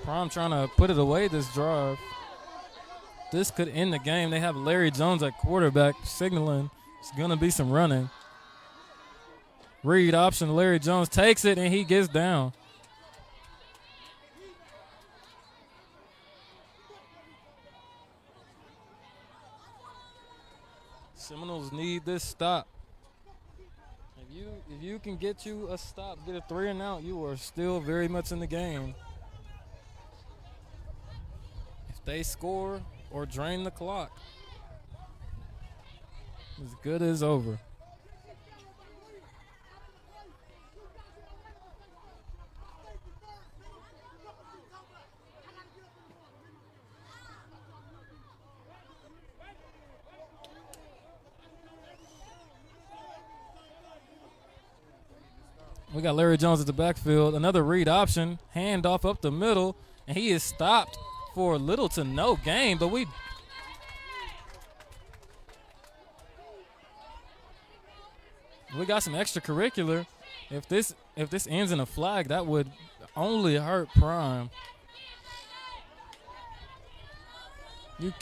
Prime trying to put it away this drive. This could end the game. They have Larry Jones at quarterback signaling it's going to be some running. Read option, Larry Jones takes it, and he gets down. Seminoles need this stop. If you can get you a stop, get a 3 and out, you are still very much in the game. If they score or drain the clock, as good as over. We got Larry Jones at the backfield. Another read option. Handoff up the middle. And he is stopped for little to no gain. But we got some extracurricular. If this ends in a flag, that would only hurt Prime. You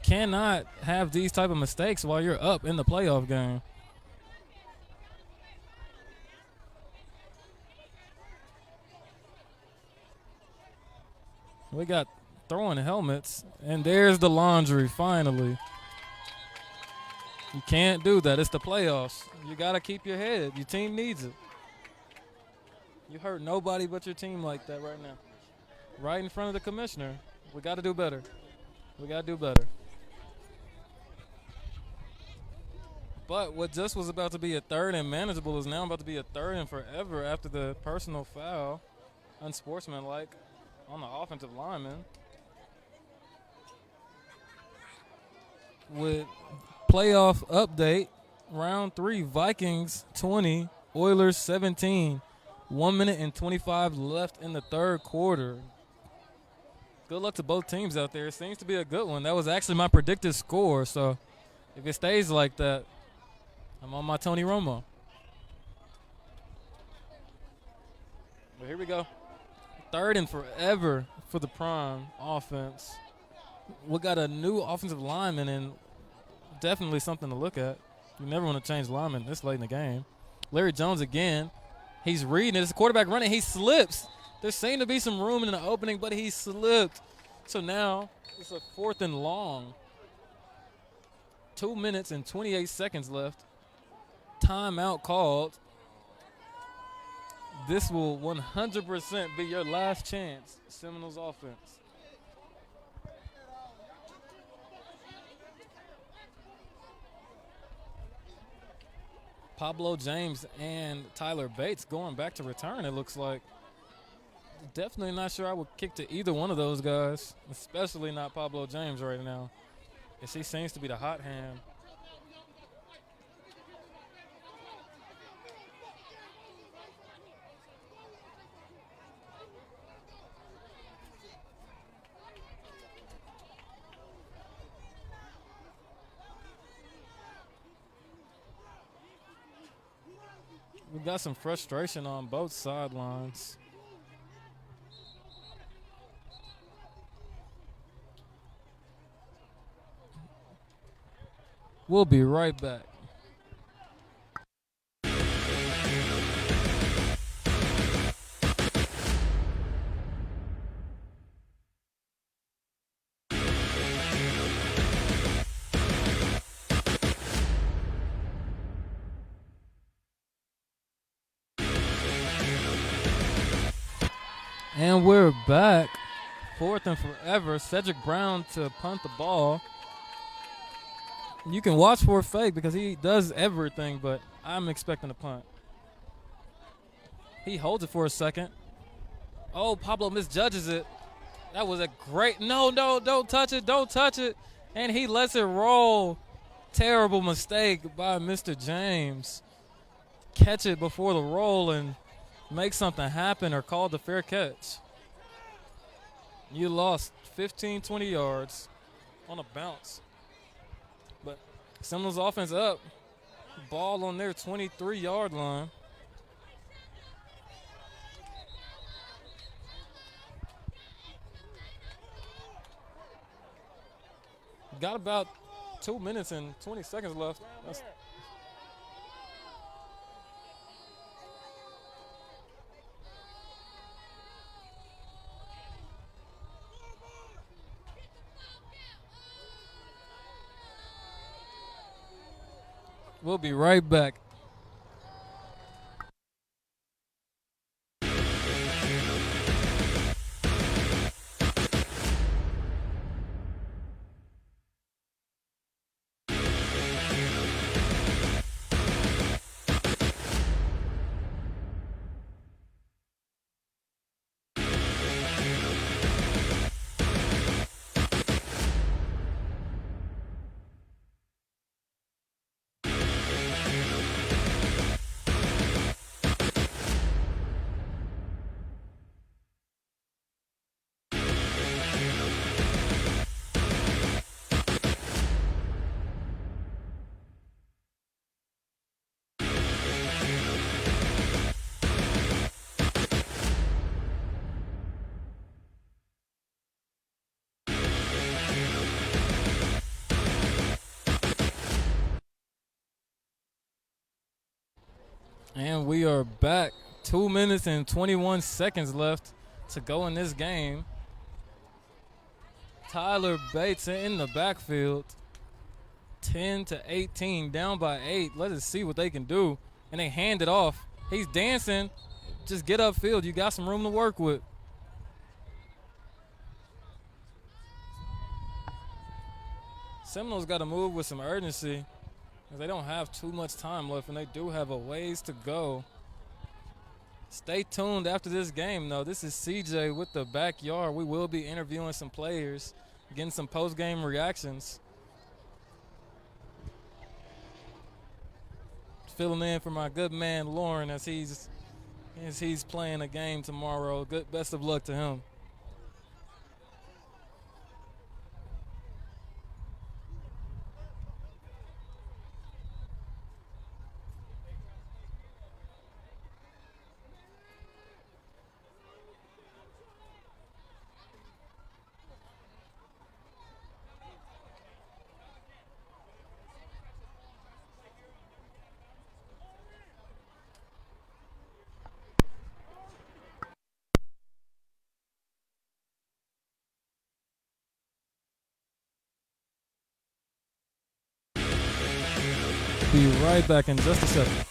cannot have these type of mistakes while you're up in the playoff game. We got throwing helmets, and there's the laundry finally. You can't do that. It's the playoffs. You got to keep your head. Your team needs it. You hurt nobody but your team like that right now. Right in front of the commissioner. We got to do better. We got to do better. But what just was about to be a 3rd and manageable is now about to be a 3rd and forever after the personal foul. Unsportsmanlike on the offensive lineman. With playoff update, round 3, Vikings 20, Oilers 17. 1 minute and 25 left in the 3rd quarter. Good luck to both teams out there. It seems to be a good one. That was actually my predicted score, so if it stays like that, I'm on my Tony Romo. But here we go. 3rd and forever for the Prime offense. We got a new offensive lineman, and definitely something to look at. You never want to change linemen this late in the game. Larry Jones again. He's reading it. It's the quarterback running. He slips. There seemed to be some room in the opening, but he slipped. So now it's a 4th and long. 2 minutes and 28 seconds left. Timeout called. This will 100% be your last chance, Seminoles offense. Pablo James and Tyler Bates going back to return, it looks like. Definitely not sure I would kick to either one of those guys, especially not Pablo James right now, as he seems to be the hot hand. We got some frustration on both sidelines. We'll be right back. And we're back. 4th and forever. Cedric Brown to punt the ball. You can watch for a fake because he does everything, but I'm expecting a punt. He holds it for a second. Oh, Pablo misjudges it. That was a great, no, don't touch it, don't touch it. And he lets it roll. Terrible mistake by Mr. James. Catch it before the roll and make something happen or call the fair catch. You lost 15, 20 yards on a bounce. But Seminoles offense up. Ball on their 23-yard line. Got about 2 minutes and 20 seconds left. We'll be right back. And we are back. 2 minutes and 21 seconds left to go in this game. Tyler Bates in the backfield. 10-18, down by 8. Let us see what they can do. And they hand it off. He's dancing. Just get upfield. You got some room to work with. Seminoles got to move with some urgency. They don't have too much time left, and they do have a ways to go. Stay tuned after this game, though. This is CJ with the Backyard. We will be interviewing some players, getting some post-game reactions. Filling in for my good man Lauren as he's playing a game tomorrow. Best of luck to him. be right back in just a second.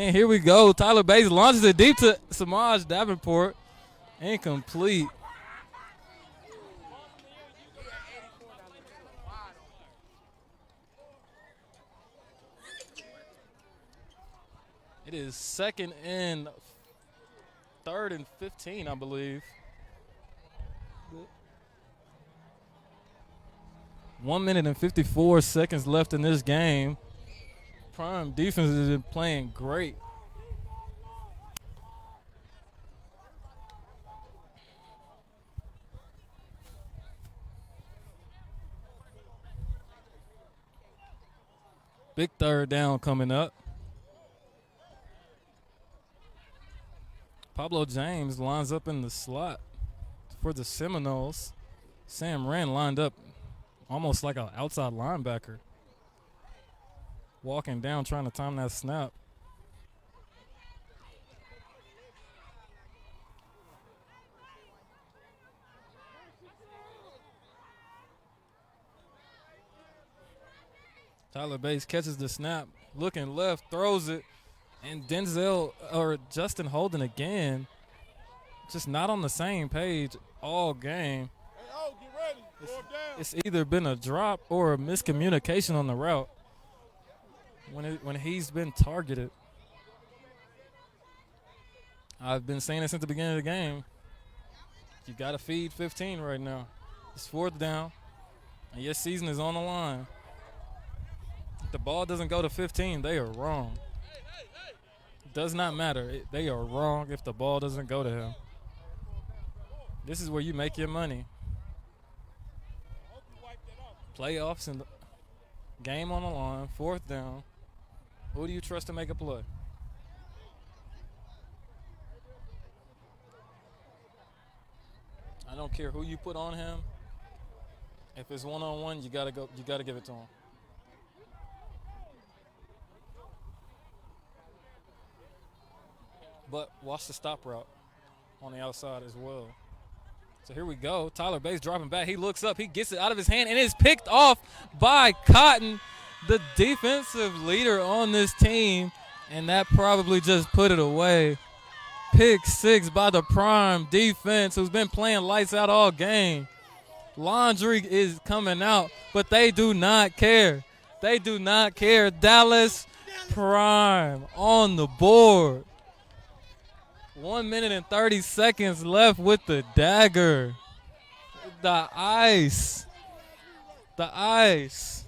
And here we go. Tyler Bates launches it deep to Samaj Davenport. Incomplete. It is 2nd and 3rd and 15, I believe. 1 minute and 54 seconds left in this game. Prime defense has been playing great. Big 3rd down coming up. Pablo James lines up in the slot for the Seminoles. Sam Wren lined up almost like an outside linebacker. Walking down, trying to time that snap. Tyler Bates catches the snap, looking left, throws it, and Justin Holden again, just not on the same page all game. Hey, oh, get ready. Go down. It's either been a drop or a miscommunication on the route when he's been targeted. I've been saying it since the beginning of the game. You got to feed 15 right now. It's 4th down, and your season is on the line. If the ball doesn't go to 15, they are wrong. It does not matter. They are wrong if the ball doesn't go to him. This is where you make your money. Playoffs and game on the line, 4th down. Who do you trust to make a play? I don't care who you put on him. If it's one-on-one, you gotta go. You gotta give it to him. But watch the stop route on the outside as well. So here we go. Tyler Bates dropping back. He looks up. He gets it out of his hand, and it's picked off by Cotton, the defensive leader on this team, and that probably just put it away. Pick 6 by the Prime defense, who's been playing lights out all game. Laundry is coming out, but they do not care. They do not care. Dallas Prime on the board. 1 minute and 30 seconds left with the dagger. The ice. The ice.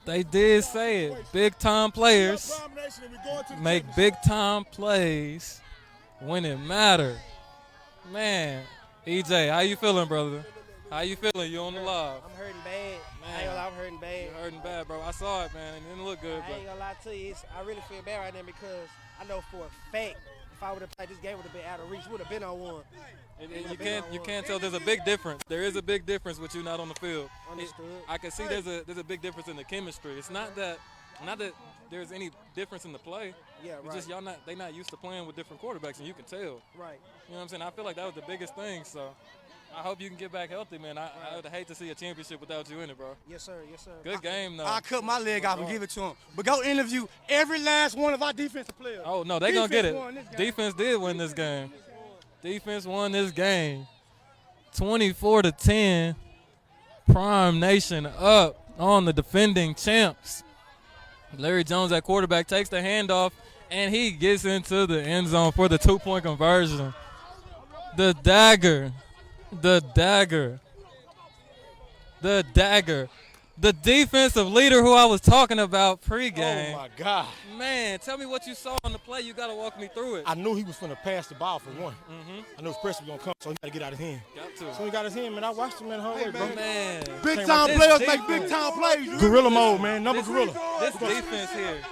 They did say it. Big time players make big time plays when it matters. Man, EJ, how you feeling, brother? How you feeling? You on the live? I'm hurting bad. Man. I ain't gonna lie, I'm hurting bad. You're hurting bad, bro. I saw it, man. It didn't look good, I ain't gonna lie to you. I really feel bad right now because I know for a fact if I would have played this game, would have been out of reach. Would have been on one. You can't tell. There's a big difference. There is a big difference with you not on the field. Understood. I can see there's a big difference in the chemistry. It's not that Not that there's any difference in the play. Yeah, It's right. just they not used to playing with different quarterbacks, and you can tell. You Right. know what I'm saying? I feel like that was the biggest thing. So I hope you can get back healthy, man. I would hate to see a championship without you in it, bro. Yes, sir. Yes, sir. Good game, though. I cut my leg off and give it to him. But go interview every last one of our defensive players. Oh, no, they going to get Defense won this it. game. Defense did win this game. Defense won this game. 24-10. Prime Nation up on the defending champs. Larry Jones at quarterback takes the handoff, and he gets into the end zone for the 2-point conversion. The dagger. The dagger. The dagger. The defensive leader who I was talking about pregame. Oh, my God. Man, tell me what you saw on the play. You got to walk me through it. I knew he was finna pass the ball for one. I knew his pressure was going to come, so he got to get out of his hand. Got to. So he got his hand, man. I watched him, man, the whole way, bro. Man. Big-time This players defense- make big-time plays. Gorilla mode, man. Number gorilla. This defense here.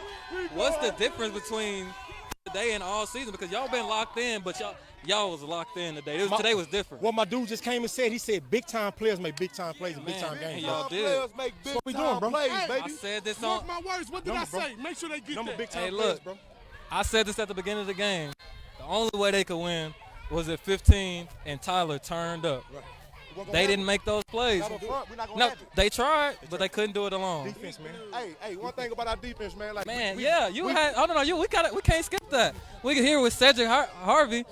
What's the difference between today and all season? Because y'all been locked in, but y'all was locked in today. Today was different. What my dude just came and said, he said big-time players make big-time plays in big-time Man, games. y'all bro. did. Players make big what we doing, bro. plays, Hey, baby. I said this Mark on. my words. What did Number, I bro. say? Make sure they get Number that. big-time Hey, players, look. bro. I said this at the beginning of the game. The only way they could win was if 15 and Tyler turned up. They didn't make those plays. Not up front, we're not gonna No, have it. they tried, but they couldn't do it alone. Defense, man. Hey, one thing about our defense, man. Like, Man, we, yeah, you had. Oh no, we can't skip that. We can hear with Cedric Harvey.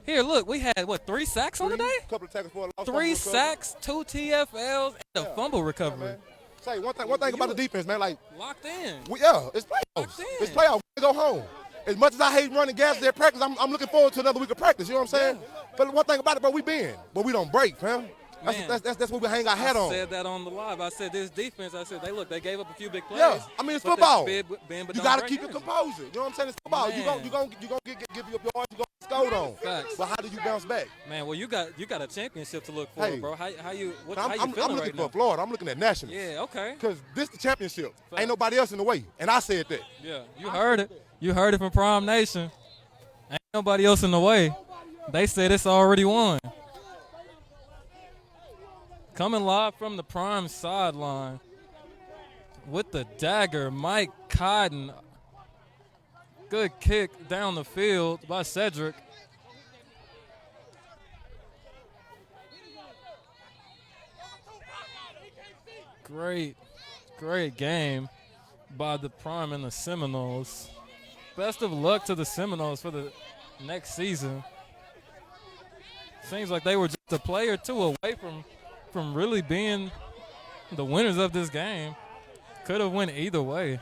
Here, look, we had 3 sacks on the day? couple of tackles for a loss. 3 sacks, 2 TFLs, and a fumble recovery. Man. Say one thing about the defense, man. Like, Locked in. it's playoffs. Locked in. It's playoffs. We go home. As much as I hate running gas at practice, I'm looking forward to another week of practice. You know what I'm saying? But one thing about it, bro, we bend, but we don't break, fam. Man. That's what we hang our hat I on. said that on the live. I said this defense. I said they gave up a few big plays. Yeah, I mean it's but they football. bend, but You don't gotta break keep your energy. composure. You know what I'm saying? It's football. Man. You gonna give you up your arms. You gonna get scored on. Facts. But how do you bounce back? Man, well you got a championship to look for, Hey. bro. How you I'm feeling looking right for now? Florida. I'm looking at nationals. Yeah, okay. Because this the championship. Facts. Ain't nobody else in the way. And I said that. Yeah, you heard it. You heard it from Prime Nation. Ain't nobody else in the way. They said it's already won. Coming live from the Prime sideline with the dagger, Mike Cotton. Good kick down the field by Cedric. Great game by the Prime and the Seminoles. Best of luck to the Seminoles for the next season. Seems like they were just a play or two away from really being the winners of this game. Could have went either way.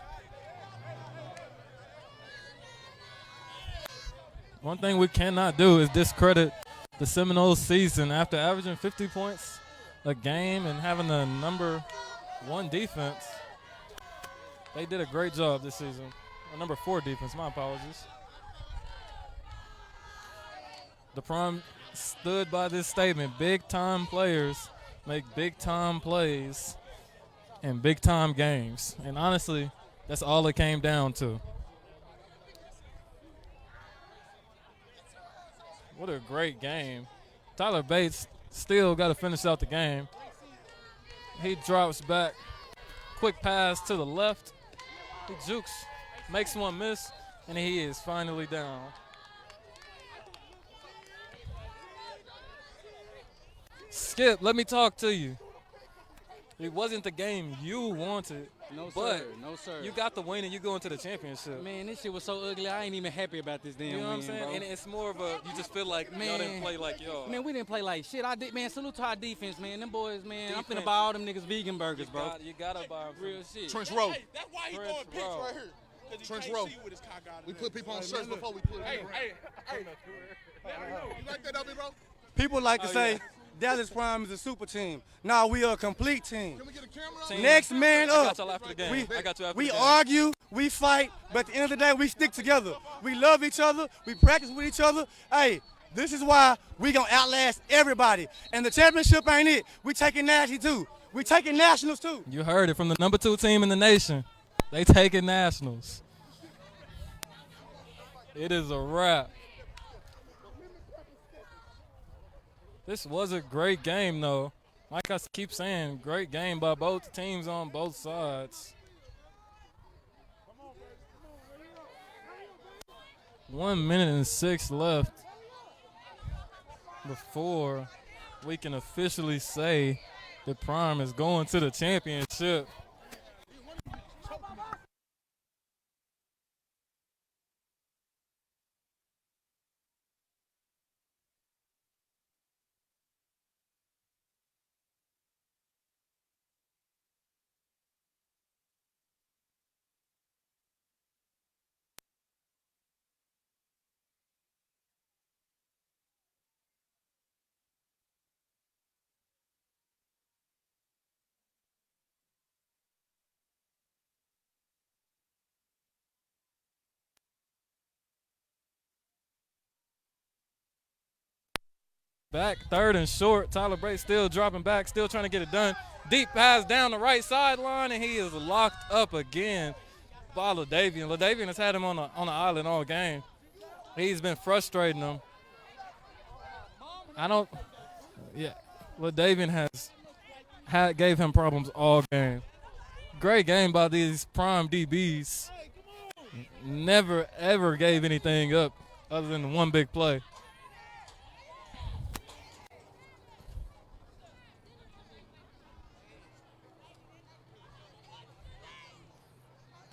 One thing we cannot do is discredit the Seminoles season after averaging 50 points a game and having the number 1 defense. They did a great job this season. Number 4 defense, my apologies. The Prime stood by this statement. Big-time players make big-time plays in big-time games. And honestly, that's all it came down to. What a great game. Tyler Bates still got to finish out the game. He drops back. Quick pass to the left. He jukes, makes one miss, and he is finally down. Skip, let me talk to you. It wasn't the game you wanted, No, but sir. No, sir. you got the win and you go into the championship. Man, this shit was so ugly. I ain't even happy about this damn You know what I'm win, saying? bro. And it's more of a, you just feel like y'all didn't Man. play like y'all. Man, we didn't play like shit. I did, man. Salute to our defense, man. Them boys, man. I'm Defense. finna buy all them niggas vegan burgers, bro. You gotta buy them. Real shit. Trench row. Hey, that's why he Trench throwing picks row. right here. 'Cause he Trench can't row. see with his cock out We of put there. people on shirts before we put it Hey, in. hey. You like that, W, bro? People like to say Dallas Prime is a super team. Nah, we are a complete team. Can we get a camera on? Team. Next man I up. got y'all after the game. I got you after We the game. argue, we fight, but at the end of the day, we stick together. We love each other. We practice with each other. Hey, this is why we gonna outlast everybody. And the championship ain't it. We taking national too. We taking nationals too. You heard it from the number 2 team in the nation. They taking nationals. It is a wrap. This was a great game, though. Like I keep saying, great game by both teams on both sides. 1 minute and 6 left before we can officially say that Prime is going to the championship. Back, third and short. Tyler Bray still dropping back, still trying to get it done. Deep pass down the right sideline, and he is locked up again by LaDavian. LaDavian has had him on the island all game. He's been frustrating him. LaDavian gave him problems all game. Great game by these Prime DBs. Never, ever gave anything up other than one big play.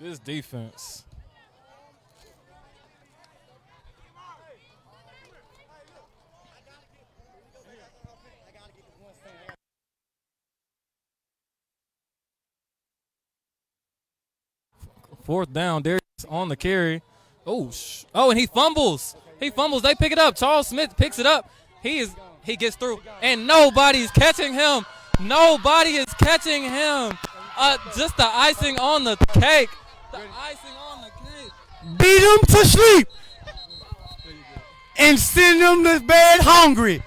This defense. Fourth down, Darius on the carry. Oh, and he fumbles. He fumbles. They pick it up. Charles Smith picks it up. He gets through, and nobody's catching him. Nobody is catching him. Just the icing on the cake. The icing on the cake. Beat them to sleep and send them to bed hungry.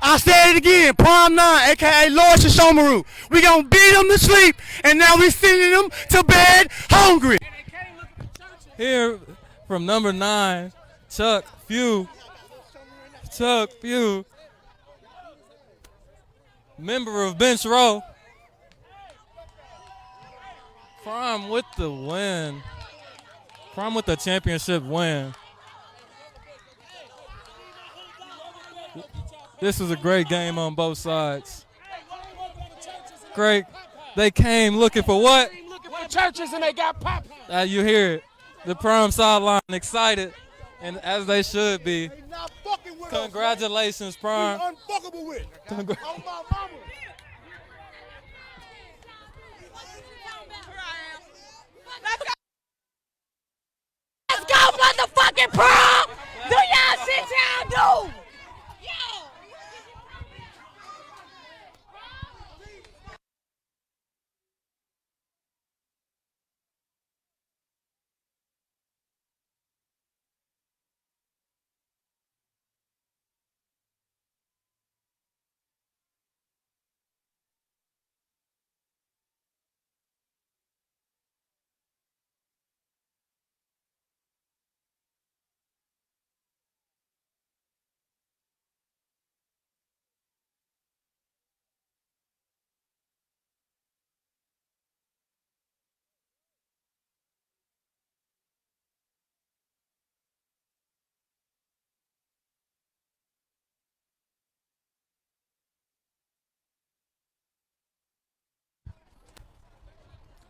I said it again, Prime 9, a.k.a. Lord Shishomaru. We going to beat them to sleep, and now we sending them to bed hungry. Here from number 9, Chuck Pugh. Chuck Pugh, member of Bench Row. Prime with the win. Prime with the championship win. This was a great game on both sides. Great. They came looking for what? Looking for churches and they got popped. You hear it. The Prime sideline excited, and as they should be. They not fucking with Congratulations, Prime. us. We unfuckable with. On my mama. Let's go, motherfucking Prime! Do y'all shit y'all do!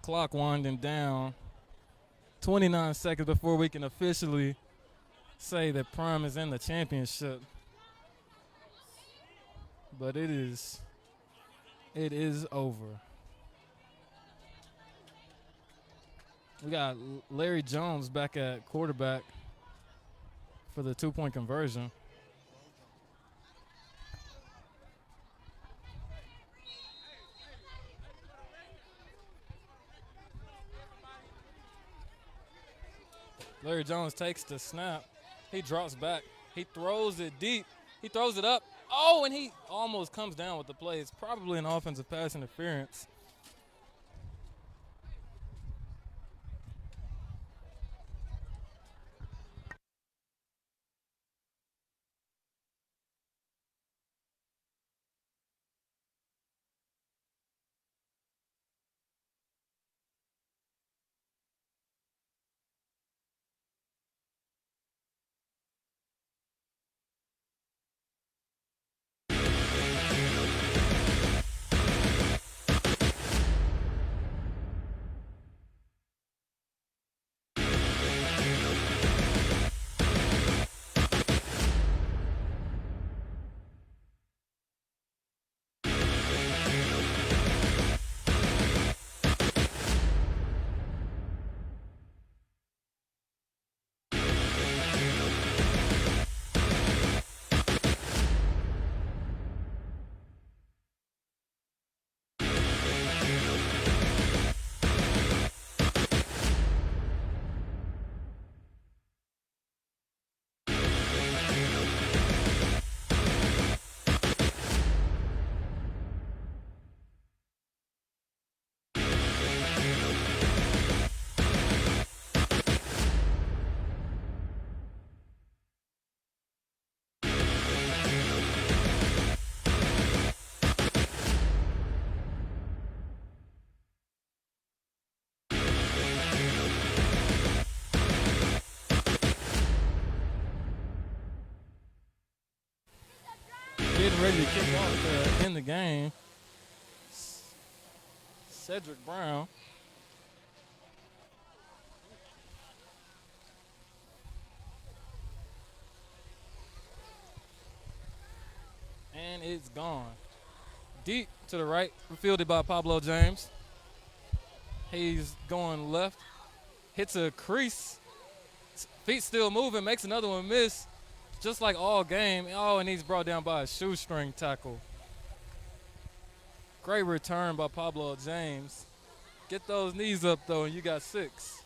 Clock winding down. 29 seconds before we can officially say that Prime is in the championship. But it is over. We got Larry Jones back at quarterback for the 2-point conversion. Larry Jones takes the snap. He drops back. He throws it deep. He throws it up. Oh, and he almost comes down with the play. It's probably an offensive pass interference. getting ready to kick off in the game. Cedric Brown. And it's gone. Deep to the right, fielded by Pablo James. He's going left, hits a crease. Feet still moving, makes another one miss. Just like all game. Oh, and he's brought down by a shoestring tackle. Great return by Pablo James. Get those knees up, though, and you got 6.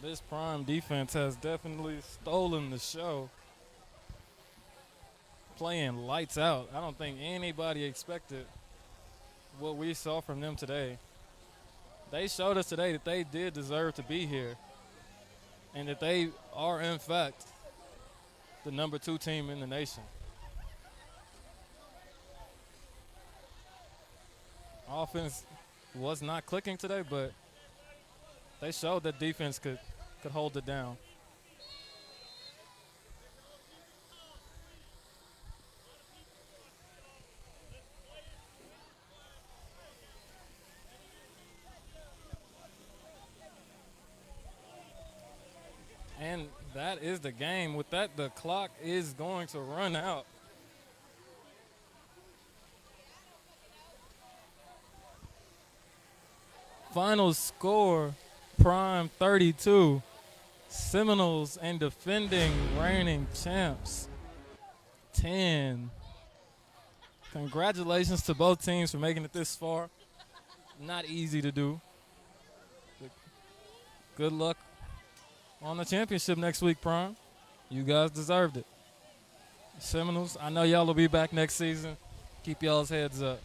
This Prime defense has definitely stolen the show. Playing lights out. I don't think anybody expected what we saw from them today. They showed us today that they did deserve to be here and that they are, in fact, the number 2 team in the nation. Offense was not clicking today, but they showed that defense could hold it down. And that is the game. With that, the clock is going to run out. Final score, Prime 32. Seminoles and defending reigning champs 10. Congratulations to both teams for making it this far. Not easy to do. Good luck on the championship next week, Prime. You guys deserved it. Seminoles, I know y'all will be back next season. Keep y'all's heads up.